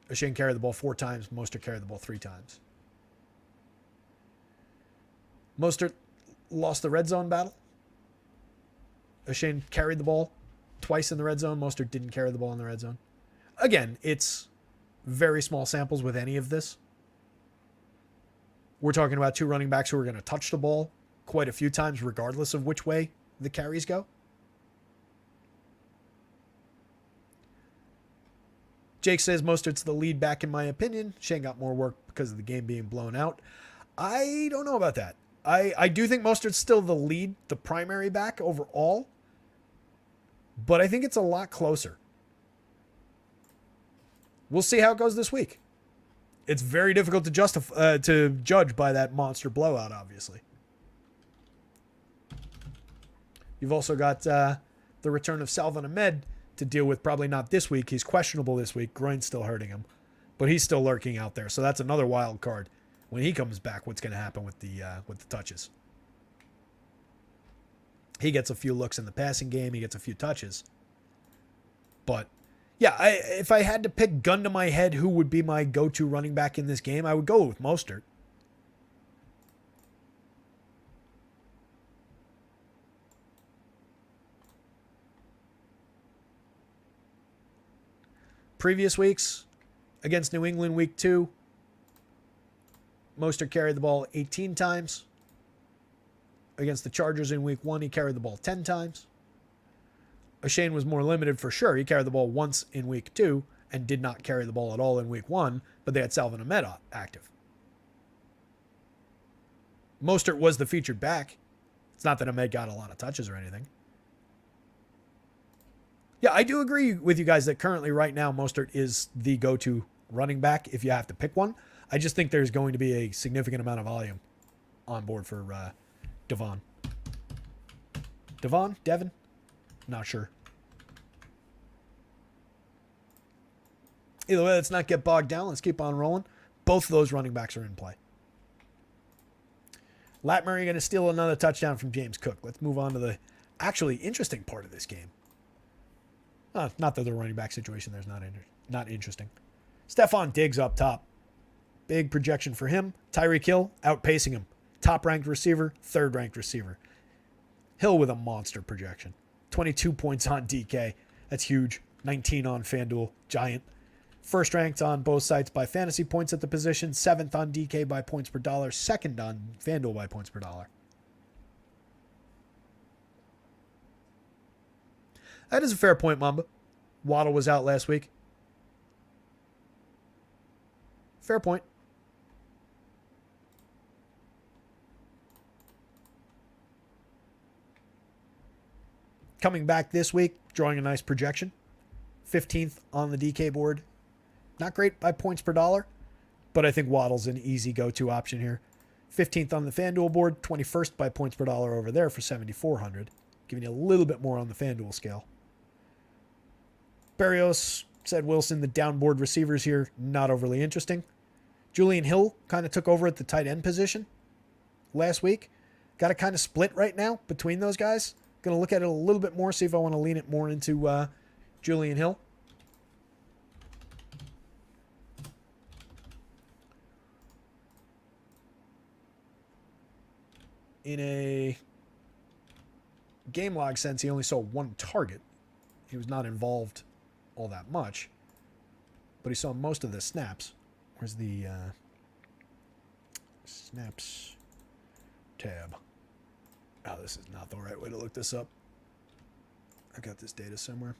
O'Shane carried the ball 4 times, Mostert carried the ball 3 times. Mostert lost the red zone battle. O'Shane carried the ball twice in the red zone. Mostert didn't carry the ball in the red zone. Again, it's very small samples with any of this. We're talking about 2 running backs who are going to touch the ball quite a few times, regardless of which way the carries go. Jake says Mostert's the lead back in my opinion. Shane got more work because of the game being blown out. I don't know about that. I do think Mostert's still the lead, the primary back overall, but I think it's a lot closer. We'll see how it goes this week. It's very difficult to judge by that monster blowout, obviously. You've also got the return of Salvon Ahmed to deal with, probably not this week. He's questionable this week. Groin's still hurting him, but he's still lurking out there. So that's another wild card. When he comes back, what's going to happen with the touches? He gets a few looks in the passing game. He gets a few touches. But, yeah, if I had to pick gun to my head who would be my go-to running back in this game, I would go with Mostert. Previous weeks, against New England week 2, Mostert carried the ball 18 times. Against the Chargers in week 1, he carried the ball 10 times. O'Shane was more limited for sure. He carried the ball once in week 2 and did not carry the ball at all in week 1, but they had Salvon Ahmed active. Mostert was the featured back. It's not that Ahmed got a lot of touches or anything. Yeah, I do agree with you guys that currently right now Mostert is the go-to running back if you have to pick one. I just think there's going to be a significant amount of volume on board for Devon. Devin? Not sure. Either way, let's not get bogged down. Let's keep on rolling. Both of those running backs are in play. Lat Murray going to steal another touchdown from James Cook. Let's move on to the actually interesting part of this game. Not that the running back situation there's not interesting. Stephon Diggs up top. Big projection for him. Tyreek Hill outpacing him. Top-ranked receiver, third-ranked receiver. Hill with a monster projection. 22 points on DK. That's huge. 19 on FanDuel. Giant. First ranked on both sites by fantasy points at the position. 7th on DK by points per dollar. 2nd on FanDuel by points per dollar. That is a fair point, Mamba. Waddle was out last week. Fair point. Coming back this week, drawing a nice projection. 15th on the DK board. Not great by points per dollar, but I think Waddle's an easy go-to option here. 15th on the FanDuel board, 21st by points per dollar over there for 7,400. Giving you a little bit more on the FanDuel scale. Berrios, said Wilson, the downboard receivers here, not overly interesting. Julian Hill kind of took over at the tight end position last week. Got to kind of split right now between those guys. Going to look at it a little bit more, see if I want to lean it more into Julian Hill. In a game log sense, he only saw 1 target. He was not involved all that much, but he saw most of the snaps. Where's the snaps tab? Oh, this is not the right way to look this up. I got this data somewhere.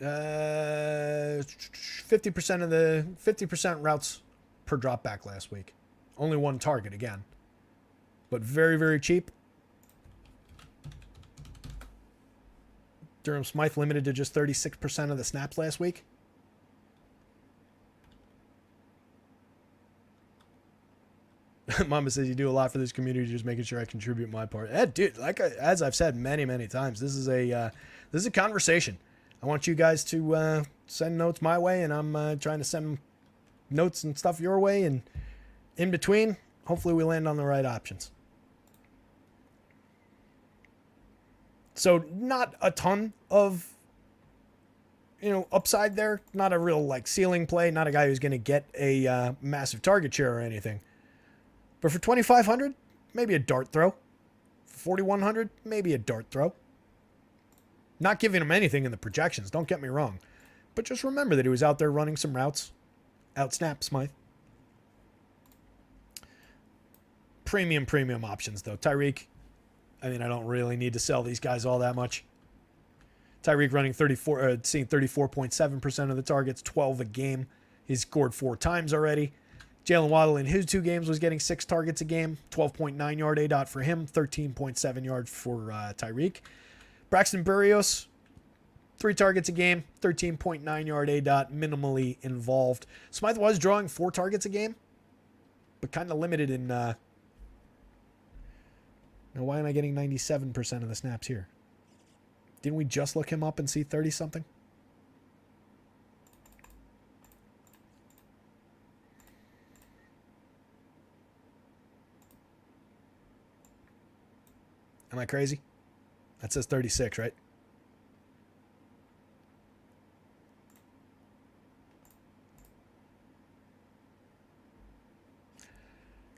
Uh, 50% routes per drop back last week. Only one target again, but very, very cheap. Durham Smythe limited to just 36% of the snaps last week. Mama says you do a lot for this community, just making sure I contribute my part. Dude, as I've said many, many times, this is a conversation. I want you guys to send notes my way, and I'm trying to send notes and stuff your way, and in between, hopefully we land on the right options. So not a ton of, upside there. Not a real ceiling play. Not a guy who's going to get a massive target share or anything. But for 2,500, maybe a dart throw. For 4,100, maybe a dart throw. Not giving him anything in the projections, don't get me wrong. But just remember that he was out there running some routes. Outsnap Smythe. Premium options, though. Tyreek, I don't really need to sell these guys all that much. Tyreek running seeing 34.7% of the targets, 12 a game. He's scored 4 times already. Jalen Waddle in his 2 games was getting 6 targets a game, 12.9 yard ADOT for him, 13.7 yards for Tyreek. Braxton Berrios, 3 targets a game, 13.9 yard ADOT, minimally involved. Smythe was drawing 4 targets a game, but kind of limited in... Now, why am I getting 97% of the snaps here? Didn't we just look him up and see 30-something? Am I crazy? That says 36, right?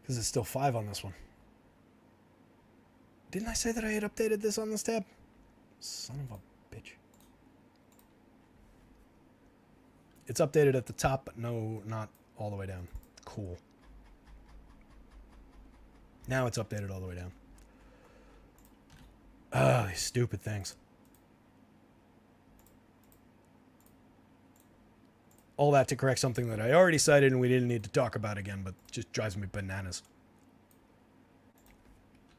Because it's still 5 on this one. Didn't I say that I had updated this on this tab? Son of a bitch. It's updated at the top, but no, not all the way down. Cool. Now it's updated all the way down. These stupid things. All that to correct something that I already cited and we didn't need to talk about again, but just drives me bananas.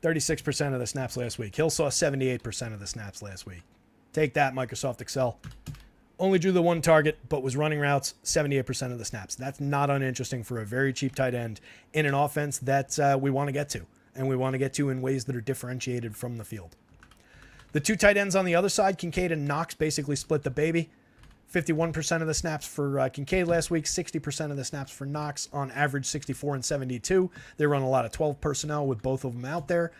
36% of the snaps last week. Hill saw 78% of the snaps last week. Take that, Microsoft Excel. Only drew the 1 target, but was running routes 78% of the snaps. That's not uninteresting for a very cheap tight end in an offense that we want to get to. And we want to get to in ways that are differentiated from the field. The 2 tight ends on the other side, Kincaid and Knox, basically split the baby. 51% of the snaps for Kincaid last week, 60% of the snaps for Knox, on average 64 and 72. They run a lot of 12 personnel with both of them out there.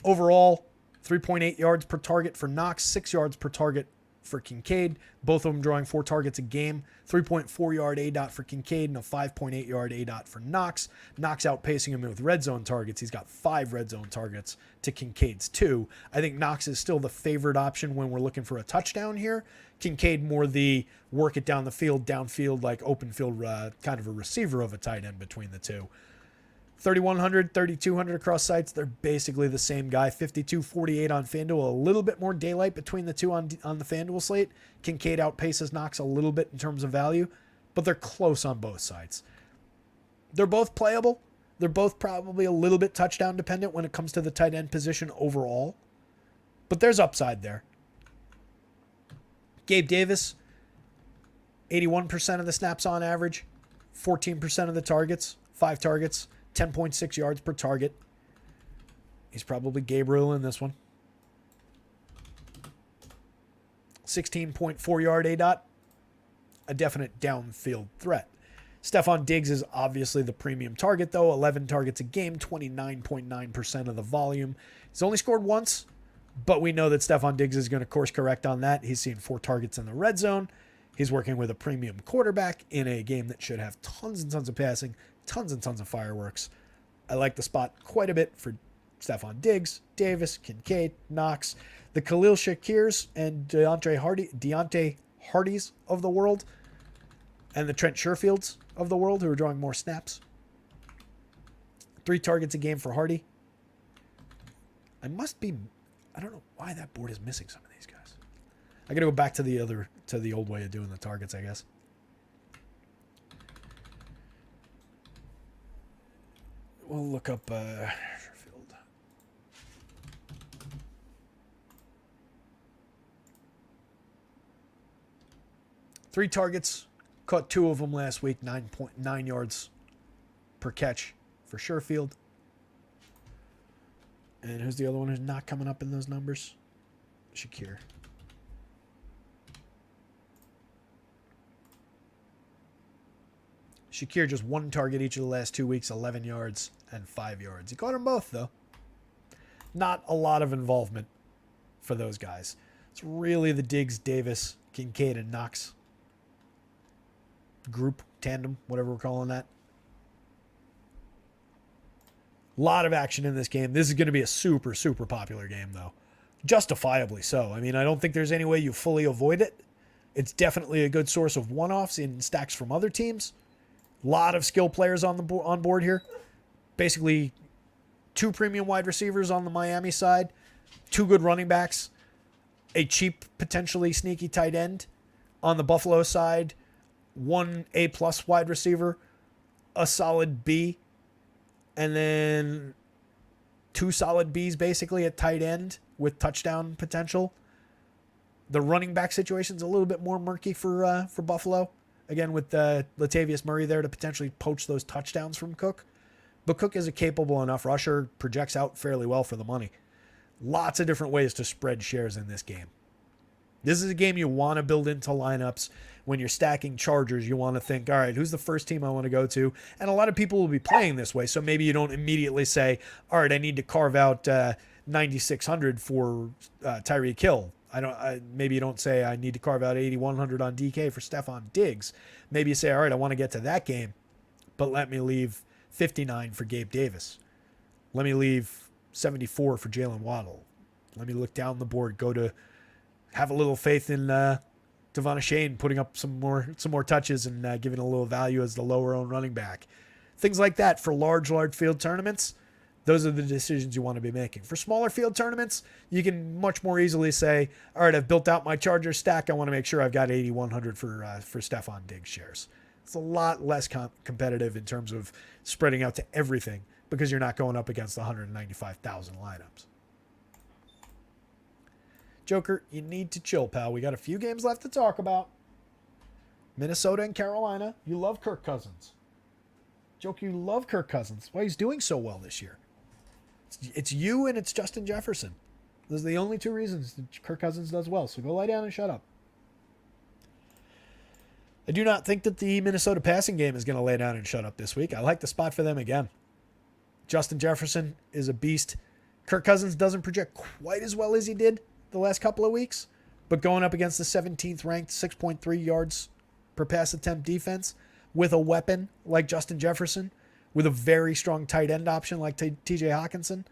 Overall, 3.8 yards per target for Knox, 6 yards per target for Kincaid, both of them drawing 4 targets a game, 3.4 yard ADOT for Kincaid and a 5.8 yard ADOT for Knox. Knox outpacing him with red zone targets. He's got 5 red zone targets to Kincaid's 2. I think Knox is still the favored option when we're looking for a touchdown here. Kincaid more the work it down the field, downfield, like open field, kind of a receiver of a tight end between the 2. 3,100, 3,200 across sites. They're basically the same guy. 52-48 on FanDuel. A little bit more daylight between the 2 on the FanDuel slate. Kincaid outpaces Knox a little bit in terms of value, but they're close on both sides. They're both playable. They're both probably a little bit touchdown dependent when it comes to the tight end position overall, but there's upside there. Gabe Davis, 81% of the snaps on average, 14% of the targets, 5 targets, 10.6 yards per target. He's probably Gabriel in this one. 16.4 yard ADOT. A definite downfield threat. Stephon Diggs is obviously the premium target, though. 11 targets a game, 29.9% of the volume. He's only scored once, but we know that Stephon Diggs is going to course correct on that. He's seen 4 targets in the red zone. He's working with a premium quarterback in a game that should have tons and tons of passing, tons and tons of fireworks. I like the spot quite a bit for Stephon Diggs, Davis, Kincaid, Knox, the Khalil Shakirs, and Deontay Hardys of the world. and the Trent Sherfields of the world who are drawing more snaps. 3 targets a game for Hardy. I don't know why that board is missing some of these guys. I got to go back to the old way of doing the targets, I guess. We'll look up Sherfield. Three targets. Caught 2 of them last week. 9.9 yards per catch for Sherfield. And who's the other one who's not coming up in those numbers? Shakir. Shakir just 1 target each of the last 2 weeks, 11 yards and 5 yards. He caught them both, though. Not a lot of involvement for those guys. It's really the Diggs, Davis, Kincaid, and Knox group, tandem, whatever we're calling that. A lot of action in this game. This is going to be a super, super popular game, though. Justifiably so. I mean, I don't think there's any way you fully avoid it. It's definitely a good source of one-offs in stacks from other teams. A lot of skill players on board here. Basically, 2 premium wide receivers on the Miami side, 2 good running backs, a cheap, potentially sneaky tight end. On the Buffalo side, 1 A-plus wide receiver, a solid B, and then 2 solid Bs basically at tight end with touchdown potential. The running back situation's a little bit more murky for Buffalo. Again, with Latavius Murray there to potentially poach those touchdowns from Cook. But Cook is a capable enough rusher, projects out fairly well for the money. Lots of different ways to spread shares in this game. This is a game you want to build into lineups. When you're stacking Chargers, you want to think, all right, who's the first team I want to go to? And a lot of people will be playing this way, so maybe you don't immediately say, all right, I need to carve out 9,600 for Tyreek Hill. Maybe you don't say I need to carve out 8,100 on DK for Stephon Diggs. Maybe you say, all right, I want to get to that game, but let me leave 59 for Gabe Davis. Let me leave 74 for Jalen Waddle. Let me look down the board, have a little faith in Devon Shane putting up some more touches and giving a little value as the lower owned running back. Things like that for large field tournaments. Those are the decisions you want to be making. For smaller field tournaments, you can much more easily say, all right, I've built out my Chargers stack. I want to make sure I've got 8,100 for Stephon Diggs shares. It's a lot less competitive in terms of spreading out to everything because you're not going up against the 195,000 lineups. Joker, you need to chill, pal. We got a few games left to talk about. Minnesota and Carolina. You love Kirk Cousins. Joker, you love Kirk Cousins. Why he's doing so well this year. It's you and it's Justin Jefferson. Those are the only 2 reasons that Kirk Cousins does well. So go lie down and shut up. I do not think that the Minnesota passing game is going to lay down and shut up this week. I like the spot for them again. Justin Jefferson is a beast. Kirk Cousins doesn't project quite as well as he did the last couple of weeks, but going up against the 17th ranked 6.3 yards per pass attempt defense with a weapon like Justin Jefferson, with a very strong tight end option like TJ Hawkinson,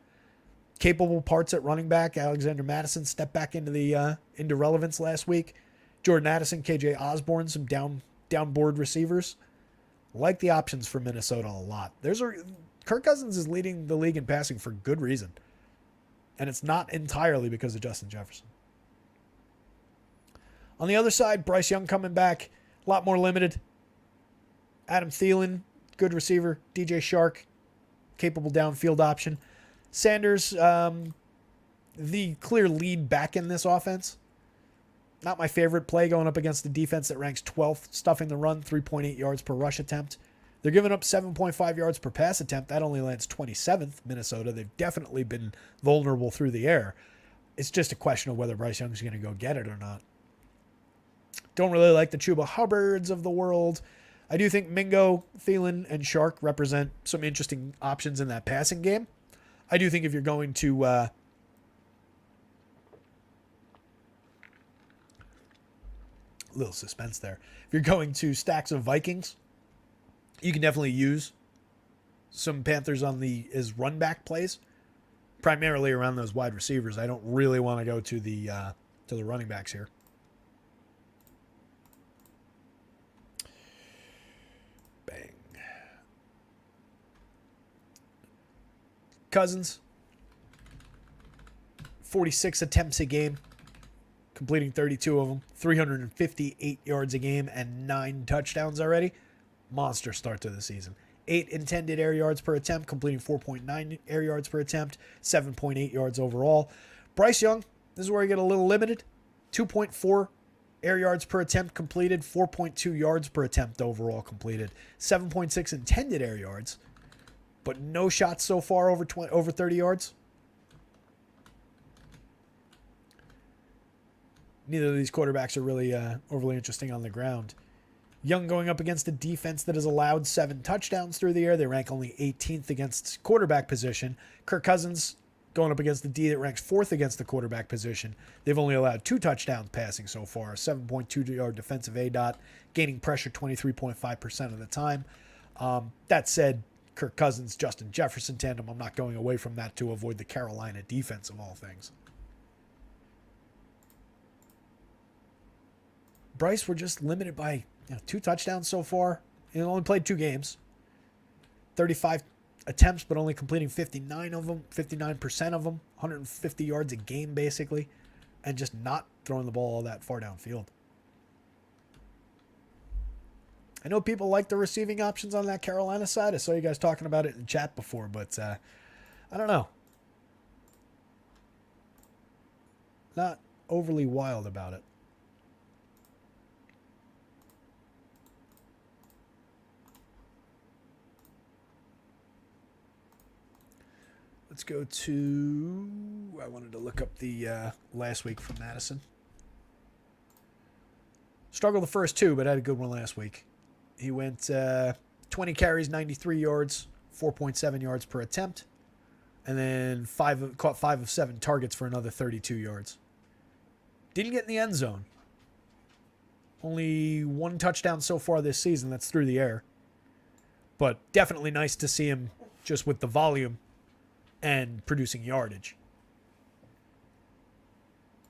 capable parts at running back. Alexander Madison stepped back into relevance last week. Jordan Addison, KJ Osborne, some downboard receivers. Like the options for Minnesota a lot. Kirk Cousins is leading the league in passing for good reason. And it's not entirely because of Justin Jefferson. On the other side, Bryce Young coming back. A lot more limited. Adam Thielen, good receiver. DJ Shark, capable downfield option. Sanders, the clear lead back in this offense. Not my favorite play going up against the defense that ranks 12th, stuffing the run, 3.8 yards per rush attempt. They're giving up 7.5 yards per pass attempt. That only lands 27th, Minnesota. They've definitely been vulnerable through the air. It's just a question of whether Bryce Young's going to go get it or not. Don't really like the Chuba Hubbards of the world. I do think Mingo, Thielen, and Shark represent some interesting options in that passing game. I do think if you're going to little suspense there. If you're going to stacks of Vikings, you can definitely use some Panthers as run back plays, primarily around those wide receivers. I don't really want to go to the running backs here. Cousins, 46 attempts a game, completing 32 of them, 358 yards a game, and 9 touchdowns already. Monster start to the season. 8 intended air yards per attempt, completing 4.9 air yards per attempt, 7.8 yards overall. Bryce Young, this is where I get a little limited. 2.4 air yards per attempt completed, 4.2 yards per attempt overall completed, 7.6 intended air yards, but no shots so far over 30 yards. Neither of these quarterbacks are really overly interesting on the ground. Young going up against a defense that has allowed 7 touchdowns through the air. They rank only 18th against quarterback position. Kirk Cousins going up against the D that ranks 4th against the quarterback position. They've only allowed 2 touchdowns passing so far, 7.2-yard defensive ADOT, gaining pressure 23.5% of the time. That said, Kirk Cousins, Justin Jefferson tandem, I'm not going away from that to avoid the Carolina defense of all things. Bryce, we're just limited by 2 touchdowns so far. He only played 2 games. 35 attempts, but only completing 59 of them, 59% of them, 150 yards a game basically, and just not throwing the ball all that far downfield. I know people like the receiving options on that Carolina side. I saw you guys talking about it in chat before, but I don't know. Not overly wild about it. Let's go to, I wanted to look up the last week from Madison. Struggled the first 2, but had a good one last week. He went 20 carries, 93 yards, 4.7 yards per attempt, and then caught 5 of 7 targets for another 32 yards. Didn't get in the end zone. Only 1 touchdown so far this season. That's through the air. But definitely nice to see him just with the volume and producing yardage.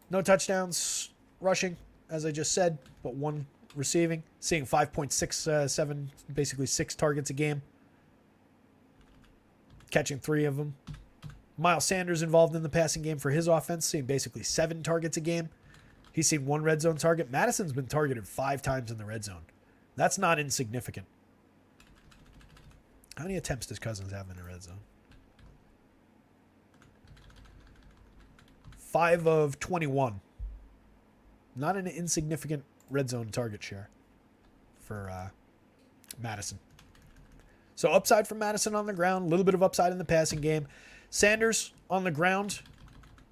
No touchdowns rushing, as I just said, but 1 receiving. Seeing 5.67, basically 6 targets a game. Catching 3 of them. Miles Sanders involved in the passing game for his offense, seeing basically 7 targets a game. He's seen 1 red zone target. Madison's been targeted 5 times in the red zone. That's not insignificant. How many attempts does Cousins have in the red zone? 5 of 21. Not an insignificant red zone target share for Madison. So upside from Madison on the ground, a little bit of upside in the passing game. Sanders on the ground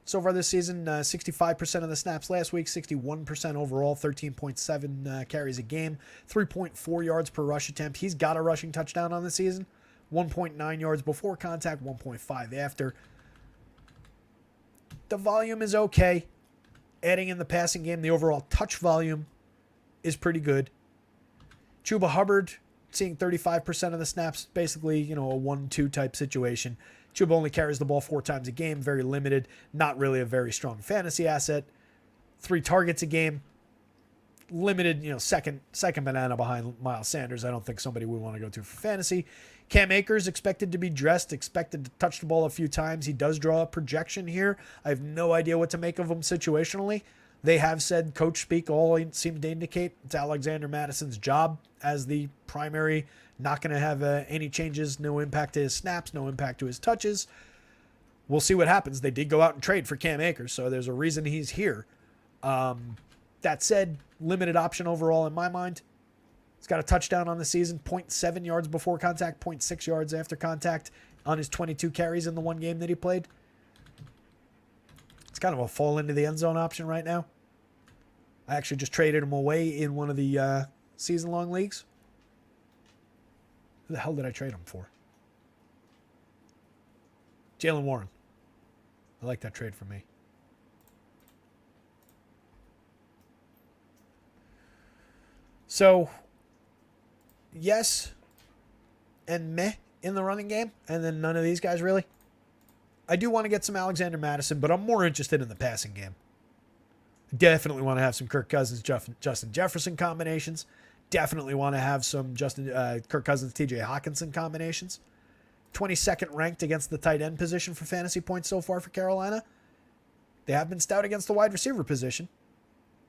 so far this season, 65% of the snaps last week, 61% overall, 13.7 carries a game, 3.4 yards per rush attempt. He's got a rushing touchdown on the season, 1.9 yards before contact, 1.5 after. The volume is okay. Adding in the passing game, the overall touch volume is pretty good. Chuba Hubbard seeing 35% of the snaps, basically, a 1-2 type situation. Chuba only carries the ball 4 times a game, very limited, not really a very strong fantasy asset. 3 targets a game, limited, second banana behind Miles Sanders. I don't think somebody would want to go to for fantasy. Cam Akers expected to be dressed, expected to touch the ball a few times. He does draw a projection here. I have no idea what to make of him situationally. They have said coach speak, all seem to indicate it's Alexander Madison's job as the primary. Not going to have any changes, no impact to his snaps, no impact to his touches. We'll see what happens. They did go out and trade for Cam Akers, so there's a reason he's here. That said, limited option overall in my mind. He's got a touchdown on the season, 0.7 yards before contact, 0.6 yards after contact on his 22 carries in the 1 game that he played. It's kind of a fall into the end zone option right now. I actually just traded him away in one of the season-long leagues. Who the hell did I trade him for? Jalen Warren. I like that trade for me. So, yes and meh in the running game, and then none of these guys really. I do want to get some Alexander Madison, but I'm more interested in the passing game. Definitely want to have some Kirk Cousins, Justin Jefferson combinations. Definitely want to have some Kirk Cousins, TJ Hawkinson combinations. 22nd ranked against the tight end position for fantasy points so far for Carolina. They have been stout against the wide receiver position,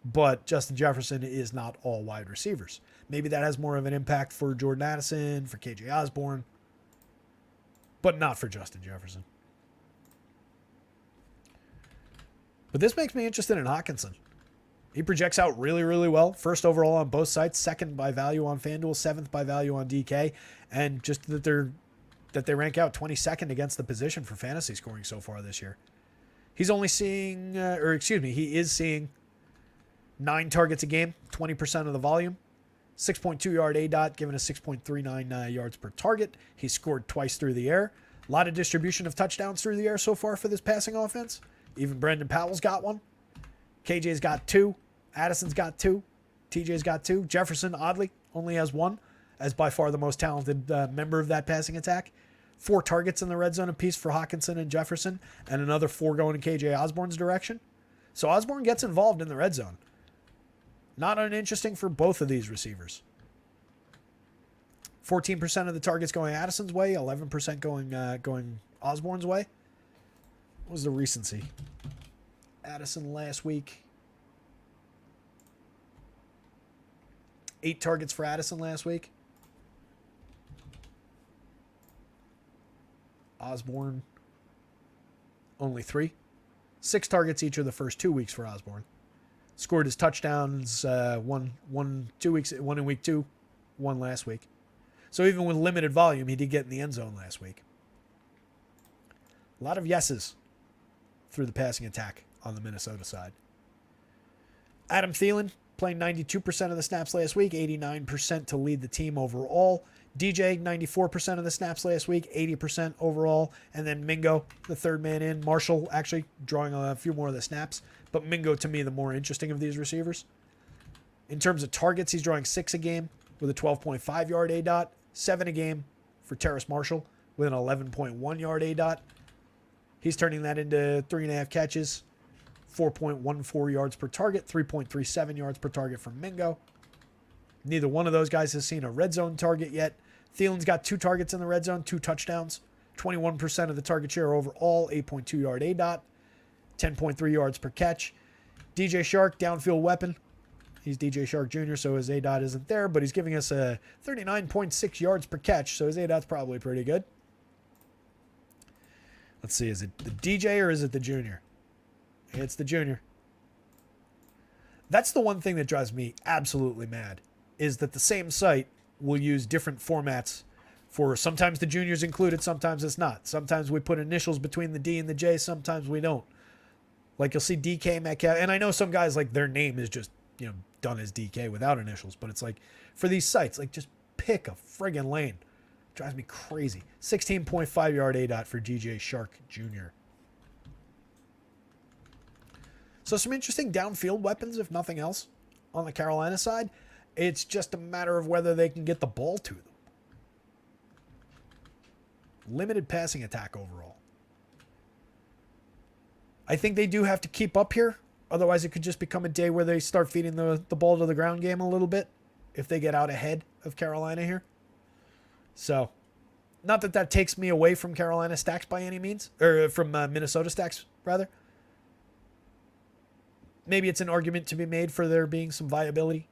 but Justin Jefferson is not all wide receivers. Maybe that has more of an impact for Jordan Addison, for KJ Osborne, but not for Justin Jefferson. But this makes me interested in Hockenson. He projects out really, really well. First overall on both sites, second by value on FanDuel, seventh by value on DK, and just that they rank out 22nd against the position for fantasy scoring so far this year. He's only seeing, he is seeing 9 targets a game, 20% of the volume, 6.2 yard ADOT, giving us 6.39 yards per target. He's scored twice through the air. A lot of distribution of touchdowns through the air so far for this passing offense. Even Brandon Powell's got one. KJ's got 2. Addison's got 2. TJ's got 2. Jefferson, oddly, only has 1, as by far the most talented member of that passing attack. 4 targets in the red zone apiece for Hockenson and Jefferson, and another 4 going in KJ Osborne's direction. So Osborne gets involved in the red zone. Not uninteresting for both of these receivers. 14% of the targets going Addison's way, 11% going Osborne's way. What was the recency? Addison last week. 8 targets for Addison last week. Osborne, only 3. 6 targets each of the first 2 weeks for Osborne. Scored his touchdowns, one in week 2, 1 last week. So even with limited volume, he did get in the end zone last week. A lot of yeses through the passing attack on the Minnesota side. Adam Thielen playing 92% of the snaps last week, 89% to lead the team overall. DJ, 94% of the snaps last week, 80% overall. And then Mingo, the third man in. Marshall actually drawing a few more of the snaps. But Mingo, to me, the more interesting of these receivers. In terms of targets, he's drawing 6 a game with a 12.5 yard ADOT. 7 a game for Terrace Marshall with an 11.1 yard ADOT. He's turning that into 3.5 catches, 4.14 yards per target, 3.37 yards per target from Mingo. Neither one of those guys has seen a red zone target yet. Thielen's got 2 targets in the red zone, 2 touchdowns, 21% of the target share overall, 8.2 yard ADOT, 10.3 yards per catch. DJ Shark, downfield weapon. He's DJ Shark Jr., so his ADOT isn't there, but he's giving us a 39.6 yards per catch, so his ADOT's probably pretty good. Let's see, is it the DJ or is it the junior? It's the junior. That's the one thing that drives me absolutely mad, is that the same site will use different formats for sometimes the junior's included, sometimes it's not. Sometimes we put initials between the D and the J, sometimes we don't. Like you'll see DK Metcalf, and I know some guys like their name is just, done as DK without initials, but it's like for these sites, like just pick a friggin' lane. Drives me crazy. 16.5 yard ADOT for DJ Shark Jr. So some interesting downfield weapons, if nothing else, on the Carolina side. It's just a matter of whether they can get the ball to them. Limited passing attack overall. I think they do have to keep up here. Otherwise, it could just become a day where they start feeding the ball to the ground game a little bit if they get out ahead of Carolina here. So, not that that takes me away from Carolina stacks by any means, or from Minnesota stacks, rather. Maybe it's an argument to be made for there being some viability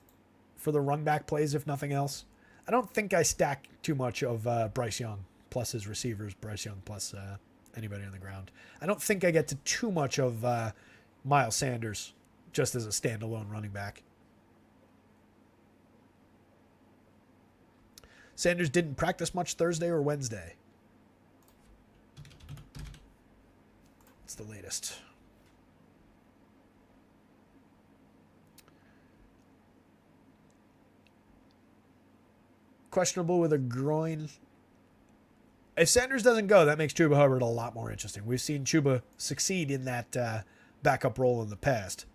for the run back plays, if nothing else. I don't think I stack too much of Bryce Young plus his receivers, Bryce Young plus anybody on the ground. I don't think I get to too much of Miles Sanders just as a standalone running back. Sanders didn't practice much Thursday or Wednesday. What's the latest? Questionable with a groin. If Sanders doesn't go, that makes Chuba Hubbard a lot more interesting. We've seen Chuba succeed in that backup role in the past.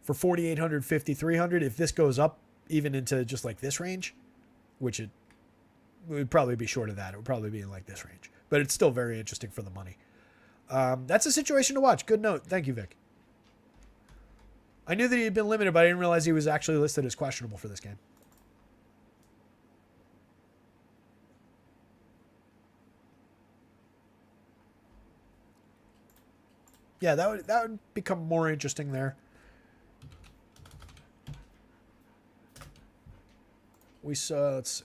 For 4,800, 5,300, if this goes up even into just like this range, which it would probably be short of that. It would probably be in like this range. But it's still very interesting for the money. That's a situation to watch. Good note. Thank you, Vic. I knew that he had been limited, but I didn't realize he was actually listed as questionable for this game. Yeah, that would become more interesting there. We saw, let's see.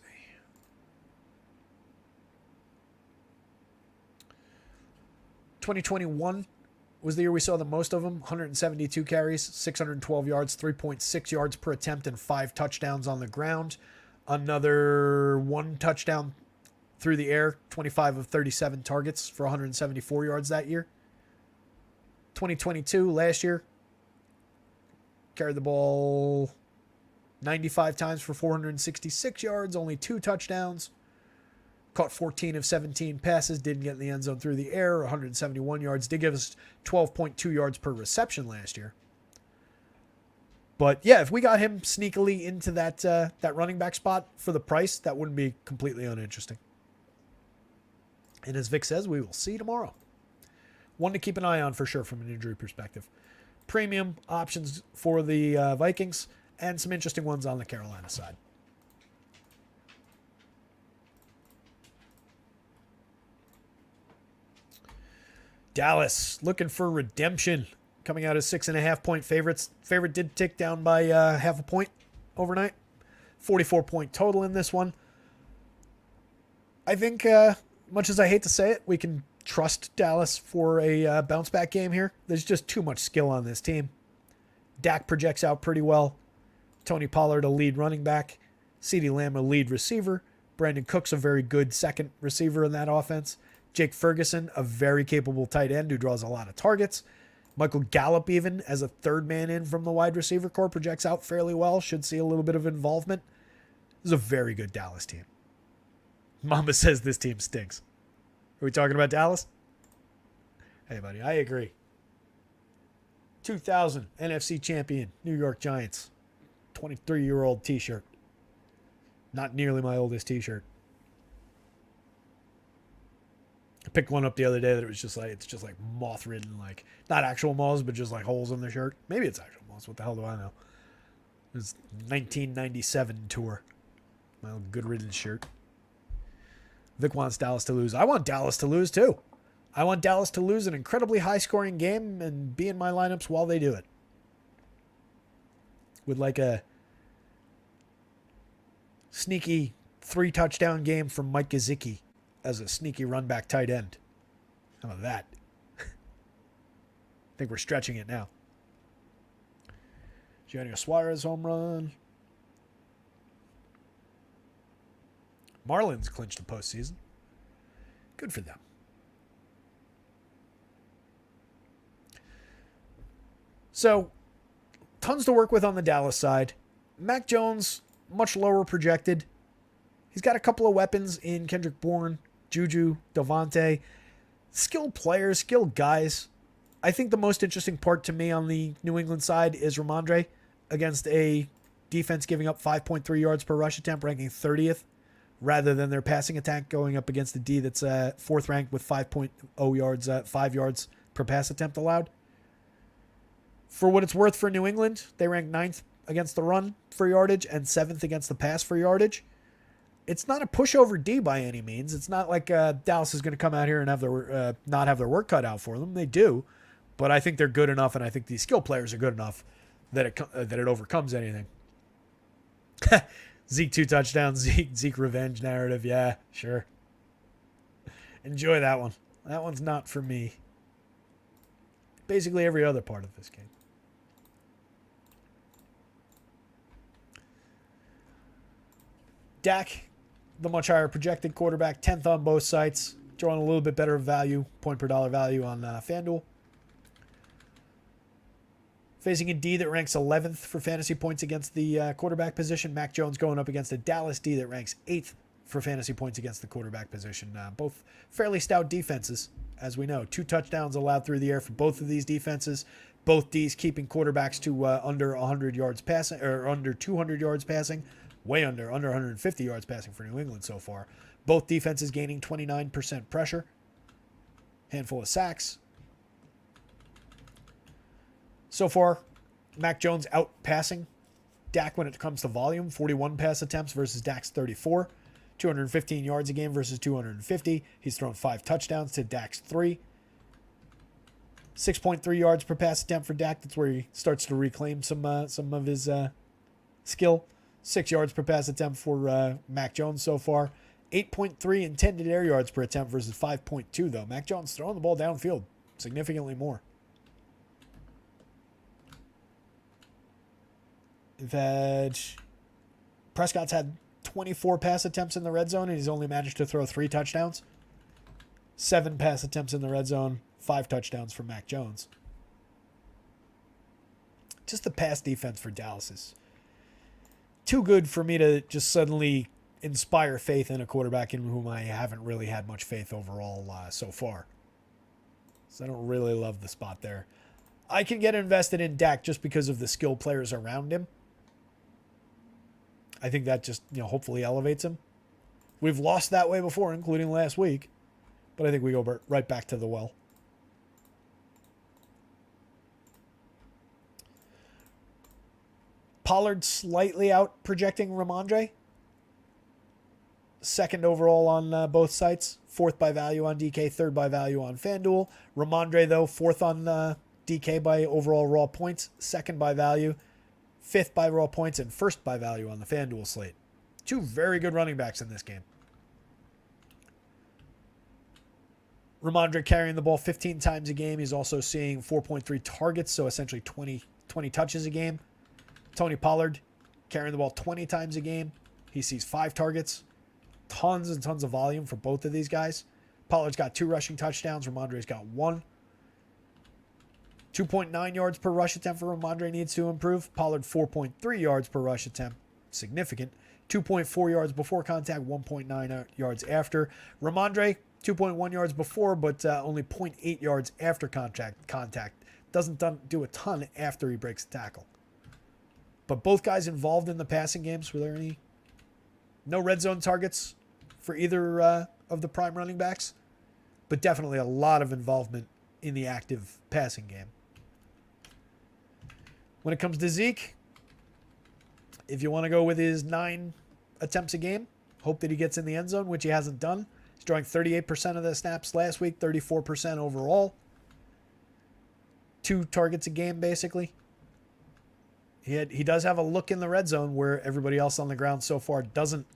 (2021) was the year we saw the most of them. 172 carries, 612 yards, 3.6 yards per attempt, and 5 touchdowns on the ground. Another 1 touchdown through the air, 25 of 37 targets for 174 yards that year. 2022, last year, carried the ball 95 times for 466 yards, only 2 touchdowns. Caught 14 of 17 passes, didn't get in the end zone through the air, 171 yards. Did give us 12.2 yards per reception last year. But yeah, if we got him sneakily into that running back spot for the price, that wouldn't be completely uninteresting. And as Vic says, we will see tomorrow. One to keep an eye on for sure from an injury perspective. Premium options for the Vikings and some interesting ones on the Carolina side. Dallas looking for redemption, coming out as 6.5-point favorites. Favorite did tick down by half a point overnight. 44-point total in this one. I think, much as I hate to say it, we can trust Dallas for a bounce back game here. There's just too much skill on this team. Dak projects out pretty well. Tony Pollard, a lead running back. CeeDee Lamb, a lead receiver. Brandon Cooks, a very good second receiver in that offense. Jake Ferguson, a very capable tight end who draws a lot of targets. Michael Gallup, even as a third man in from the wide receiver corps, projects out fairly well. Should see a little bit of involvement. This is a very good Dallas team. Mama says this team stinks. Are we talking about Dallas? Hey, buddy, I agree. 2000 NFC champion, New York Giants. 23-year-old t-shirt. Not nearly my oldest t-shirt. I picked one up the other day that it's just like moth ridden, like not actual moths, but just like holes in the shirt. Maybe it's actual moths. What the hell do I know? It's 1997 tour. My old good riddance shirt. Vic wants Dallas to lose. I want Dallas to lose too. I want Dallas to lose an incredibly high scoring game and be in my lineups while they do it. With like a sneaky 3 touchdown game from Mike Gesicki as a sneaky run back tight end. How about that? I think we're stretching it now. Gianni Suarez home run. Marlins clinched the postseason. Good for them. So, tons to work with on the Dallas side. Mac Jones, much lower projected. He's got a couple of weapons in Kendrick Bourne, Juju, Devontae. Skilled players, skilled guys. I think the most interesting part to me on the New England side is Ramondre against a defense giving up 5.3 yards per rush attempt, ranking 30th, rather than their passing attack going up against a D that's 4th ranked with 5.0 yards, 5 yards per pass attempt allowed. For what it's worth for New England, they rank 9th against the run for yardage and 7th against the pass for yardage. It's not a pushover D by any means. It's not like Dallas is going to come out here and have their not have their work cut out for them. They do, but I think they're good enough, and I think these skill players are good enough that it overcomes anything. Zeke 2 touchdowns, Zeke revenge narrative. Yeah, sure. Enjoy that one. That one's not for me. Basically every other part of this game. Dak, the much higher projected quarterback, 10th on both sites, drawing a little bit better value, point per dollar value on FanDuel. Facing a D that ranks 11th for fantasy points against the quarterback position. Mac Jones going up against a Dallas D that ranks 8th for fantasy points against the quarterback position. Both fairly stout defenses, as we know. 2 touchdowns allowed through the air for both of these defenses. Both Ds keeping quarterbacks to under 100 yards passing, or under 200 yards passing. Way under 150 yards passing for New England so far. Both defenses gaining 29% pressure. Handful of sacks. So far, Mac Jones out passing Dak when it comes to volume. 41 pass attempts versus Dak's 34. 215 yards a game versus 250. He's thrown 5 touchdowns to Dak's 3. 6.3 yards per pass attempt for Dak. That's where he starts to reclaim some of his skill. 6 yards per pass attempt for Mac Jones so far. 8.3 intended air yards per attempt versus 5.2, though. Mac Jones throwing the ball downfield significantly more. Prescott's had 24 pass attempts in the red zone, and he's only managed to throw 3 touchdowns. 7 pass attempts in the red zone, 5 touchdowns for Mac Jones. Just the pass defense for Dallas is too good for me to just suddenly inspire faith in a quarterback in whom I haven't really had much faith overall so far. So I don't really love the spot there. I can get invested in Dak just because of the skill players around him. I think that just, hopefully elevates him. We've lost that way before, including last week. But I think we go right back to the well. Pollard slightly out projecting Ramondre. Second overall on both sites. 4th by value on DK, 3rd by value on FanDuel. Ramondre, though, 4th on DK by overall raw points, 2nd by value, 5th by raw points, and 1st by value on the FanDuel slate. 2 very good running backs in this game. Ramondre carrying the ball 15 times a game. He's also seeing 4.3 targets, so essentially 20 touches a game. Tony Pollard carrying the ball 20 times a game. He sees 5 targets. Tons and tons of volume for both of these guys. Pollard's got 2 rushing touchdowns. Ramondre's got 1. 2.9 yards per rush attempt for Ramondre needs to improve. Pollard 4.3 yards per rush attempt. Significant. 2.4 yards before contact, 1.9 yards after. Ramondre, 2.1 yards before, but only 0.8 yards after contact. Doesn't do a ton after he breaks the tackle. But both guys involved in the passing games. Were there no red zone targets for either of the prime running backs? But definitely a lot of involvement in the active passing game. When it comes to Zeke, if you want to go with his 9 attempts a game, hope that he gets in the end zone, which he hasn't done. He's drawing 38% of the snaps last week, 34% overall. 2 targets a game, basically. He does have a look in the red zone where everybody else on the ground so far doesn't.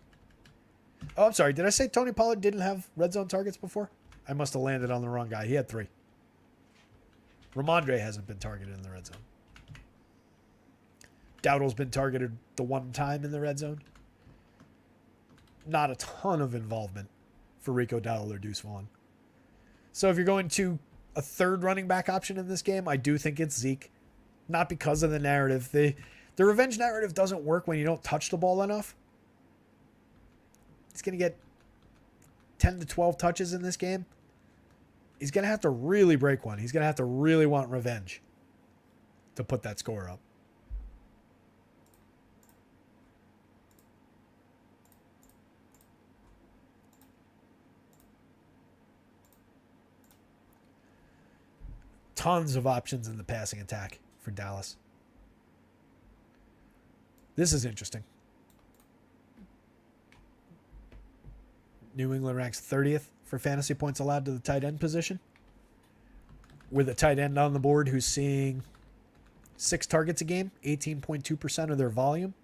Oh, I'm sorry. Did I say Tony Pollard didn't have red zone targets before? I must have landed on the wrong guy. He had 3. Ramondre hasn't been targeted in the red zone. Dowdle's been targeted the 1 time in the red zone. Not a ton of involvement for Rico Dowdle or Deuce Vaughn. So if you're going to a 3rd running back option in this game, I do think it's Zeke. Not because of the narrative. The revenge narrative doesn't work when you don't touch the ball enough. He's going to get 10 to 12 touches in this game. He's going to have to really break one. He's going to have to really want revenge to put that score up. Tons of options in the passing attack for Dallas. This is interesting. New England ranks 30th for fantasy points allowed to the tight end position, with a tight end on the board who's seeing 6 targets a game, 18.2% of their volume.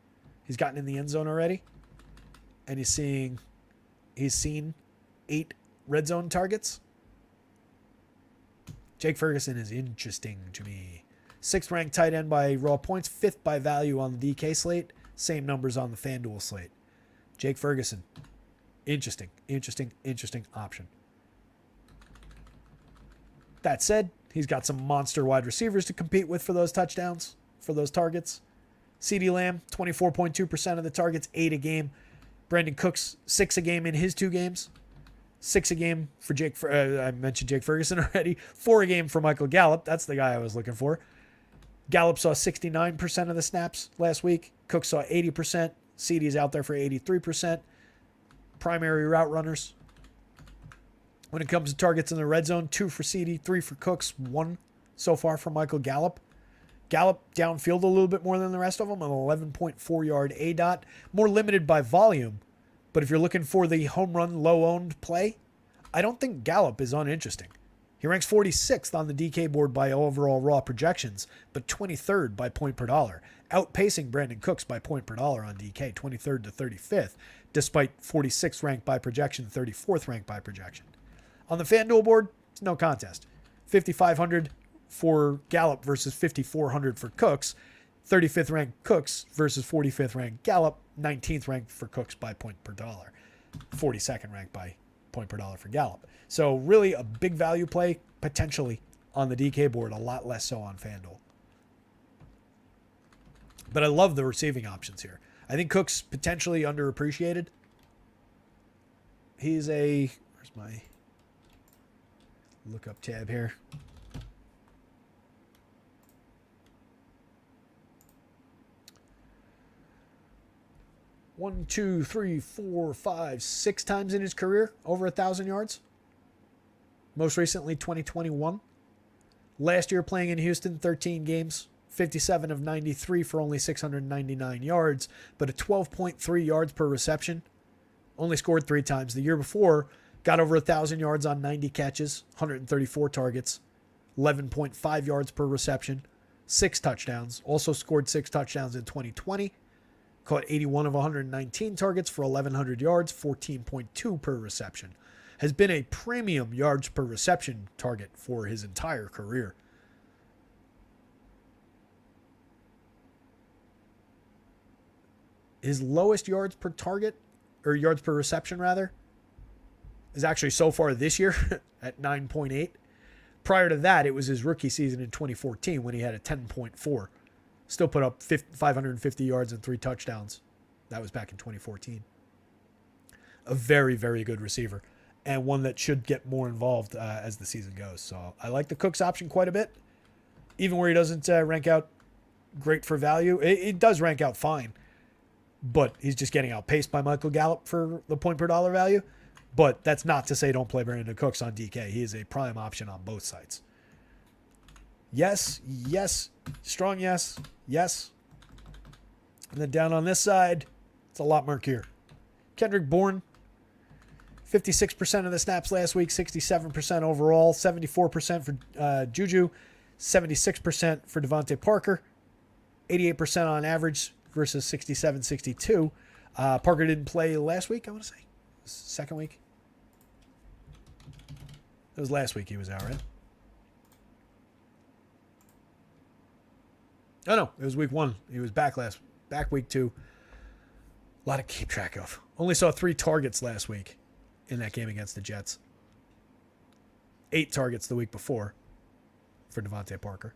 He's gotten in the end zone already, and he's seen 8 red zone targets. Jake Ferguson is interesting to me. 6th ranked tight end by raw points, 5th by value on the DK slate, same numbers on the FanDuel slate. Jake Ferguson, interesting option. That said, he's got some monster wide receivers to compete with for those touchdowns, for those targets. CeeDee Lamb, 24.2% of the targets, 8 a game. Brandon Cooks, 6 a game in his 2 games. 6 a game for I mentioned Jake Ferguson already. 4 a game for Michael Gallup. That's the guy I was looking for. Gallup saw 69% of the snaps last week. Cook saw 80%. CeeDee's out there for 83%. Primary route runners. When it comes to targets in the red zone, 2 for CeeDee, 3 for Cooks, 1 so far for Michael Gallup. Gallup downfield a little bit more than the rest of them, an 11.4 yard ADOT. More limited by volume. But if you're looking for the home run, low-owned play, I don't think Gallup is uninteresting. He ranks 46th on the DK board by overall raw projections, but 23rd by point per dollar, outpacing Brandon Cooks by point per dollar on DK, 23rd to 35th, despite 46th ranked by projection, 34th ranked by projection. On the FanDuel board, it's no contest. 5,500 for Gallup versus 5,400 for Cooks, 35th ranked Cooks versus 45th ranked Gallup, 19th ranked for Cooks by point per dollar, 42nd ranked by point per dollar for Gallup. So really a big value play potentially on the DK board, a lot less so on FanDuel. But I love the receiving options here. I think Cook's potentially underappreciated. He's a... Where's my lookup tab here? One, two, three, four, five, 6 times in his career over 1,000 yards. Most recently, 2021. Last year playing in Houston, 13 games, 57 of 93 for only 699 yards, but a 12.3 yards per reception. Only scored 3 times. The year before, got over 1,000 yards on 90 catches, 134 targets, 11.5 yards per reception, 6 touchdowns. Also scored 6 touchdowns in 2020. Caught 81 of 119 targets for 1,100 yards, 14.2 per reception. Has been a premium yards per reception target for his entire career. His lowest yards per target, or yards per reception rather, is actually so far this year at 9.8. Prior to that, it was his rookie season in 2014 when he had a 10.4. Still put up 550 yards and 3 touchdowns. That was back in 2014. A very, very good receiver. And one that should get more involved as the season goes. So I like the Cooks option quite a bit. Even where he doesn't rank out great for value. It does rank out fine. But he's just getting outpaced by Michael Gallup for the point per dollar value. But that's not to say don't play Brandon Cooks on DK. He is a prime option on both sides. Yes, yes, strong yes, yes. And then down on this side, it's a lot murkier. Kendrick Bourne, 56% of the snaps last week, 67% overall, 74% for Juju, 76% for Devontae Parker, 88% on average versus 67-62. Parker didn't play last week, I want to say. Second week. It was last week he was out, right? Oh, no, it was week 1. He was back week 2. A lot to keep track of. Only saw 3 targets last week in that game against the Jets. 8 targets the week before for Devontae Parker.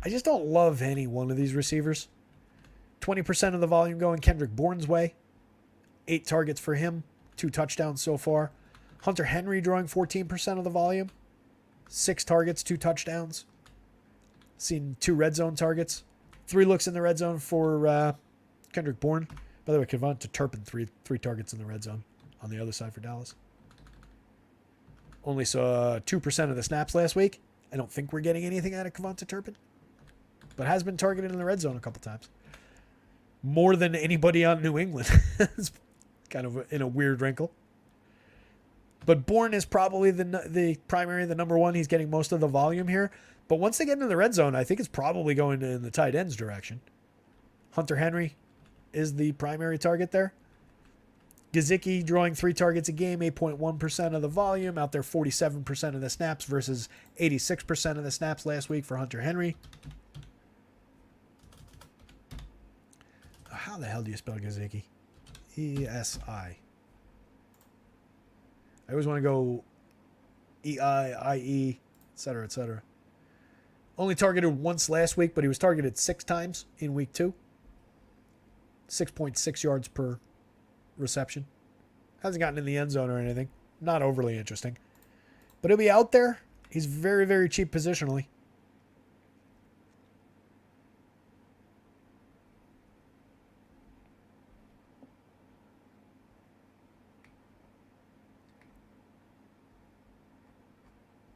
I just don't love any one of these receivers. 20% of the volume going Kendrick Bourne's way. 8 targets for him. 2 touchdowns so far. Hunter Henry drawing 14% of the volume. 6 targets, 2 touchdowns. Seen 2 red zone targets. 3 looks in the red zone for Kendrick Bourne. By the way, Kevonta Turpin, 3 targets in the red zone on the other side for Dallas. Only saw 2% of the snaps last week. I don't think we're getting anything out of Kevonta Turpin, but has been targeted in the red zone a couple times. More than anybody on New England. It's kind of in a weird wrinkle. But Bourne is probably the primary, the number one. He's getting most of the volume here. But once they get into the red zone, I think it's probably going in the tight ends direction. Hunter Henry is the primary target there. Gesicki drawing 3 targets a game, 8.1% of the volume, out there 47% of the snaps versus 86% of the snaps last week for Hunter Henry. How the hell do you spell Gesicki? E-S-I. I always want to go E-I-I-E, etc., etc. Only targeted once last week, but he was targeted 6 times in week 2. 6.6 yards per reception. Hasn't gotten in the end zone or anything. Not overly interesting. But he'll be out there. He's very, very cheap positionally.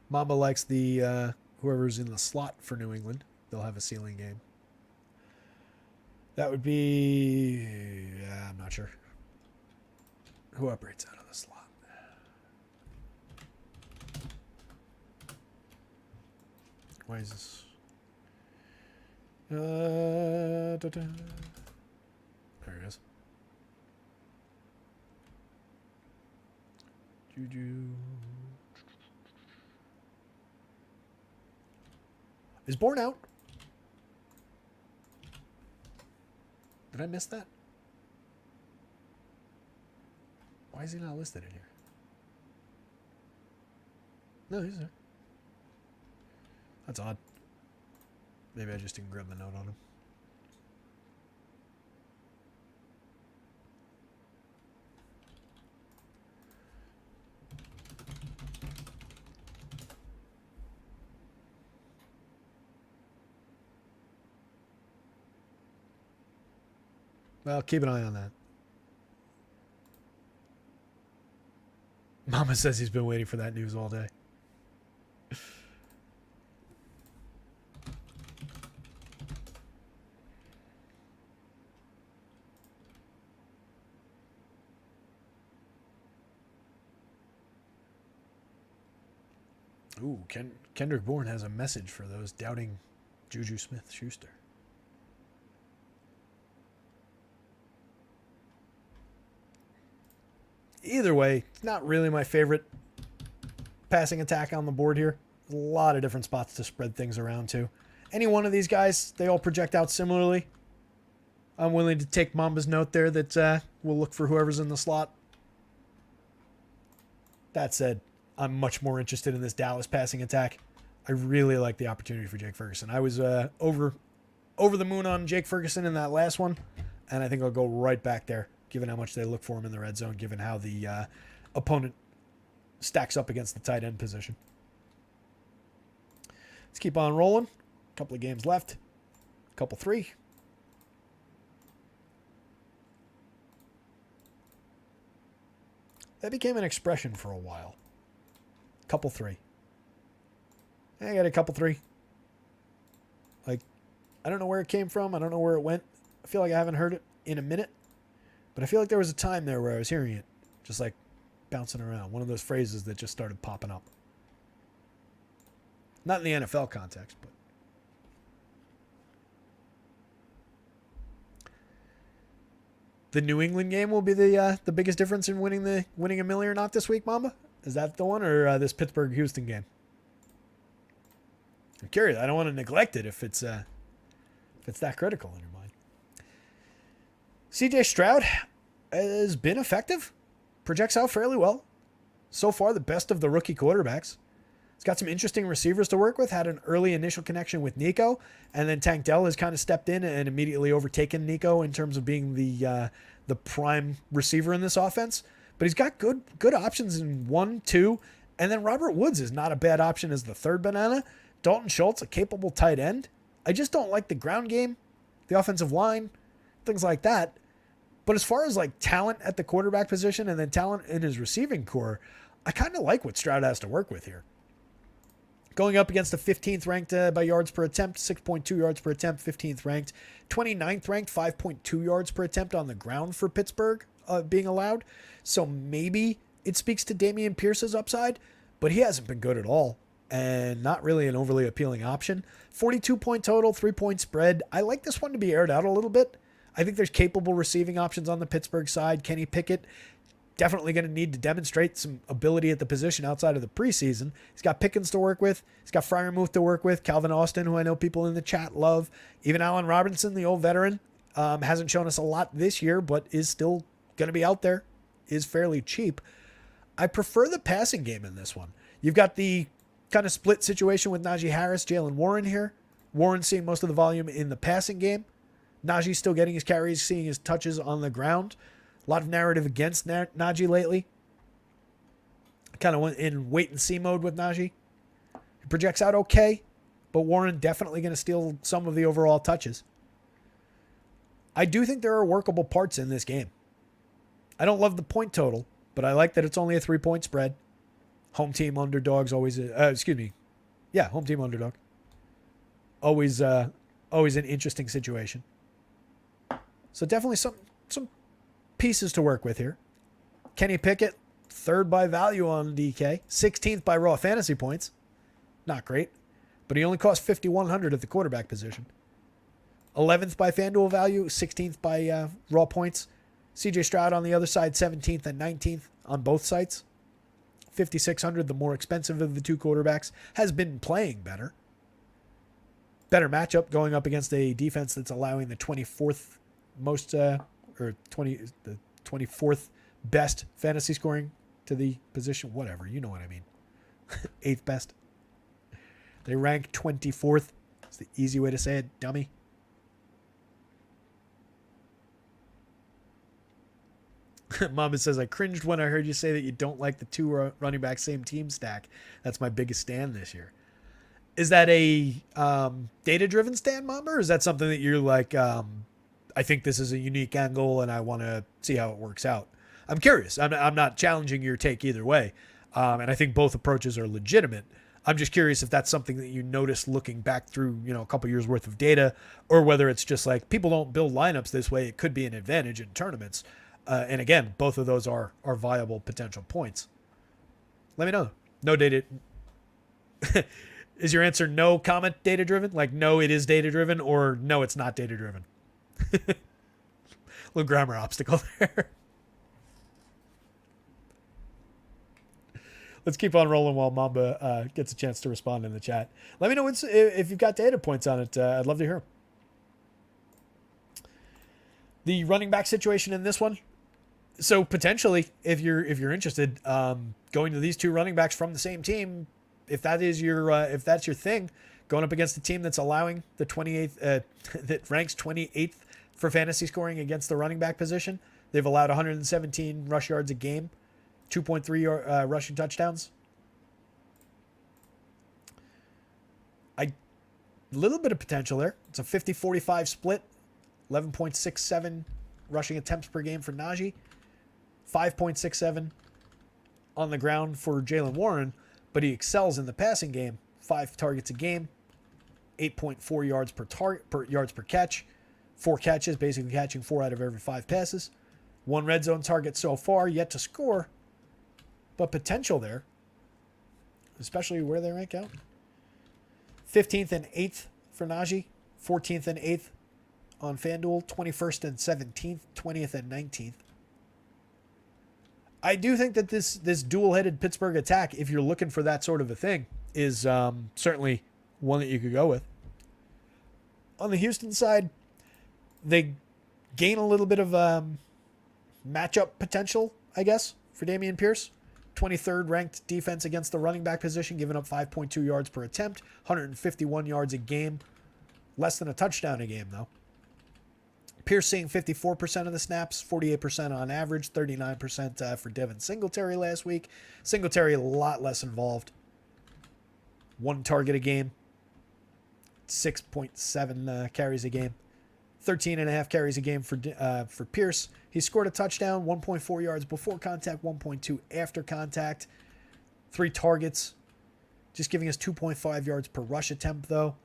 Mamba likes the whoever's in the slot for New England. They'll have a ceiling game. That would be... I'm not sure. Who operates out of the slot? Why is this? There it is. Juju. Is Born out? Did I miss that? Why is he not listed in here? No, he's there. That's odd. Maybe I just didn't grab the note on him. Well, keep an eye on that. Mama says he's been waiting for that news all day. Ooh, Kendrick Bourne has a message for those doubting Juju Smith-Schuster. Either way, it's not really my favorite passing attack on the board here. There's a lot of different spots to spread things around to. Any one of these guys, they all project out similarly. I'm willing to take Mamba's note there that we'll look for whoever's in the slot. That said, I'm much more interested in this Dallas passing attack. I really like the opportunity for Jake Ferguson. I was over the moon on Jake Ferguson in that last one, and I think I'll go right back there, given how much they look for him in the red zone, given how the opponent stacks up against the tight end position. Let's keep on rolling. A couple of games left. Couple three. That became an expression for a while. Couple three. I got a couple three. Like, I don't know where it came from. I don't know where it went. I feel like I haven't heard it in a minute. But I feel like there was a time there where I was hearing it, just like bouncing around. One of those phrases that just started popping up. Not in the NFL context, but. The New England game will be the biggest difference in winning a million or not this week, Mamba? Is that the one, or this Pittsburgh-Houston game? I'm curious. I don't want to neglect it if it's that critical in your mind. CJ Stroud has been effective. Projects out fairly well. So far, the best of the rookie quarterbacks. He's got some interesting receivers to work with. Had an early initial connection with Nico. And then Tank Dell has kind of stepped in and immediately overtaken Nico in terms of being the prime receiver in this offense. But he's got good options in 1, 2. And then Robert Woods is not a bad option as the third banana. Dalton Schultz, a capable tight end. I just don't like the ground game, the offensive line, things like that. But as far as like talent at the quarterback position and then talent in his receiving core, I kind of like what Stroud has to work with here. Going up against the 15th ranked by yards per attempt, 6.2 yards per attempt, 15th ranked, 29th ranked, 5.2 yards per attempt on the ground for Pittsburgh being allowed. So maybe it speaks to Dameon Pierce's upside, but he hasn't been good at all and not really an overly appealing option. 42-point total, 3-point spread. I like this one to be aired out a little bit. I think there's capable receiving options on the Pittsburgh side. Kenny Pickett, definitely going to need to demonstrate some ability at the position outside of the preseason. He's got Pickens to work with. He's got Freiermuth to work with. Calvin Austin, who I know people in the chat love. Even Allen Robinson, the old veteran, hasn't shown us a lot this year, but is still going to be out there, is fairly cheap. I prefer the passing game in this one. You've got the kind of split situation with Najee Harris, Jalen Warren here. Warren seeing most of the volume in the passing game. Najee still getting his carries, seeing his touches on the ground. A lot of narrative against Najee lately. Kind of went in wait-and-see mode with Najee. He projects out okay, but Warren definitely going to steal some of the overall touches. I do think there are workable parts in this game. I don't love the point total, but I like that it's only a 3-point spread. Home team underdogs always... home team underdog. Always an interesting situation. So definitely some pieces to work with here. Kenny Pickett, third by value on DK. 16th by raw fantasy points. Not great. but he only cost 5,100 at the quarterback position. 11th by FanDuel value, 16th by raw points. CJ Stroud on the other side, 17th and 19th on both sites. 5,600, the more expensive of the two quarterbacks, has been playing better. Better matchup going up against a defense that's allowing the 24th the 24th best fantasy scoring to the position. Whatever, you know what I mean. 8th best. They rank 24th. It's the easy way to say it, dummy. Mama says, I cringed when I heard you say that you don't like the two running back same team stack. That's my biggest stand this year. Is that a data-driven stand, Mama, or is that something that you're like, I think this is a unique angle and I want to see how it works out? I'm curious. I'm not challenging your take either way. And I think both approaches are legitimate. I'm just curious if that's something that you notice looking back through, a couple years worth of data, or whether it's just like people don't build lineups this way. It could be an advantage in tournaments. And again, both of those are viable potential points. Let me know. No data. Is your answer no comment data driven? Like no, it is data driven, or no, it's not data driven? Little grammar obstacle there. Let's keep on rolling while Mamba gets a chance to respond in the chat. Let me know if you've got data points on it. I'd love to hear them. The running back situation in this one. So potentially, if you're interested, going to these two running backs from the same team, if that's your thing, going up against a team that's allowing the 28th that ranks 28th for fantasy scoring against the running back position, they've allowed 117 rush yards a game, 2.3 rushing touchdowns. A little bit of potential there. It's a 50-45 split, 11.67 rushing attempts per game for Najee, 5.67 on the ground for Jaylen Warren, but he excels in the passing game. 5 targets a game, 8.4 yards per catch, 4 catches, basically catching 4 out of every 5 passes. 1 red zone target so far, yet to score, but potential there, especially where they rank out. 15th and 8th for Najee, 14th and 8th on FanDuel, 21st and 17th, 20th and 19th. I do think that this dual-headed Pittsburgh attack, if you're looking for that sort of a thing, is certainly one that you could go with. On the Houston side, they gain a little bit of matchup potential, I guess, for Dameon Pierce. 23rd ranked defense against the running back position, giving up 5.2 yards per attempt, 151 yards a game, less than a touchdown a game, though. Pierce seeing 54% of the snaps, 48% on average, 39% for Devin Singletary last week. Singletary a lot less involved. 1 target a game, 6.7 carries a game, 13.5 carries a game for Pierce. He scored a touchdown, 1.4 yards before contact, 1.2 after contact, 3 targets, just giving us 2.5 yards per rush attempt, though.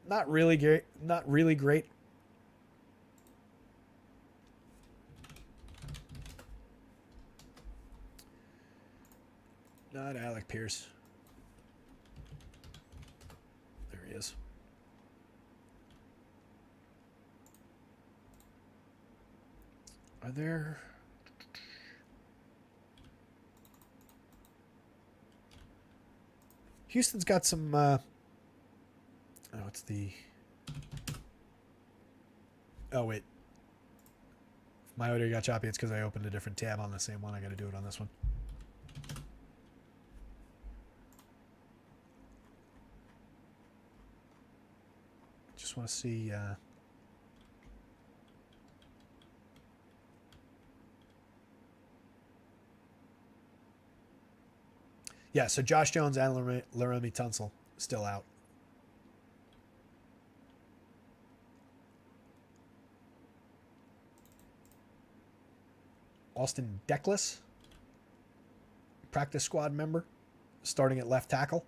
Not really great. Not really great. Not Alec Pierce. There he is. Are there... Houston's got some... Oh, it's the... Oh, wait. If my audio got choppy, it's because I opened a different tab on the same one. I got to do it on this one. Just want to see... Yeah, so Josh Jones and Laramie Tunsil still out. Austin Deckless, practice squad member, starting at left tackle.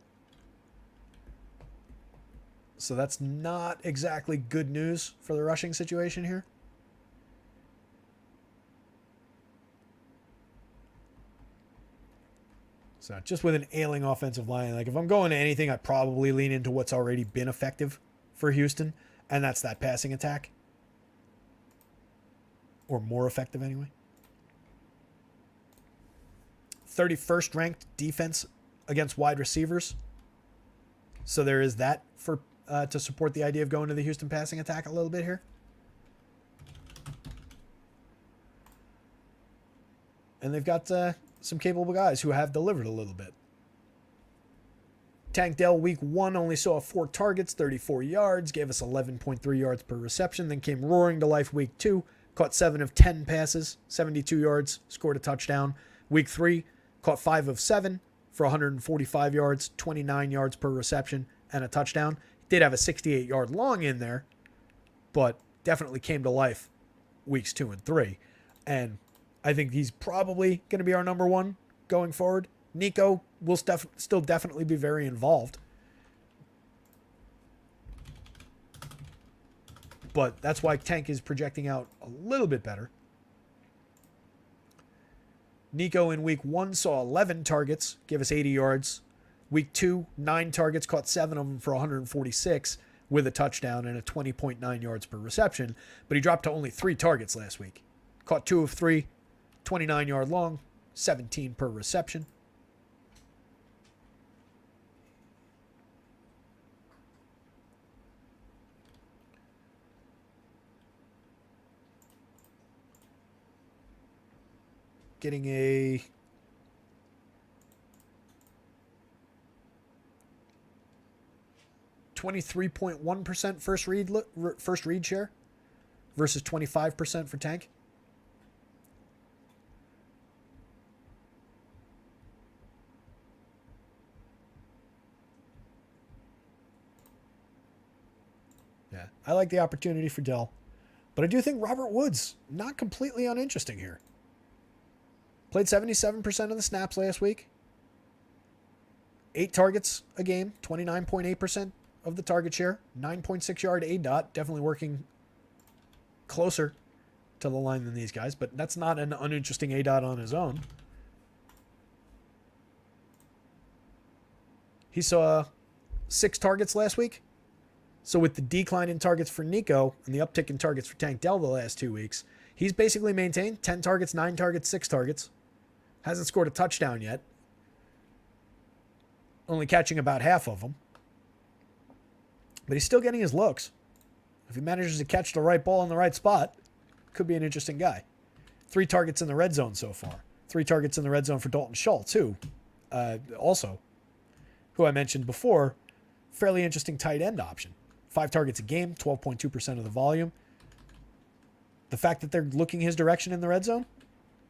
So that's not exactly good news for the rushing situation here. So just with an ailing offensive line, like if I'm going to anything, I probably lean into what's already been effective for Houston, and that's that passing attack. Or more effective anyway. 31st ranked defense against wide receivers. So there is that for to support the idea of going to the Houston passing attack a little bit here. And they've got some capable guys who have delivered a little bit. Tank Dell week 1 only saw 4 targets, 34 yards, gave us 11.3 yards per reception, then came roaring to life week 2, caught 7 of 10 passes, 72 yards, scored a touchdown. Week 3, caught 5 of 7 for 145 yards, 29 yards per reception, and a touchdown. Did have a 68-yard long in there, but definitely came to life weeks 2 and 3. And I think he's probably going to be our number 1 going forward. Nico will still definitely be very involved. But that's why Tank is projecting out a little bit better. Nico in week 1 saw 11 targets, gave us 80 yards. Week 2, 9 targets, caught 7 of them for 146 with a touchdown and a 20.9 yards per reception. But he dropped to only 3 targets last week. Caught 2 of 3, 29-yard long, 17 per reception. Getting a 23.1% first read share versus 25% for Tank. Yeah, I like the opportunity for Dell, but I do think Robert Woods not completely uninteresting here. Played 77% of the snaps last week. 8 targets a game, 29.8% of the target share, 9.6 yard A-dot, definitely working closer to the line than these guys, but that's not an uninteresting A-dot on his own. He saw 6 targets last week. So with the decline in targets for Nico and the uptick in targets for Tank Dell the last 2 weeks, he's basically maintained 10 targets, 9 targets, 6 targets. Hasn't scored a touchdown yet. Only catching about half of them. But he's still getting his looks. If he manages to catch the right ball in the right spot, could be an interesting guy. 3 targets in the red zone so far. 3 targets in the red zone for Dalton Schultz, too. Also, who I mentioned before, fairly interesting tight end option. 5 targets a game, 12.2% of the volume. The fact that they're looking his direction in the red zone,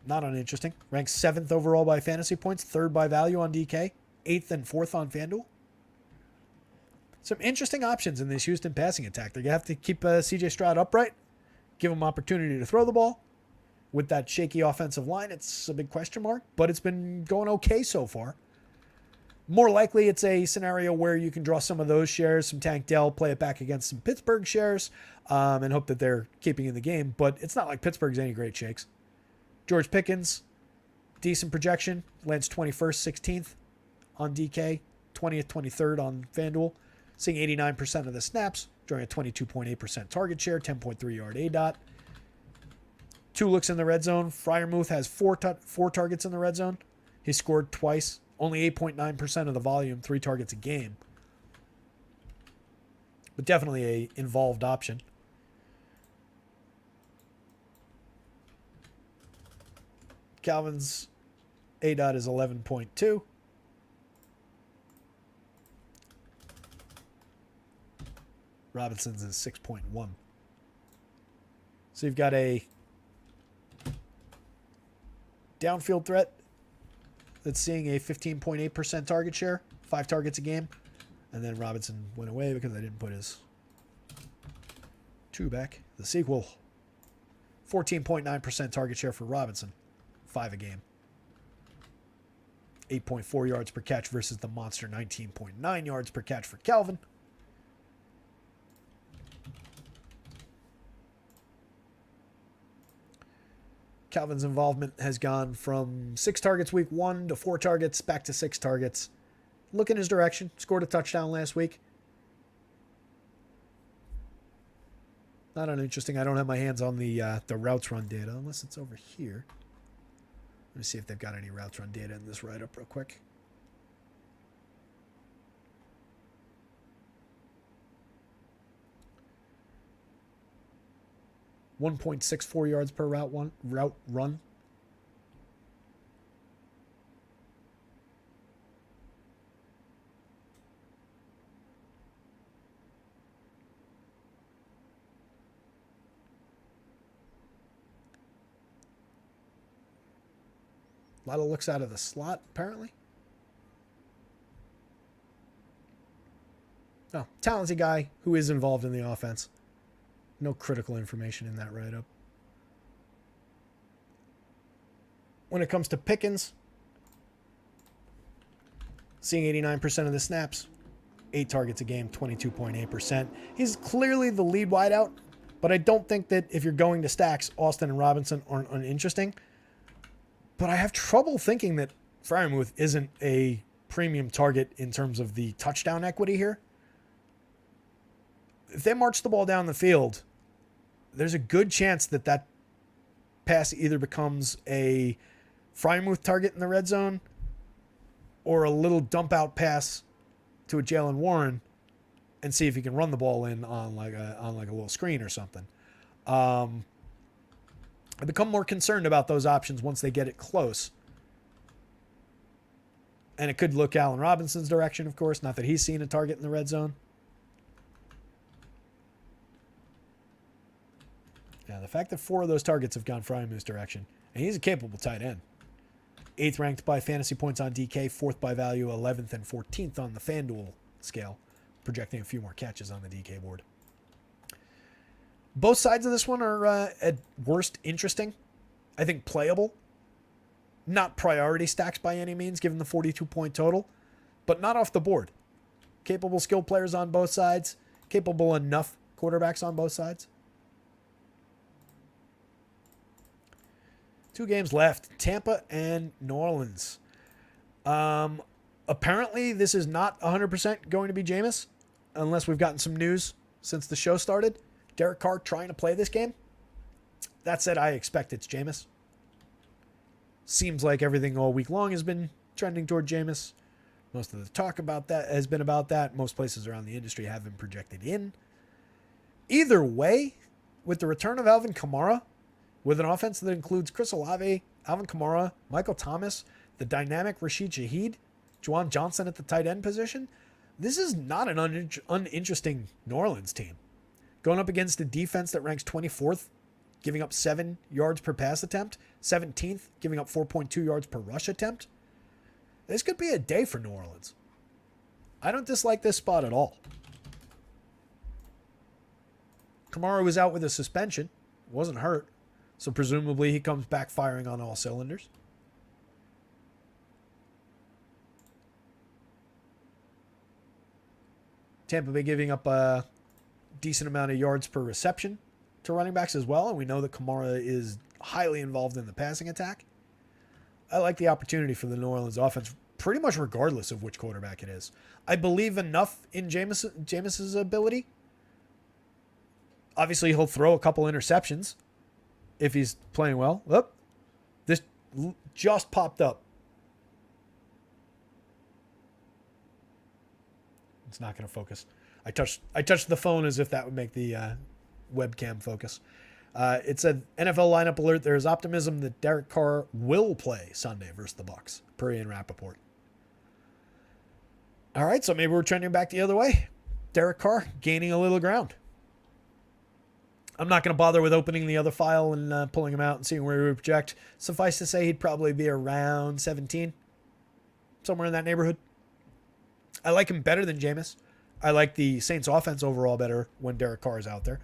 not uninteresting. Ranks 7th overall by fantasy points, 3rd by value on DK, 8th and 4th on FanDuel. Some interesting options in this Houston passing attack. They're going to have to keep CJ Stroud upright, give him opportunity to throw the ball. With that shaky offensive line, it's a big question mark, but it's been going okay so far. More likely, it's a scenario where you can draw some of those shares, some Tank Dell, play it back against some Pittsburgh shares, and hope that they're keeping in the game. But it's not like Pittsburgh's any great shakes. George Pickens, decent projection, lands 21st, 16th on DK, 20th, 23rd on FanDuel, seeing 89% of the snaps, drawing a 22.8% target share, 10.3 yard A-dot. 2 looks in the red zone. Freiermuth has 4 targets in the red zone. He scored twice. Only 8.9% of the volume, 3 targets a game. But definitely a involved option. Calvin's A-dot is 11.2. Robinson's is 6.1. So you've got a downfield threat that's seeing a 15.8% target share, 5 targets a game. And then Robinson went away because I didn't put his 2 back. The sequel, 14.9% target share for Robinson, 5 a game. 8.4 yards per catch versus the monster 19.9 yards per catch for Calvin. Calvin's involvement has gone from 6 targets week 1 to 4 targets, back to 6 targets. Look in his direction. Scored a touchdown last week. Not uninteresting. I don't have my hands on the routes run data, unless it's over here. Let me see if they've got any routes run data in this write-up real quick. .64 yards per route run. A lot of looks out of the slot, apparently. Oh, talented guy who is involved in the offense. No critical information in that write-up. When it comes to Pickens, seeing 89% of the snaps, 8 targets a game, 22.8%. He's clearly the lead wideout, but I don't think that if you're going to stacks, Austin and Robinson aren't uninteresting. But I have trouble thinking that Freiermuth isn't a premium target in terms of the touchdown equity here. If they march the ball down the field, there's a good chance that that pass either becomes a Freiermuth target in the red zone or a little dump out pass to a Jalen Warren and see if he can run the ball in on like a little screen or something. I become more concerned about those options once they get it close. And it could look Allen Robinson's direction, of course. Not that he's seen a target in the red zone. Yeah, the fact that 4 of those targets have gone Freiermuth's direction. And he's a capable tight end. 8th ranked by fantasy points on DK. 4th by value. 11th and 14th on the FanDuel scale. Projecting a few more catches on the DK board. Both sides of this one are, at worst, interesting. I think playable. Not priority stacks by any means, given the 42-point total. But not off the board. Capable skill players on both sides. Capable enough quarterbacks on both sides. 2 games left. Tampa and New Orleans. Apparently, this is not 100% going to be Jameis. Unless we've gotten some news since the show started. Derek Carr trying to play this game. That said, I expect it's Jameis. Seems like everything all week long has been trending toward Jameis. Most of the talk about that has been about that. Most places around the industry have been projected in. Either way, with the return of Alvin Kamara, with an offense that includes Chris Olave, Alvin Kamara, Michael Thomas, the dynamic Rashid Shaheed, Juwan Johnson at the tight end position, this is not an uninteresting New Orleans team. Going up against a defense that ranks 24th, giving up 7 yards per pass attempt, 17th, giving up 4.2 yards per rush attempt. This could be a day for New Orleans. I don't dislike this spot at all. Kamara was out with a suspension, wasn't hurt, so presumably he comes back firing on all cylinders. Tampa Bay giving up a decent amount of yards per reception to running backs as well, and we know that Kamara is highly involved in the passing attack. I like the opportunity for the New Orleans offense pretty much regardless of which quarterback it is. I believe enough in Jameis's ability. Obviously, he'll throw a couple interceptions if he's playing well. Oop, this just popped up. It's not going to focus. I touched the phone as if that would make the webcam focus. It said, NFL lineup alert. There is optimism that Derek Carr will play Sunday versus the Bucs, per Ian Rappaport. All right, so maybe we're trending back the other way. Derek Carr gaining a little ground. I'm not going to bother with opening the other file and pulling him out and seeing where we project. Suffice to say, he'd probably be around 17, somewhere in that neighborhood. I like him better than Jameis. I like the Saints offense overall better when Derek Carr is out there.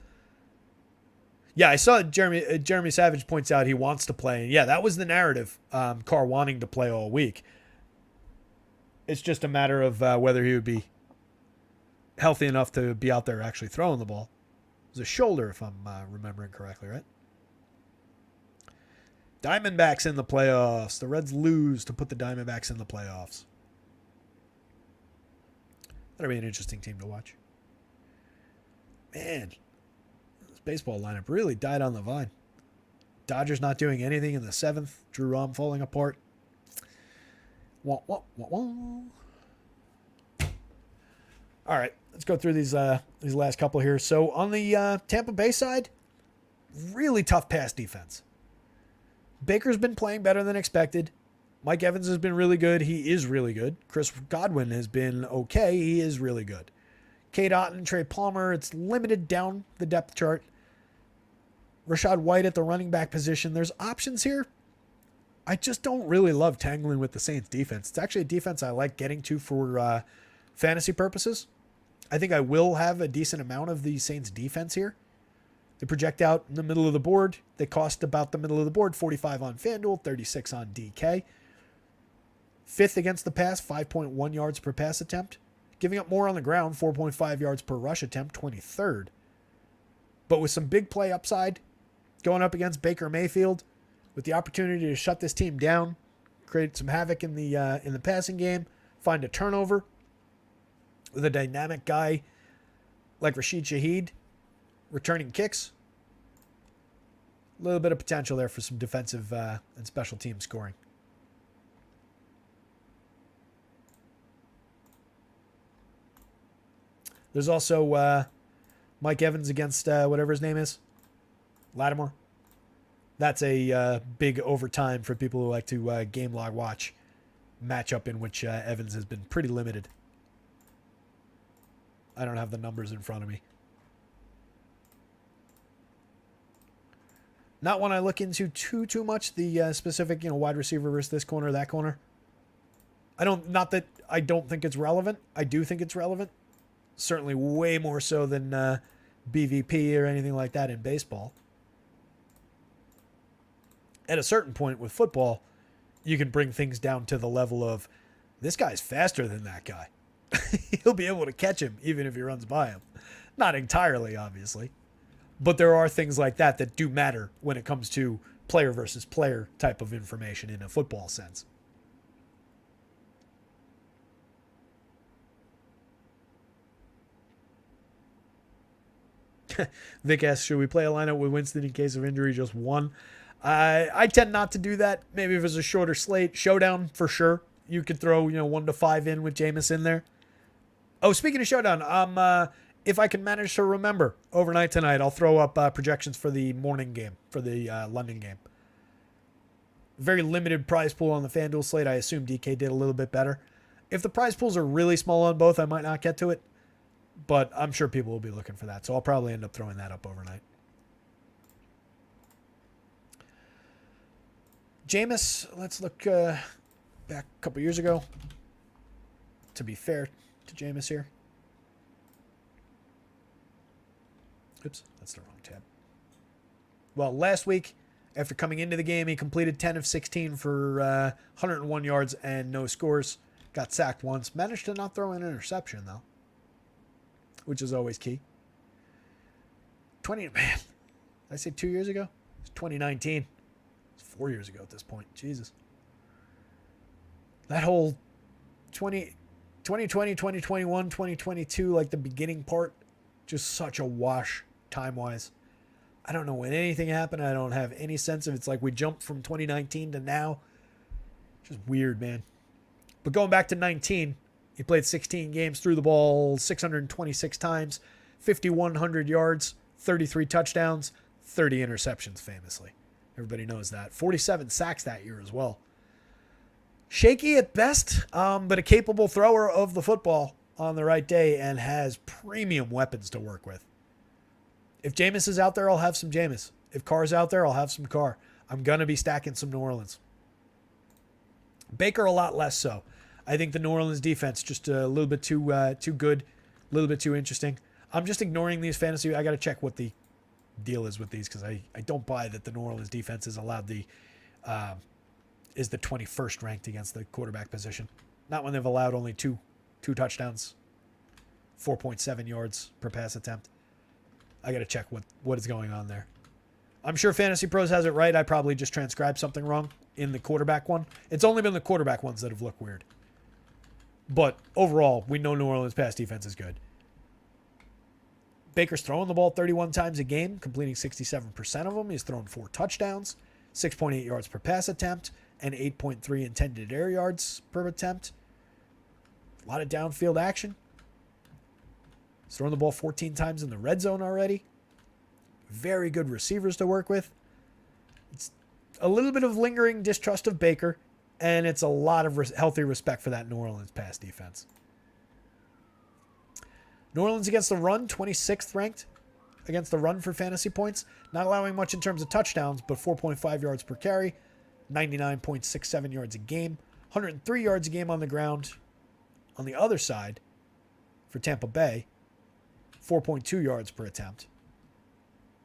Yeah, I saw Jeremy Savage points out he wants to play. Yeah, that was the narrative, Carr wanting to play all week. It's just a matter of whether he would be healthy enough to be out there actually throwing the ball. It was a shoulder, if I'm remembering correctly, right? Diamondbacks in the playoffs. The Reds lose to put the Diamondbacks in the playoffs. That'll be an interesting team to watch. Man, this baseball lineup really died on the vine. Dodgers not doing anything in the 7th. Drew Rom falling apart. Wah, wah, wah, wah. All right, let's go through these last couple here. So on the Tampa Bay side, really tough pass defense. Baker's been playing better than expected. Mike Evans has been really good. He is really good. Chris Godwin has been okay. He is really good. Cade Otton, Trey Palmer, it's limited down the depth chart. Rashad White at the running back position. There's options here. I just don't really love tangling with the Saints defense. It's actually a defense I like getting to for fantasy purposes. I think I will have a decent amount of the Saints defense here. They project out in the middle of the board. They cost about the middle of the board, 45 on FanDuel, 36 on DK. 5th against the pass, 5.1 yards per pass attempt. Giving up more on the ground, 4.5 yards per rush attempt, 23rd. But with some big play upside, going up against Baker Mayfield, with the opportunity to shut this team down, create some havoc in the passing game, find a turnover, with a dynamic guy like Rashid Shaheed returning kicks. A little bit of potential there for some defensive and special team scoring. There's also Mike Evans against whatever his name is, Lattimore. That's a big overtime for people who like to game log watch matchup in which Evans has been pretty limited. I don't have the numbers in front of me. Not one I look into too much, the specific, wide receiver versus this corner, that corner. Not that I don't think it's relevant. I do think it's relevant. Certainly way more so than BVP or anything like that in baseball. At a certain point with football, you can bring things down to the level of, this guy's faster than that guy. He'll be able to catch him even if he runs by him. Not entirely, obviously. But there are things like that that do matter when it comes to player versus player type of information in a football sense. Vic asks, should we play a lineup with Winston in case of injury? Just one. I tend not to do that. Maybe if it's a shorter slate. Showdown, for sure. You could throw, 1 to 5 in with Jameis in there. Oh, speaking of Showdown, if I can manage to remember overnight tonight, I'll throw up projections for the morning game, for the London game. Very limited prize pool on the FanDuel slate. I assume DK did a little bit better. If the prize pools are really small on both, I might not get to it. But I'm sure people will be looking for that. So I'll probably end up throwing that up overnight. Jameis, let's look back a couple years ago. To be fair to Jameis here. Oops, that's the wrong tab. Well, last week, after coming into the game, he completed 10 of 16 for 101 yards and no scores. Got sacked once. Managed to not throw an interception, though, which is always key. Man, did I say 2 years ago? It's 2019. It's 4 years ago at this point. Jesus. That whole 2020, 2021, 2022, like the beginning part, just such a wash time-wise. I don't know when anything happened. I don't have any sense of it. It's like we jumped from 2019 to now. Just weird, man. But going back to 19, he played 16 games, threw the ball 626 times, 5,100 yards, 33 touchdowns, 30 interceptions, famously. Everybody knows that. 47 sacks that year as well. Shaky at best, but a capable thrower of the football on the right day and has premium weapons to work with. If Jameis is out there, I'll have some Jameis. If Carr's out there, I'll have some Carr. I'm going to be stacking some New Orleans. Baker a lot less so. I think the New Orleans defense just a little bit too good, a little bit too interesting. I'm just ignoring these fantasy. I got to check what the deal is with these because I don't buy that the New Orleans defense is allowed is the 21st ranked against the quarterback position. Not when they've allowed only two touchdowns, 4.7 yards per pass attempt. I got to check what is going on there. I'm sure Fantasy Pros has it right. I probably just transcribed something wrong in the quarterback one. It's only been the quarterback ones that have looked weird. But overall, we know New Orleans' pass defense is good. Baker's throwing the ball 31 times a game, completing 67% of them. He's thrown 4 touchdowns, 6.8 yards per pass attempt, and 8.3 intended air yards per attempt. A lot of downfield action. He's thrown the ball 14 times in the red zone already. Very good receivers to work with. It's a little bit of lingering distrust of Baker, and it's a lot of healthy respect for that New Orleans pass defense. New Orleans against the run, 26th ranked against the run for fantasy points. Not allowing much in terms of touchdowns, but 4.5 yards per carry, 99.67 yards a game, 103 yards a game on the ground. On the other side, for Tampa Bay, 4.2 yards per attempt.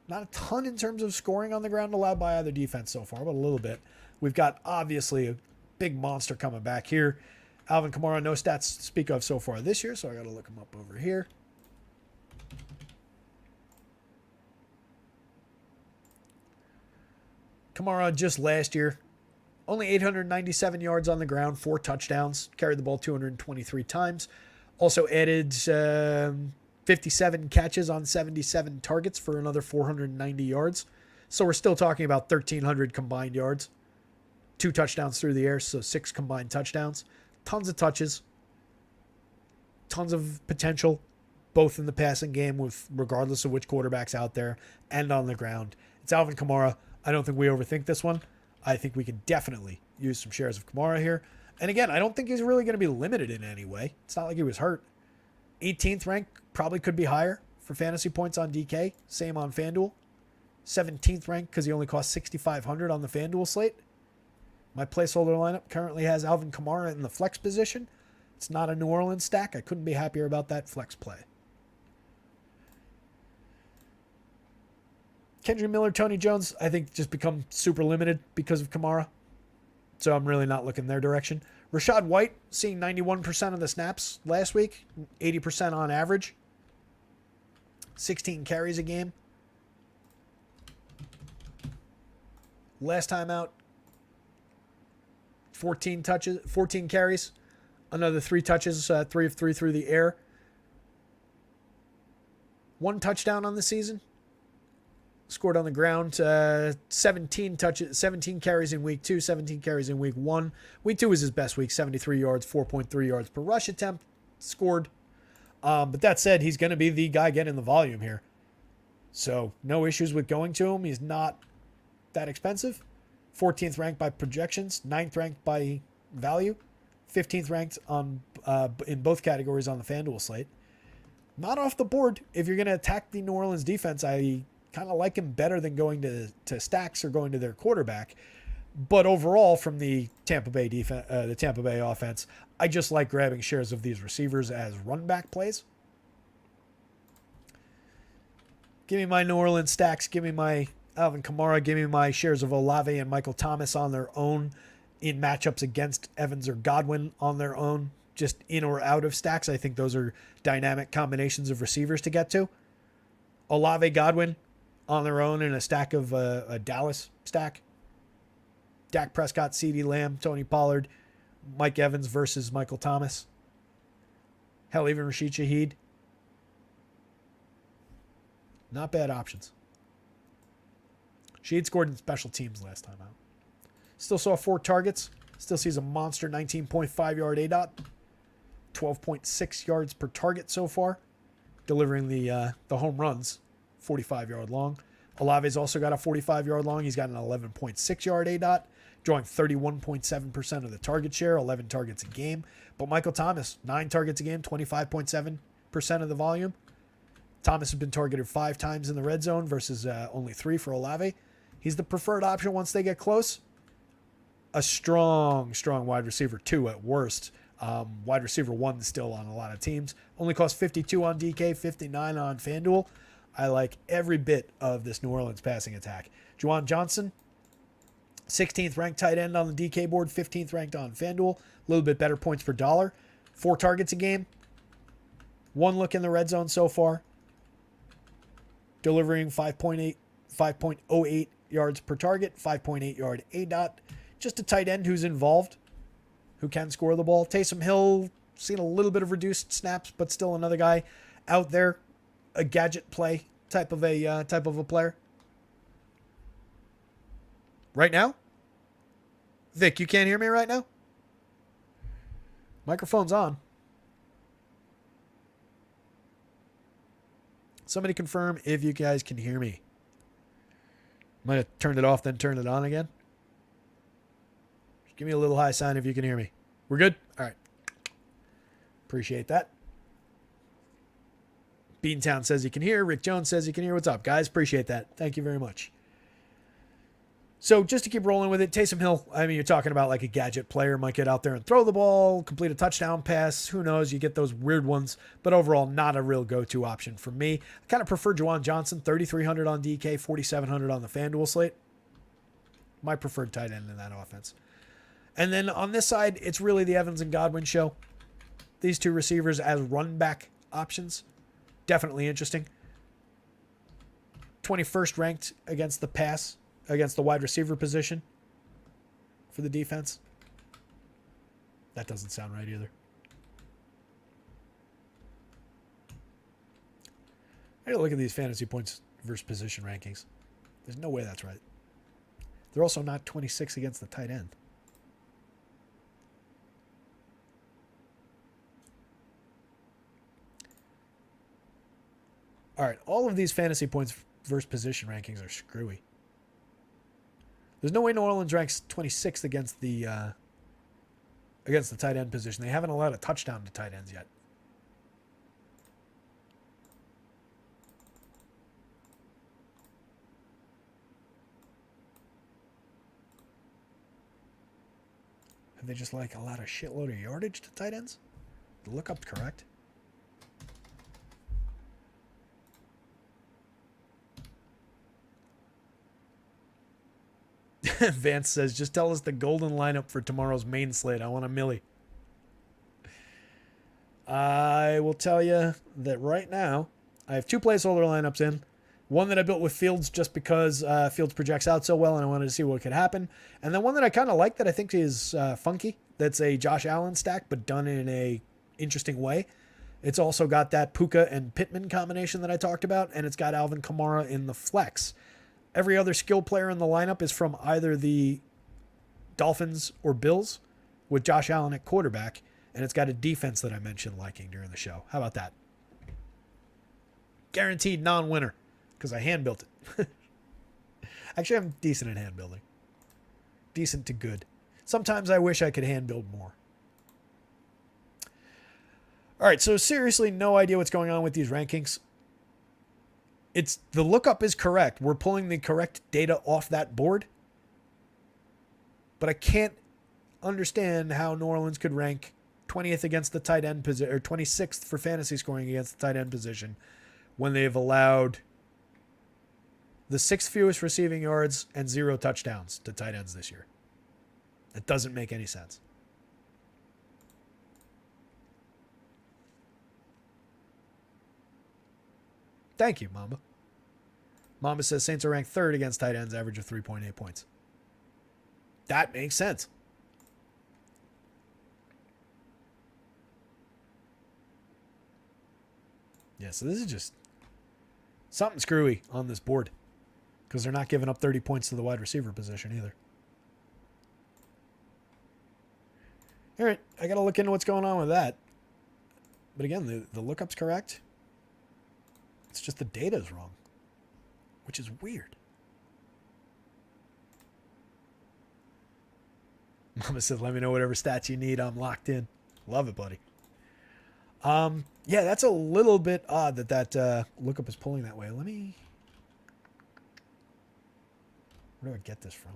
Not a ton in terms of scoring on the ground allowed by either defense so far, but a little bit. We've got obviously a big monster coming back here. Alvin Kamara, no stats to speak of so far this year, so I got to look him up over here. Kamara just last year, only 897 yards on the ground, 4 touchdowns, carried the ball 223 times. Also added 57 catches on 77 targets for another 490 yards. So we're still talking about 1,300 combined yards. 2 touchdowns through the air, so 6 combined touchdowns. Tons of touches. Tons of potential, both in the passing game, with regardless of which quarterback's out there, and on the ground. It's Alvin Kamara. I don't think we overthink this one. I think we can definitely use some shares of Kamara here. And again, I don't think he's really going to be limited in any way. It's not like he was hurt. 18th rank, probably could be higher for fantasy points on DK. Same on FanDuel. 17th rank because he only cost 6,500 on the FanDuel slate. My placeholder lineup currently has Alvin Kamara in the flex position. It's not a New Orleans stack. I couldn't be happier about that flex play. Kendrick Miller, Tony Jones, I think just become super limited because of Kamara. So I'm really not looking their direction. Rachaad White, seeing 91% of the snaps last week, 80% on average. 16 carries a game. Last time out, 14 carries. Another 3 touches, 3 of 3 through the air. 1 touchdown on the season. Scored on the ground, 17 carries in week 2, 17 carries in week 1. Week 2 was his best week, 73 yards, 4.3 yards per rush attempt scored. But that said, he's going to be the guy getting the volume here. So no issues with going to him. He's not that expensive. 14th ranked by projections, 9th ranked by value, 15th ranked on in both categories on the FanDuel slate. Not off the board. If you're going to attack the New Orleans defense, I kind of like him better than going to stacks or going to their quarterback. But overall, from the Tampa Bay defense, the Tampa Bay offense, I just like grabbing shares of these receivers as run back plays. Give me my New Orleans stacks. Give me my Alvin Kamara. Give me my shares of Olave and Michael Thomas on their own in matchups against Evans or Godwin on their own, just in or out of stacks. I think those are dynamic combinations of receivers to get to. Olave, Godwin on their own in a stack of a Dallas stack. Dak Prescott, CeeDee Lamb, Tony Pollard, Mike Evans versus Michael Thomas. Hell, even Rashid Shaheed. Not bad options. Shaheed scored in special teams last time out. Still saw 4 targets. Still sees a monster 19.5 yard ADOT. 12.6 yards per target so far. Delivering the home runs. 45 yard long. Olave's also got a 45 yard long. He's got an 11.6 yard ADOT, drawing 31.7% of the target share, 11 targets a game. But Michael Thomas, 9 targets a game, 25.7% of the volume. Thomas has been targeted 5 times in the red zone versus only 3 for Olave. He's the preferred option once they get close. A strong wide receiver 2 at worst. Wide receiver 1 still on a lot of teams. Only costs 52 on DK, 59 on FanDuel. I like every bit of this New Orleans passing attack. Juwan Johnson, 16th ranked tight end on the DK board, 15th ranked on FanDuel. A little bit better points per dollar. 4 targets a game. 1 look in the red zone so far. Delivering 5.8 5.08 yards per target, 5.8 yard A-dot. Just a tight end who's involved, who can score the ball. Taysom Hill, seen a little bit of reduced snaps, but still another guy out there, a gadget play type of a player. Right now? Vic, you can't hear me right now? Microphone's on. Somebody confirm if you guys can hear me. Might have turned it off, then turned it on again. Just give me a little high sign if you can hear me. We're good? All right. Appreciate that. Beantown says he can hear. Rick Jones says he can hear. What's up, guys? Appreciate that. Thank you very much. So just to keep rolling with it, Taysom Hill, I mean, you're talking about like a gadget player, might get out there and throw the ball, complete a touchdown pass. Who knows? You get those weird ones, but overall, not a real go-to option for me. I kind of prefer Juwan Johnson, 3,300 on DK, 4,700 on the FanDuel slate. My preferred tight end in that offense. And then on this side, it's really the Evans and Godwin show. These two receivers as run back options. Definitely interesting. 21st ranked against the pass, against the wide receiver position for the defense. That doesn't sound right either. I gotta look at these fantasy points versus position rankings. There's no way that's right. They're also not 26 against the tight end. All right, all of these fantasy points versus position rankings are screwy. There's no way New Orleans ranks 26th against the tight end position. They haven't allowed a touchdown to tight ends yet. Have they just like allowed a shitload of yardage to tight ends? The lookup's correct. Vance says, just tell us the golden lineup for tomorrow's main slate. I want a millie. I will tell you that right now, I have two placeholder lineups in. One that I built with Fields just because Fields projects out so well and I wanted to see what could happen. And then one that I kind of like that I think is funky. That's a Josh Allen stack, but done in a interesting way. It's also got that Puka and Pittman combination that I talked about, and it's got Alvin Kamara in the flex. Every other skill player in the lineup is from either the Dolphins or Bills, with Josh Allen at quarterback, and it's got a defense that I mentioned liking during the show. How about that? Guaranteed non-winner, because I hand-built it. Actually, I'm decent at hand-building. Decent to good. Sometimes I wish I could hand-build more. All right, so seriously, no idea what's going on with these rankings. The lookup is correct. We're pulling the correct data off that board. But I can't understand how New Orleans could rank 20th against the tight end position, or 26th for fantasy scoring against the tight end position, when they've allowed the sixth fewest receiving yards and 0 touchdowns to tight ends this year. It doesn't make any sense. Thank you, Mamba. Mamba says Saints are ranked 3rd against tight ends, average of 3.8 points. That makes sense. Yeah, so this is just something screwy on this board because they're not giving up 30 points to the wide receiver position either. All right, I got to look into what's going on with that. But again, the lookup's correct. It's just the data's wrong, which is weird. Mama said, let me know whatever stats you need. I'm locked in. Love it, buddy. Yeah, that's a little bit odd that lookup is pulling that way. Where do I get this from?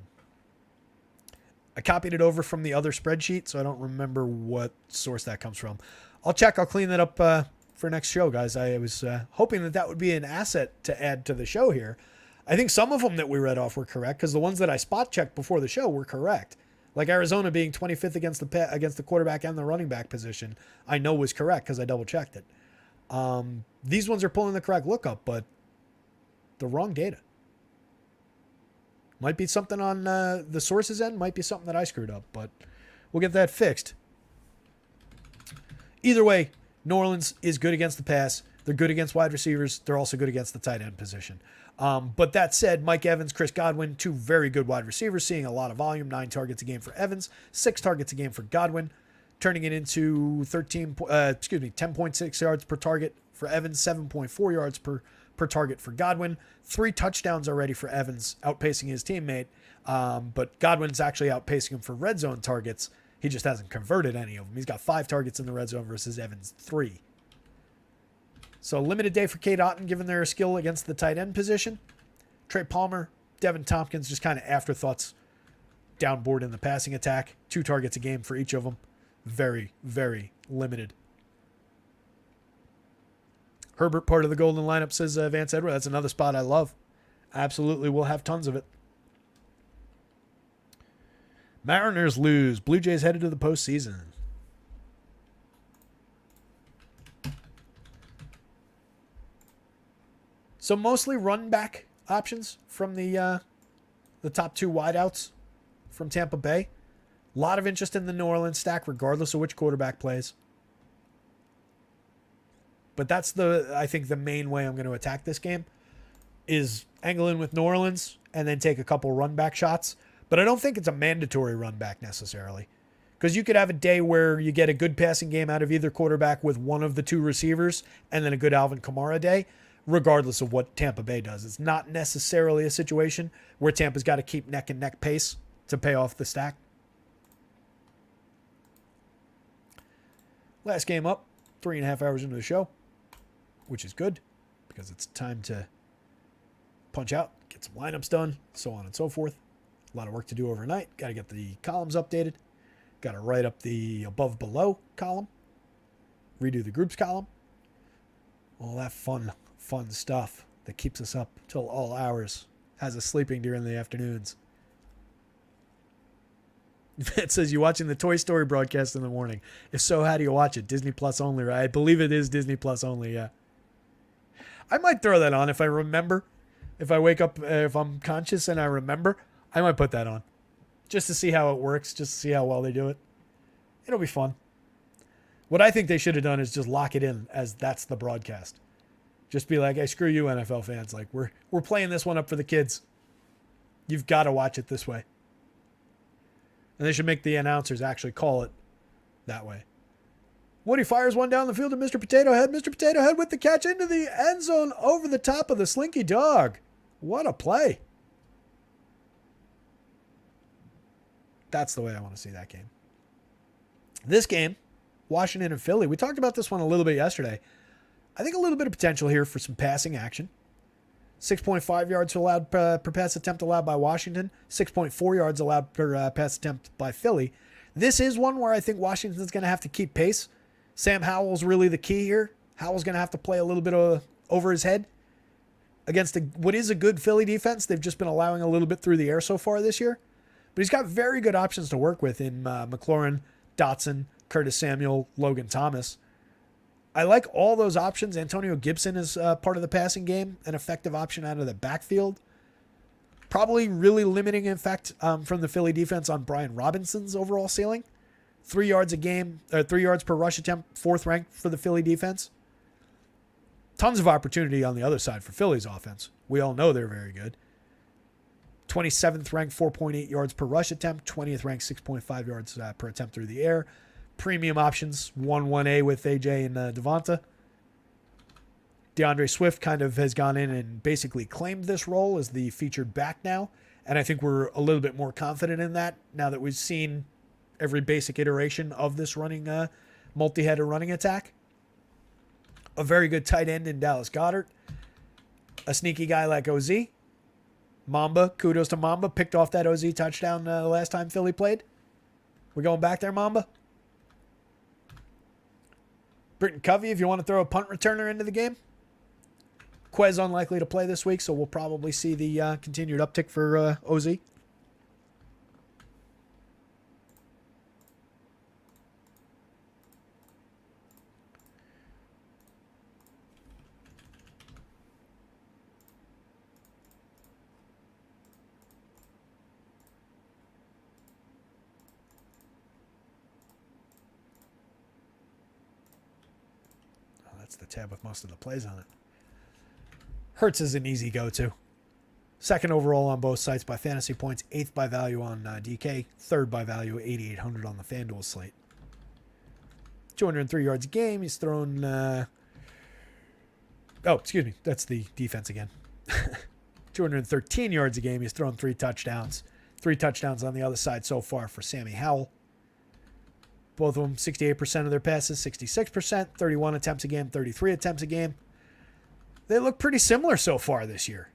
I copied it over from the other spreadsheet, so I don't remember what source that comes from. I'll check. I'll clean that up for next show, guys. I was hoping that would be an asset to add to the show here. I think some of them that we read off were correct because the ones that I spot checked before the show were correct. Like Arizona being 25th against the quarterback and the running back position, I know was correct because I double checked it. These ones are pulling the correct lookup, but the wrong data. Might be something on the source's end. Might be something that I screwed up, but we'll get that fixed. Either way, New Orleans is good against the pass. They're good against wide receivers. They're also good against the tight end position. But that said, Mike Evans, Chris Godwin, two very good wide receivers, seeing a lot of volume, 9 targets a game for Evans, 6 targets a game for Godwin, turning it into 10.6 yards per target for Evans, 7.4 yards per target for Godwin, 3 touchdowns already for Evans, outpacing his teammate. But Godwin's actually outpacing him for red zone targets. He just hasn't converted any of them. He's got 5 targets in the red zone versus Evans' 3. So limited day for Cade Otton, given their skill against the tight end position. Trey Palmer, Devin Tompkins, just kind of afterthoughts downboard in the passing attack. 2 targets a game for each of them. Very, very limited. Herbert, part of the golden lineup, says Vance Edward. That's another spot I love. Absolutely, we'll have tons of it. Mariners lose. Blue Jays headed to the postseason. So mostly run back options from the top 2 wideouts from Tampa Bay. A lot of interest in the New Orleans stack, regardless of which quarterback plays. But that's I think the main way I'm going to attack this game is angle in with New Orleans and then take a couple run back shots. But I don't think it's a mandatory run back necessarily. Because you could have a day where you get a good passing game out of either quarterback with one of the 2 receivers and then a good Alvin Kamara day, regardless of what Tampa Bay does. It's not necessarily a situation where Tampa's got to keep neck and neck pace to pay off the stack. Last game up, 3.5 hours into the show, which is good because it's time to punch out, get some lineups done, so on and so forth. A lot of work to do overnight. Got to get the columns updated. Got to write up the above-below column. Redo the groups column. All that fun stuff that keeps us up till all hours. Has us sleeping during the afternoons. It says, you watching the Toy Story broadcast in the morning. If so, how do you watch it? Disney Plus only, right? I believe it is Disney Plus only, yeah. I might throw that on if I remember. If I wake up, if I'm conscious and I remember, I might put that on. Just to see how it works, just to see how well they do it. It'll be fun. What I think they should have done is just lock it in as that's the broadcast. Just be like, hey, screw you, NFL fans. Like, we're playing this one up for the kids. You've got to watch it this way. And they should make the announcers actually call it that way. Woody fires one down the field to Mr. Potato Head. Mr. Potato Head with the catch into the end zone over the top of the Slinky Dog. What a play. That's the way I want to see that game. This game, Washington and Philly. We talked about this one a little bit yesterday. I think a little bit of potential here for some passing action. 6.5 yards allowed per pass attempt allowed by Washington. 6.4 yards allowed per pass attempt by Philly. This is one where I think Washington's going to have to keep pace. Sam Howell's really the key here. Howell's going to have to play a little bit over his head against what is a good Philly defense. They've just been allowing a little bit through the air so far this year. But he's got very good options to work with in McLaurin, Dotson, Curtis Samuel, Logan Thomas. I like all those options. Antonio Gibson is part of the passing game, an effective option out of the backfield. Probably really limiting effect from the Philly defense on Brian Robinson's overall ceiling. 3 yards a game, 3 yards per rush attempt, 4th ranked for the Philly defense. Tons of opportunity on the other side for Philly's offense. We all know they're very good. 27th ranked, 4.8 yards per rush attempt. 20th ranked, 6.5 yards per attempt through the air. Premium options, 1-1A with AJ and Devonta. DeAndre Swift kind of has gone in and basically claimed this role as the featured back now. And I think we're a little bit more confident in that now that we've seen every basic iteration of this running multi-header running attack. A very good tight end in Dallas Goedert. A sneaky guy like OZ. Mamba, kudos to Mamba. Picked off that OZ touchdown the last time Philly played. We going back there, Mamba? Britton Covey, if you want to throw a punt returner into the game. Quez unlikely to play this week, so we'll probably see the continued uptick for OZ. That's the tab with most of the plays on it. Hurts is an easy go-to. Second overall on both sites by fantasy points. 8th by value on DK. 3rd by value, 8,800 on the FanDuel slate. 203 yards a game. He's thrown... excuse me. That's the defense again. 213 yards a game. He's thrown 3 touchdowns. 3 touchdowns on the other side so far for Sammy Howell. Both of them, 68% of their passes, 66%, 31 attempts a game, 33 attempts a game. They look pretty similar so far this year.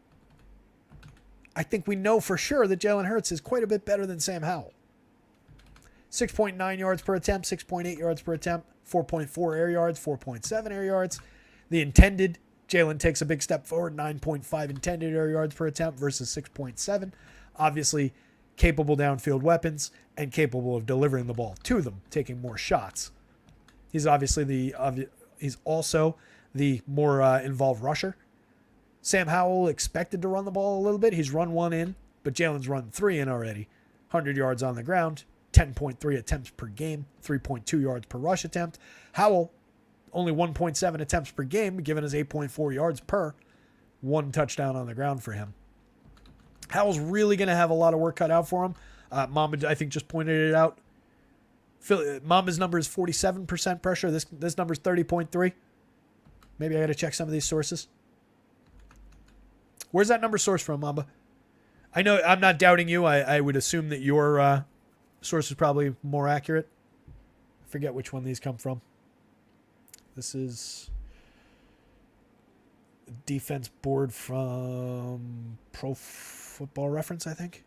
I think we know for sure that Jalen Hurts is quite a bit better than Sam Howell. 6.9 yards per attempt, 6.8 yards per attempt, 4.4 air yards, 4.7 air yards. The intended, Jalen takes a big step forward, 9.5 intended air yards per attempt versus 6.7. Obviously, capable downfield weapons and capable of delivering the ball to them, taking more shots. He's obviously he's also the more involved rusher. Sam Howell expected to run the ball a little bit. He's run 1 in, but Jalen's run 3 in already. 100 yards on the ground, 10.3 attempts per game, 3.2 yards per rush attempt. Howell, only 1.7 attempts per game, given his 8.4 yards per. 1 touchdown on the ground for him. Howell's really going to have a lot of work cut out for him. Mamba, I think, just pointed it out. Mamba's number is 47% pressure. This number is 30.3. Maybe I got to check some of these sources. Where's that number sourced from, Mamba? I know I'm not doubting you. I would assume that your source is probably more accurate. I forget which one these come from. This is a defense board from Pro Football Reference, I think.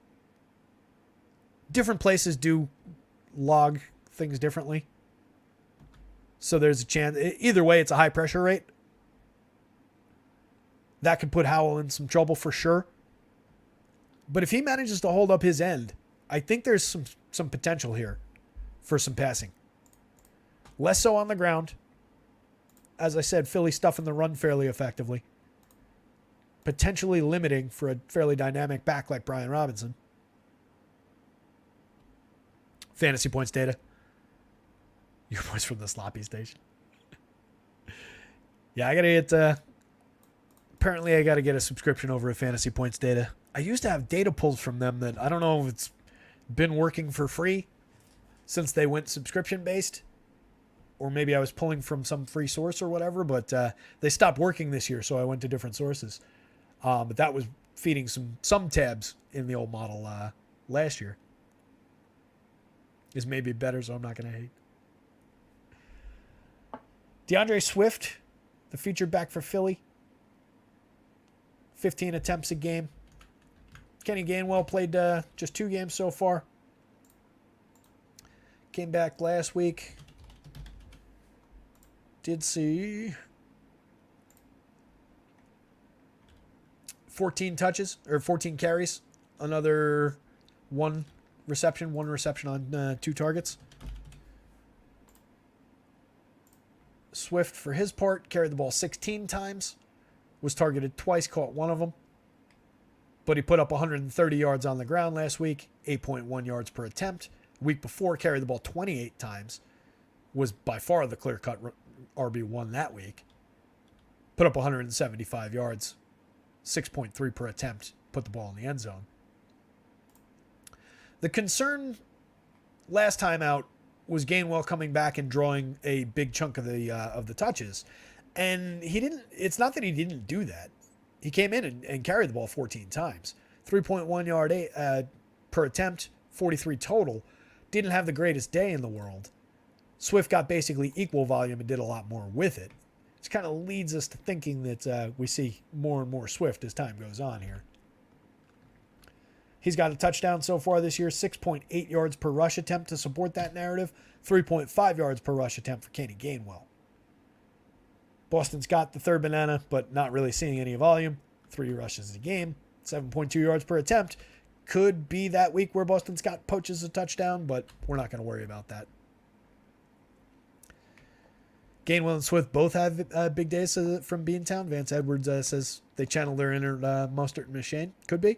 Different places do log things differently. So there's a chance. Either way, it's a high pressure rate. That could put Howell in some trouble for sure. But if he manages to hold up his end, I think there's some potential here for some passing. Less so on the ground. As I said, Philly stuffing the run fairly effectively. Potentially limiting for a fairly dynamic back like Brian Robinson. Fantasy points data. Your voice from the sloppy station. Yeah, I got to get... apparently, I got to get a subscription over at Fantasy Points Data. I used to have data pulls from them that I don't know if it's been working for free since they went subscription-based. Or maybe I was pulling from some free source or whatever, but they stopped working this year, so I went to different sources. But that was feeding some tabs in the old model last year. Is maybe better, so I'm not going to hate. DeAndre Swift, the featured back for Philly. 15 attempts a game. Kenny Gainwell played just 2 games so far. Came back last week. Did see 14 touches, or 14 carries. Another 1 reception on 2 targets. Swift, for his part, carried the ball 16 times. Was targeted twice, caught 1 of them. But he put up 130 yards on the ground last week, 8.1 yards per attempt. Week before, carried the ball 28 times. Was by far the clear-cut RB1 that week. Put up 175 yards, 6.3 per attempt. Put the ball in the end zone. The concern last time out was Gainwell coming back and drawing a big chunk of the touches. And he didn't. It's not that he didn't do that. He came in and carried the ball 14 times. 3.1 yard per attempt, 43 total. Didn't have the greatest day in the world. Swift got basically equal volume and did a lot more with it. Which kind of leads us to thinking that we see more and more Swift as time goes on here. He's got a touchdown so far this year, 6.8 yards per rush attempt to support that narrative, 3.5 yards per rush attempt for Kenny Gainwell. Boston's got the third banana, but not really seeing any volume. 3 rushes a game, 7.2 yards per attempt. Could be that week where Boston Scott poaches a touchdown, but we're not going to worry about that. Gainwell and Swift both have big days from Beantown. Vance Edwards says they channel their inner Mostert and Machine. Could be.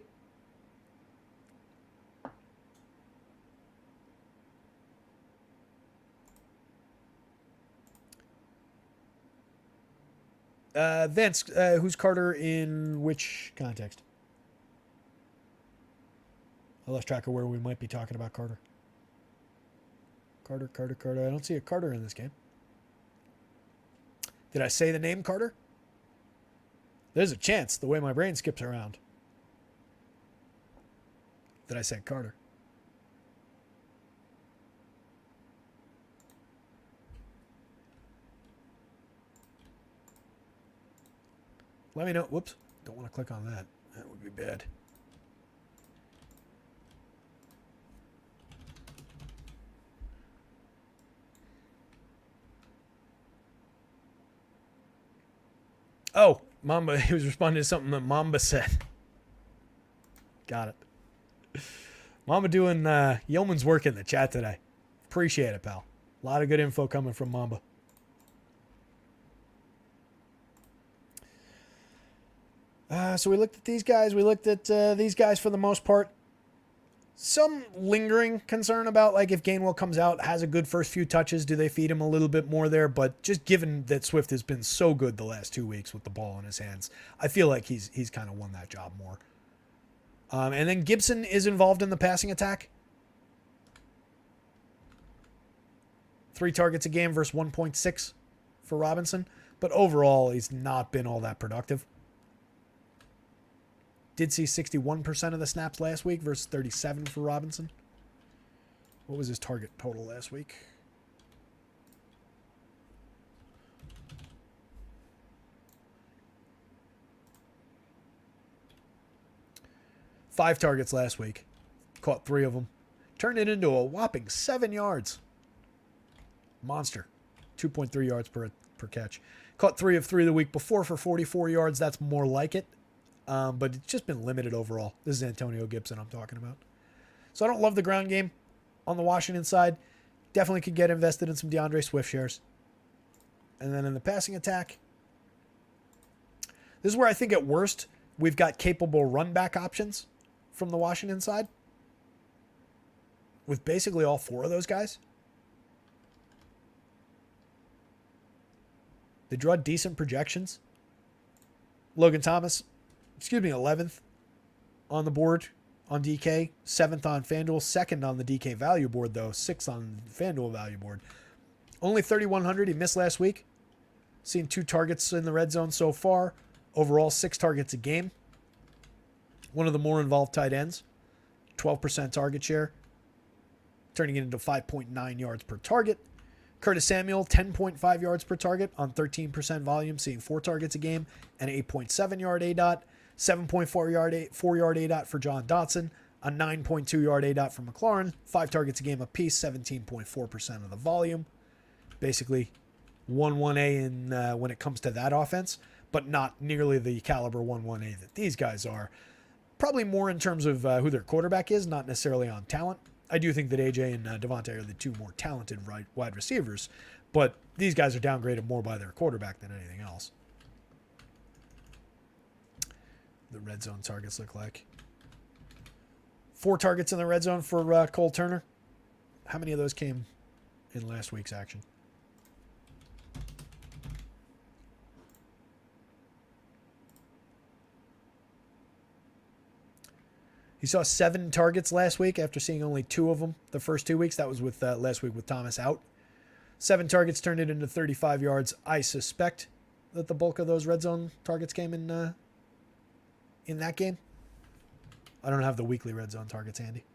Vince, who's Carter in which context? I lost track of where we might be talking about Carter. Carter. I don't see a Carter in this game. Did I say the name Carter? There's a chance, the way my brain skips around, that I said Carter. Let me know. Whoops. Don't want to click on that. That would be bad. Oh, Mamba. He was responding to something that Mamba said. Got it. Mamba doing yeoman's work in the chat today. Appreciate it, pal. A lot of good info coming from Mamba. So we looked at these guys. We looked at these guys for the most part. Some lingering concern about, like, if Gainwell comes out, has a good first few touches, do they feed him a little bit more there? But just given that Swift has been so good the last 2 weeks with the ball in his hands, I feel like he's kind of won that job more. And then Gibson is involved in the passing attack. 3 targets a game versus 1.6 for Robinson. But overall, he's not been all that productive. Did see 61% of the snaps last week versus 37 for Robinson. What was his target total last week? Five targets last week. Caught 3 of them. Turned it into a whopping 7 yards. Monster. 2.3 yards per catch. Caught 3 of 3 the week before for 44 yards. That's more like it. But it's just been limited overall. This is Antonio Gibson I'm talking about. So I don't love the ground game on the Washington side. Definitely could get invested in some DeAndre Swift shares. And then in the passing attack, this is where I think at worst we've got capable run back options from the Washington side with basically all 4 of those guys. They draw decent projections. Logan Thomas, 11th on the board on DK, 7th on FanDuel, 2nd on the DK value board, though, 6th on the FanDuel value board. Only 3,100. He missed last week. Seen 2 targets in the red zone so far. Overall, 6 targets a game. One of the more involved tight ends. 12% target share. Turning it into 5.9 yards per target. Curtis Samuel, 10.5 yards per target on 13% volume, seeing 4 targets a game and 8.7 yard ADOT. 7.4 yard ADOT for John Dotson, a 9.2 yard ADOT for McLaurin, 5 targets a game apiece, 17.4% of the volume. Basically, 1-1A in when it comes to that offense, but not nearly the caliber 1-1A that these guys are. Probably more in terms of who their quarterback is, not necessarily on talent. I do think that AJ and Devontae are the 2 more talented wide receivers, but these guys are downgraded more by their quarterback than anything else. The red zone targets look like 4 targets in the red zone for Cole Turner. How many of those came in last week's action? He saw 7 targets last week after seeing only 2 of them the first 2 weeks. That was with last week with Thomas out. 7 targets turned it into 35 yards. I suspect that the bulk of those red zone targets came in that game. I don't have the weekly red zone targets handy.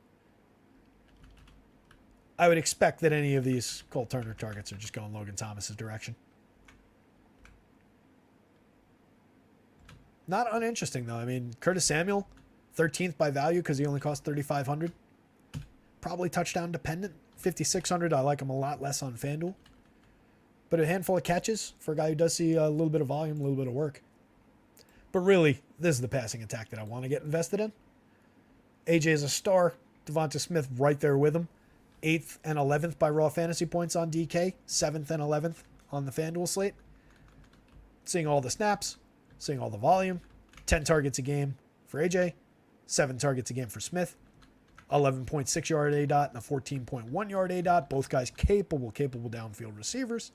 I would expect that any of these Cole Turner targets are just going Logan Thomas's direction. Not uninteresting, though. I mean, Curtis Samuel, 13th by value because he only cost 3,500. Probably touchdown dependent. 5,600. I like him a lot less on FanDuel. But a handful of catches for a guy who does see a little bit of volume, a little bit of work. But really, this is the passing attack that I want to get invested in. AJ is a star. Devonta Smith right there with him. 8th and 11th by raw fantasy points on DK. 7th and 11th on the FanDuel slate. Seeing all the snaps. Seeing all the volume. 10 targets a game for AJ. 7 targets a game for Smith. 11.6 yard ADOT and a 14.1 yard ADOT. Both guys capable downfield receivers.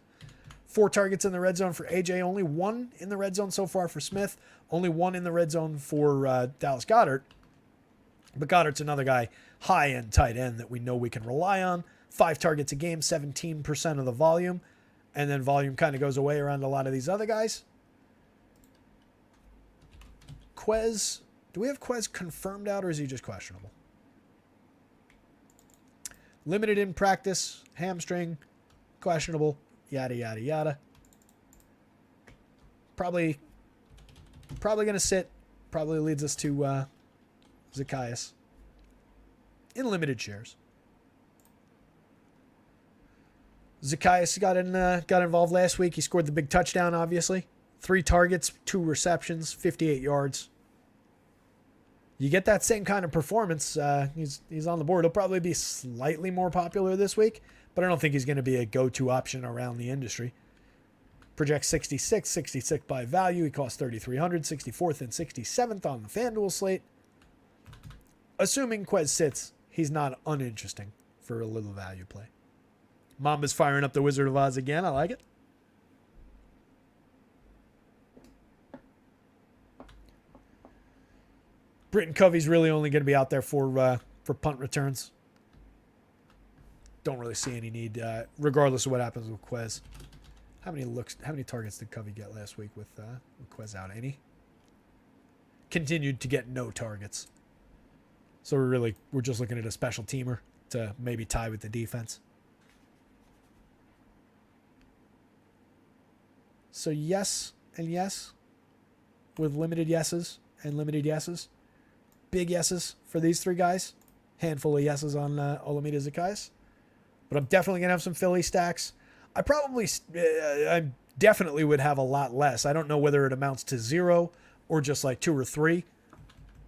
4 targets in the red zone for AJ, only 1 in the red zone so far for Smith, only 1 in the red zone for Dallas Goedert. But Goddard's another guy, high-end tight end that we know we can rely on. 5 targets a game, 17% of the volume. And then volume kind of goes away around a lot of these other guys. Quez, do we have Quez confirmed out or is he just questionable? Limited in practice, hamstring, questionable, yada, yada, yada. Probably going to sit. Probably leads us to Zacchaeus in limited shares. Zacchaeus got involved last week. He scored the big touchdown, obviously. 3 targets, 2 receptions, 58 yards. You get that same kind of performance. He's on the board. He'll probably be slightly more popular this week, but I don't think he's going to be a go-to option around the industry. Projects 66 by value. He costs 3,300, 64th and 67th on the FanDuel slate. Assuming Quez sits, he's not uninteresting for a little value play. Mamba's firing up the Wizard of Oz again. I like it. Britton Covey's really only going to be out there for punt returns. Don't really see any need, regardless of what happens with Quez. How many targets did Covey get last week with Quez out? Any? Continued to get no targets. So we're just looking at a special teamer to maybe tie with the defense. So yes and yes, with limited yeses and limited yeses. Big yeses for these 3 guys. Handful of yeses on Olamide Zacchaeus. But I'm definitely going to have some Philly stacks. I definitely would have a lot less. I don't know whether it amounts to 0 or just like 2 or 3.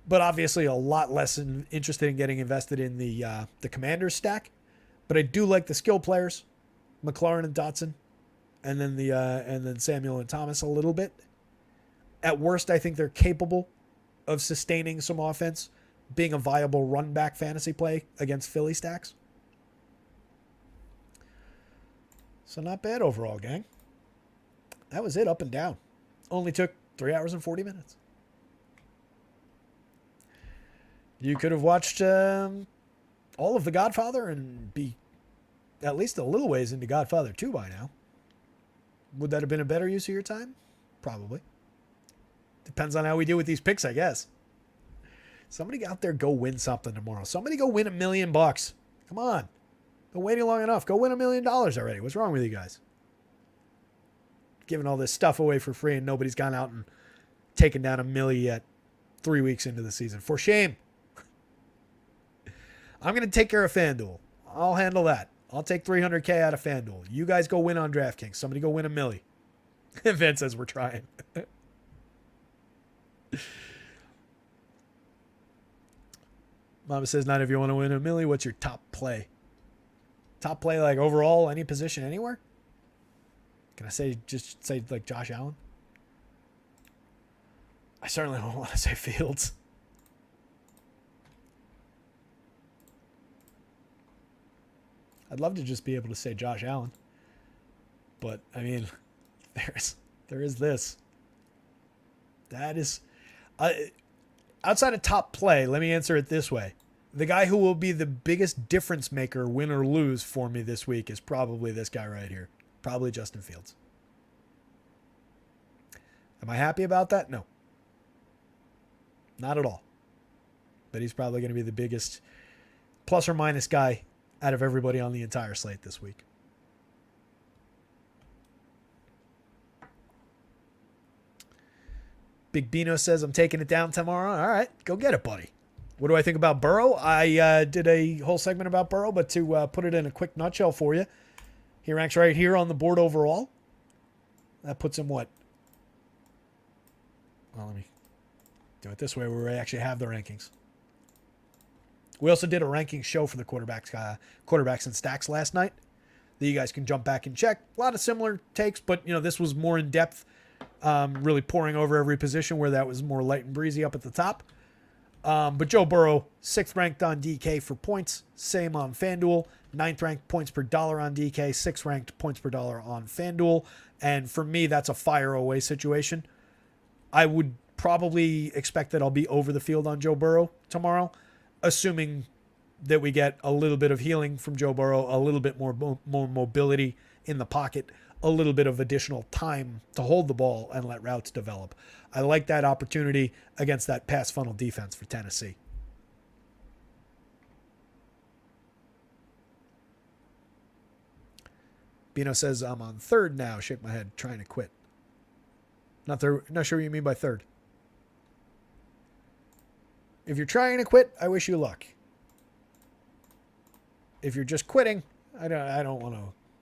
But obviously a lot less interested in getting invested in the Commanders stack. But I do like the skill players, McLaurin and Dotson, and then Samuel and Thomas a little bit. At worst, I think they're capable of sustaining some offense, being a viable run back fantasy play against Philly stacks. So not bad overall, gang. That was it, up and down. Only took 3 hours and 40 minutes. You could have watched all of The Godfather and be at least a little ways into Godfather 2 by now. Would that have been a better use of your time? Probably. Depends on how we do with these picks, I guess. Somebody out there go win something tomorrow. Somebody go win $1 million. Come on. Been waiting long enough. Go win $1 million already. What's wrong with you guys? Giving all this stuff away for free and nobody's gone out and taken down $1 million yet 3 weeks into the season. For shame. I'm going to take care of FanDuel. I'll handle that. I'll take $300K out of FanDuel. You guys go win on DraftKings. Somebody go win $1 million. Vince says we're trying. Mama says, not if you want to win $1 million. What's your top play? Top play, like overall, any position, anywhere? Can I just say like Josh Allen? I certainly don't want to say Fields. I'd love to just be able to say Josh Allen. But, I mean, there is this. That is... outside of top play, let me answer it this way. The guy who will be the biggest difference maker, win or lose, for me this week is probably this guy right here. Probably Justin Fields. Am I happy about that? No. Not at all. But he's probably going to be the biggest plus or minus guy out of everybody on the entire slate this week. Big Bino says, I'm taking it down tomorrow. All right, go get it, buddy. What do I think about Burrow? I did a whole segment about Burrow, but to put it in a quick nutshell for you, he ranks right here on the board overall. That puts him what? Well, let me do it this way where we actually have the rankings. We also did a ranking show for the quarterbacks and stacks last night that you guys can jump back and check. A lot of similar takes, but this was more in depth, really pouring over every position where that was more light and breezy up at the top. But Joe Burrow, 6th ranked on DK for points, same on FanDuel, 9th ranked points per dollar on DK, 6th ranked points per dollar on FanDuel. And for me, that's a fire away situation. I would probably expect that I'll be over the field on Joe Burrow tomorrow, assuming that we get a little bit of healing from Joe Burrow, a little bit more mobility in the pocket, a little bit of additional time to hold the ball and let routes develop. I like that opportunity against that pass funnel defense for Tennessee. Bino says, I'm on third now. Shake my head, trying to quit. Not sure what you mean by third. If you're trying to quit, I wish you luck. If you're just quitting, I don't want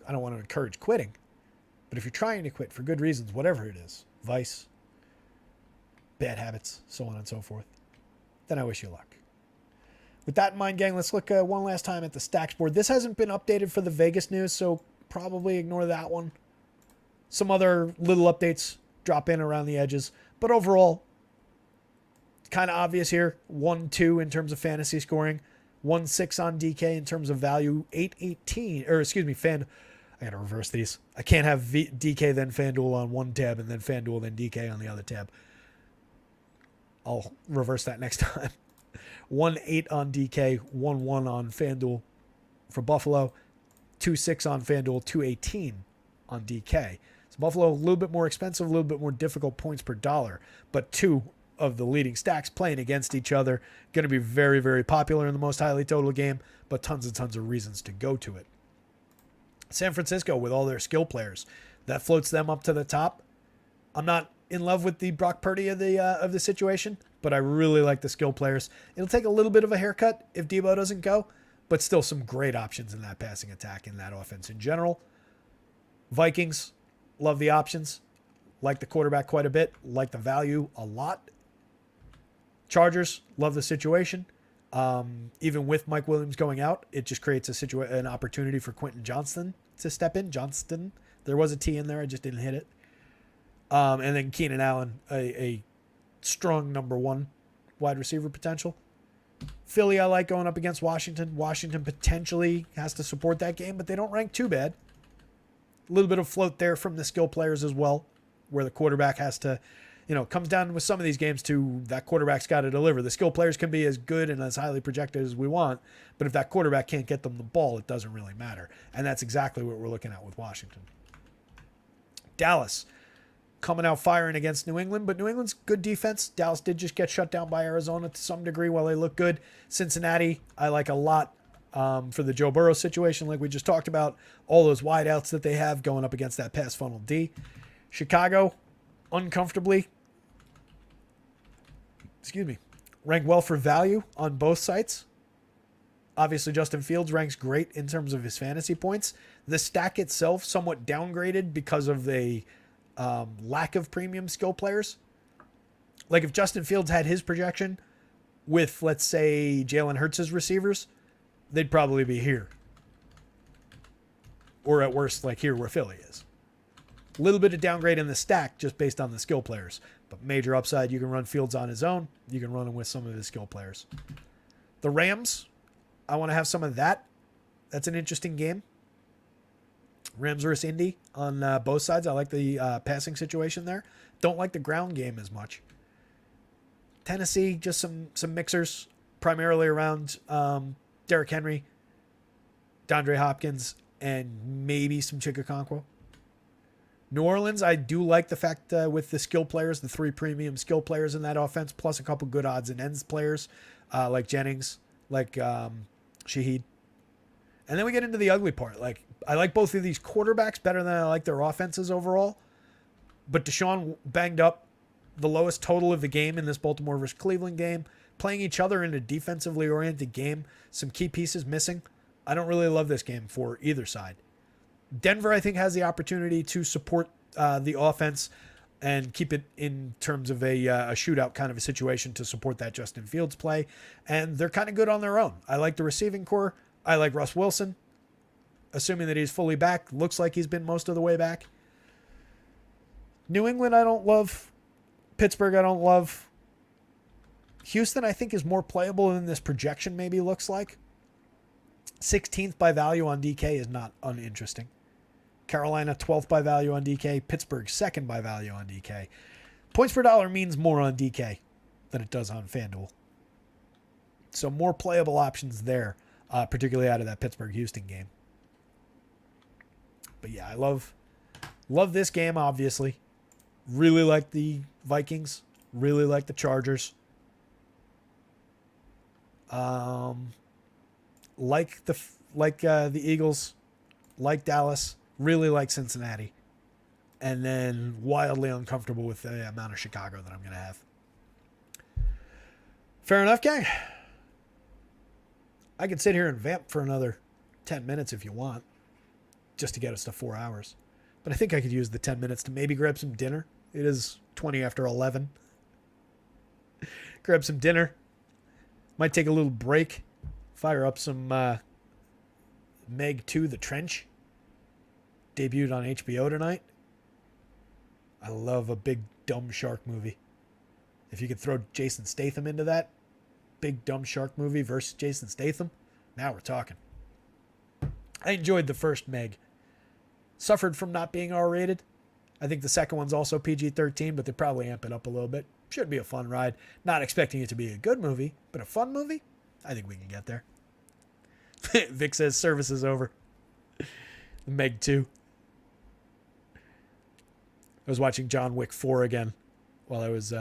to encourage quitting. But if you're trying to quit for good reasons, whatever it is, vice, bad habits, so on and so forth, then I wish you luck. With that in mind, gang, let's look one last time at the stacks board. This hasn't been updated for the Vegas news, so probably ignore that one. Some other little updates drop in around the edges. But overall, kind of obvious here. 1-2 in terms of fantasy scoring. 1-6 on DK in terms of value. 8-18. Or excuse me, I got to reverse these. I can't have DK then FanDuel on one tab and then FanDuel then DK on the other tab. I'll reverse that next time. 1-8 on DK. 1-1 on FanDuel for Buffalo. 2-6 on FanDuel, 2-18 on DK. So Buffalo, a little bit more expensive, a little bit more difficult points per dollar, but two of the leading stacks playing against each other. Going to be very, very popular in the most highly total game, but tons and tons of reasons to go to it. San Francisco, with all their skill players, that floats them up to the top. I'm not in love with the Brock Purdy of the situation, but I really like the skill players. It'll take a little bit of a haircut if Debo doesn't go, but still some great options in that passing attack in that offense in general. Vikings, love the options. Like the quarterback quite a bit. Like the value a lot. Chargers, love the situation. Even with Mike Williams going out, it just creates an opportunity for Quentin Johnston to step in. Johnston. There was a T in there. I just didn't hit it. And then Keenan Allen, a strong number one wide receiver potential. Philly, I like going up against Washington. Washington potentially has to support that game, but they don't rank too bad. A little bit of float there from the skill players as well, where the quarterback has to, comes down with some of these games to that quarterback's got to deliver. The skill players can be as good and as highly projected as we want, but if that quarterback can't get them the ball, it doesn't really matter. And that's exactly what we're looking at with Washington. Dallas, coming out firing against New England, but New England's good defense. Dallas did just get shut down by Arizona to some degree while they look good. Cincinnati, I like a lot for the Joe Burrow situation, like we just talked about. All those wideouts that they have going up against that pass funnel D. Chicago, uncomfortably, rank well for value on both sites. Obviously, Justin Fields ranks great in terms of his fantasy points. The stack itself somewhat downgraded because of the lack of premium skill players. Like if Justin Fields had his projection with, let's say, Jalen Hurts' receivers, they'd probably be here. Or at worst, like here where Philly is. A little bit of downgrade in the stack just based on the skill players. But major upside, you can run Fields on his own. You can run him with some of his skill players. The Rams, I want to have some of that. That's an interesting game. Rams versus Indy on both sides. I like the passing situation there. Don't like the ground game as much. Tennessee, just some mixers, primarily around Derrick Henry, DeAndre Hopkins, and maybe some Chigakonkwo. New Orleans, I do like the fact with the skill players, the three premium skill players in that offense, plus a couple good odds and ends players like Jennings, like Shaheed. And then we get into the ugly part. Like I like both of these quarterbacks better than I like their offenses overall. But Deshaun banged up, the lowest total of the game in this Baltimore versus Cleveland game, playing each other in a defensively oriented game, some key pieces missing. I don't really love this game for either side. Denver, I think, has the opportunity to support the offense and keep it in terms of a shootout kind of a situation to support that Justin Fields play. And they're kind of good on their own. I like the receiving core. I like Russ Wilson, assuming that he's fully back. Looks like he's been most of the way back. New England, I don't love. Pittsburgh, I don't love. Houston, I think, is more playable than this projection maybe looks like. 16th by value on DK is not uninteresting. Carolina 12th by value on DK. Pittsburgh 2nd by value on DK. Points per dollar means more on DK than it does on FanDuel. So more playable options there, particularly out of that Pittsburgh-Houston game. But yeah, I love this game, obviously. Really like the Vikings. Really like the Chargers. Like the Eagles. Like Dallas. Really like Cincinnati. And then wildly uncomfortable with the amount of Chicago that I'm going to have. Fair enough, gang? I could sit here and vamp for another 10 minutes if you want, just to get us to 4 hours. But I think I could use the 10 minutes to maybe grab some dinner. It is 20 after 11. Grab some dinner. Might take a little break. Fire up some Meg 2, The Trench. Debuted on HBO tonight. I love a big, dumb shark movie. If you could throw Jason Statham into that, big, dumb shark movie versus Jason Statham, now we're talking. I enjoyed the first Meg. Suffered from not being R-rated. I think the second one's also PG-13, but they probably amp it up a little bit. Should be a fun ride. Not expecting it to be a good movie, but a fun movie? I think we can get there. Vic says service is over. Meg 2. I was watching John Wick 4 again while I was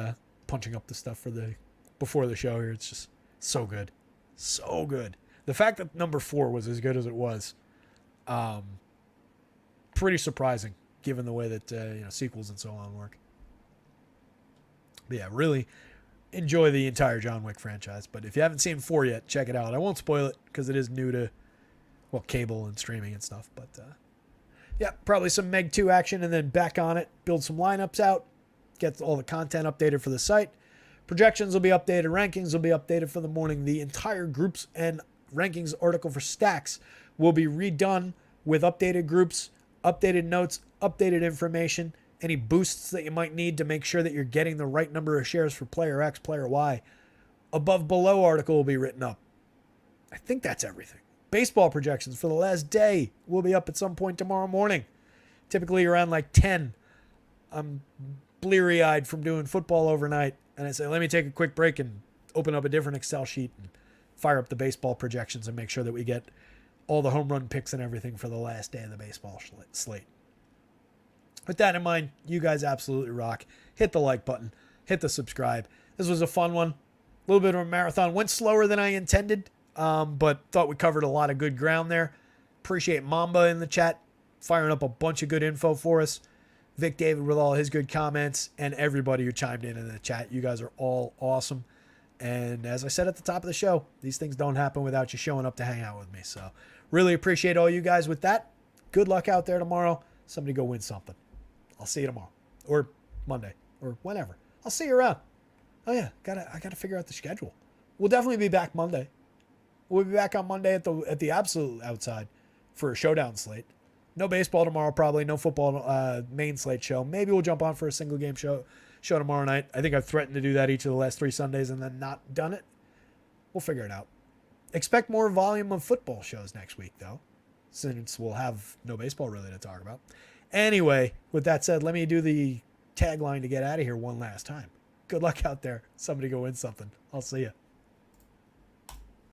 punching up the stuff before the show here. It's just so good. So good. The fact that number 4 was as good as it was, pretty surprising given the way that sequels and so on work. But yeah, really enjoy the entire John Wick franchise. But if you haven't seen 4 yet, check it out. I won't spoil it because it is new to, cable and streaming and stuff. But yeah, probably some Meg 2 action and then back on it. Build some lineups out. Get all the content updated for the site. Projections will be updated. Rankings will be updated for the morning. The entire groups and rankings article for stacks will be redone with updated groups, updated notes, updated information, any boosts that you might need to make sure that you're getting the right number of shares for player X, player Y. Above below article will be written up. I think that's everything. Baseball projections for the last day will be up at some point tomorrow morning. Typically around like 10. I'm bleary-eyed from doing football overnight. And I say, let me take a quick break and open up a different Excel sheet and fire up the baseball projections and make sure that we get all the home run picks and everything for the last day of the baseball slate. With that in mind, you guys absolutely rock. Hit the like button. Hit the subscribe. This was a fun one. A little bit of a marathon. Went slower than I intended, but thought we covered a lot of good ground there. Appreciate Mamba in the chat, firing up a bunch of good info for us. Vic David with all his good comments, and everybody who chimed in the chat. You guys are all awesome. And as I said at the top of the show, these things don't happen without you showing up to hang out with me. So really appreciate all you guys with that. Good luck out there tomorrow. Somebody go win something. I'll see you tomorrow or Monday or whenever. I'll see you around. Oh yeah, I gotta figure out the schedule. We'll definitely be back Monday. We'll be back on Monday at the absolute outside for a showdown slate. No baseball tomorrow, probably. No football main slate show. Maybe we'll jump on for a single game show tomorrow night. I think I've threatened to do that each of the last 3 Sundays and then not done it. We'll figure it out. Expect more volume of football shows next week, though, since we'll have no baseball really to talk about. Anyway, with that said, let me do the tagline to get out of here one last time. Good luck out there. Somebody go win something. I'll see you.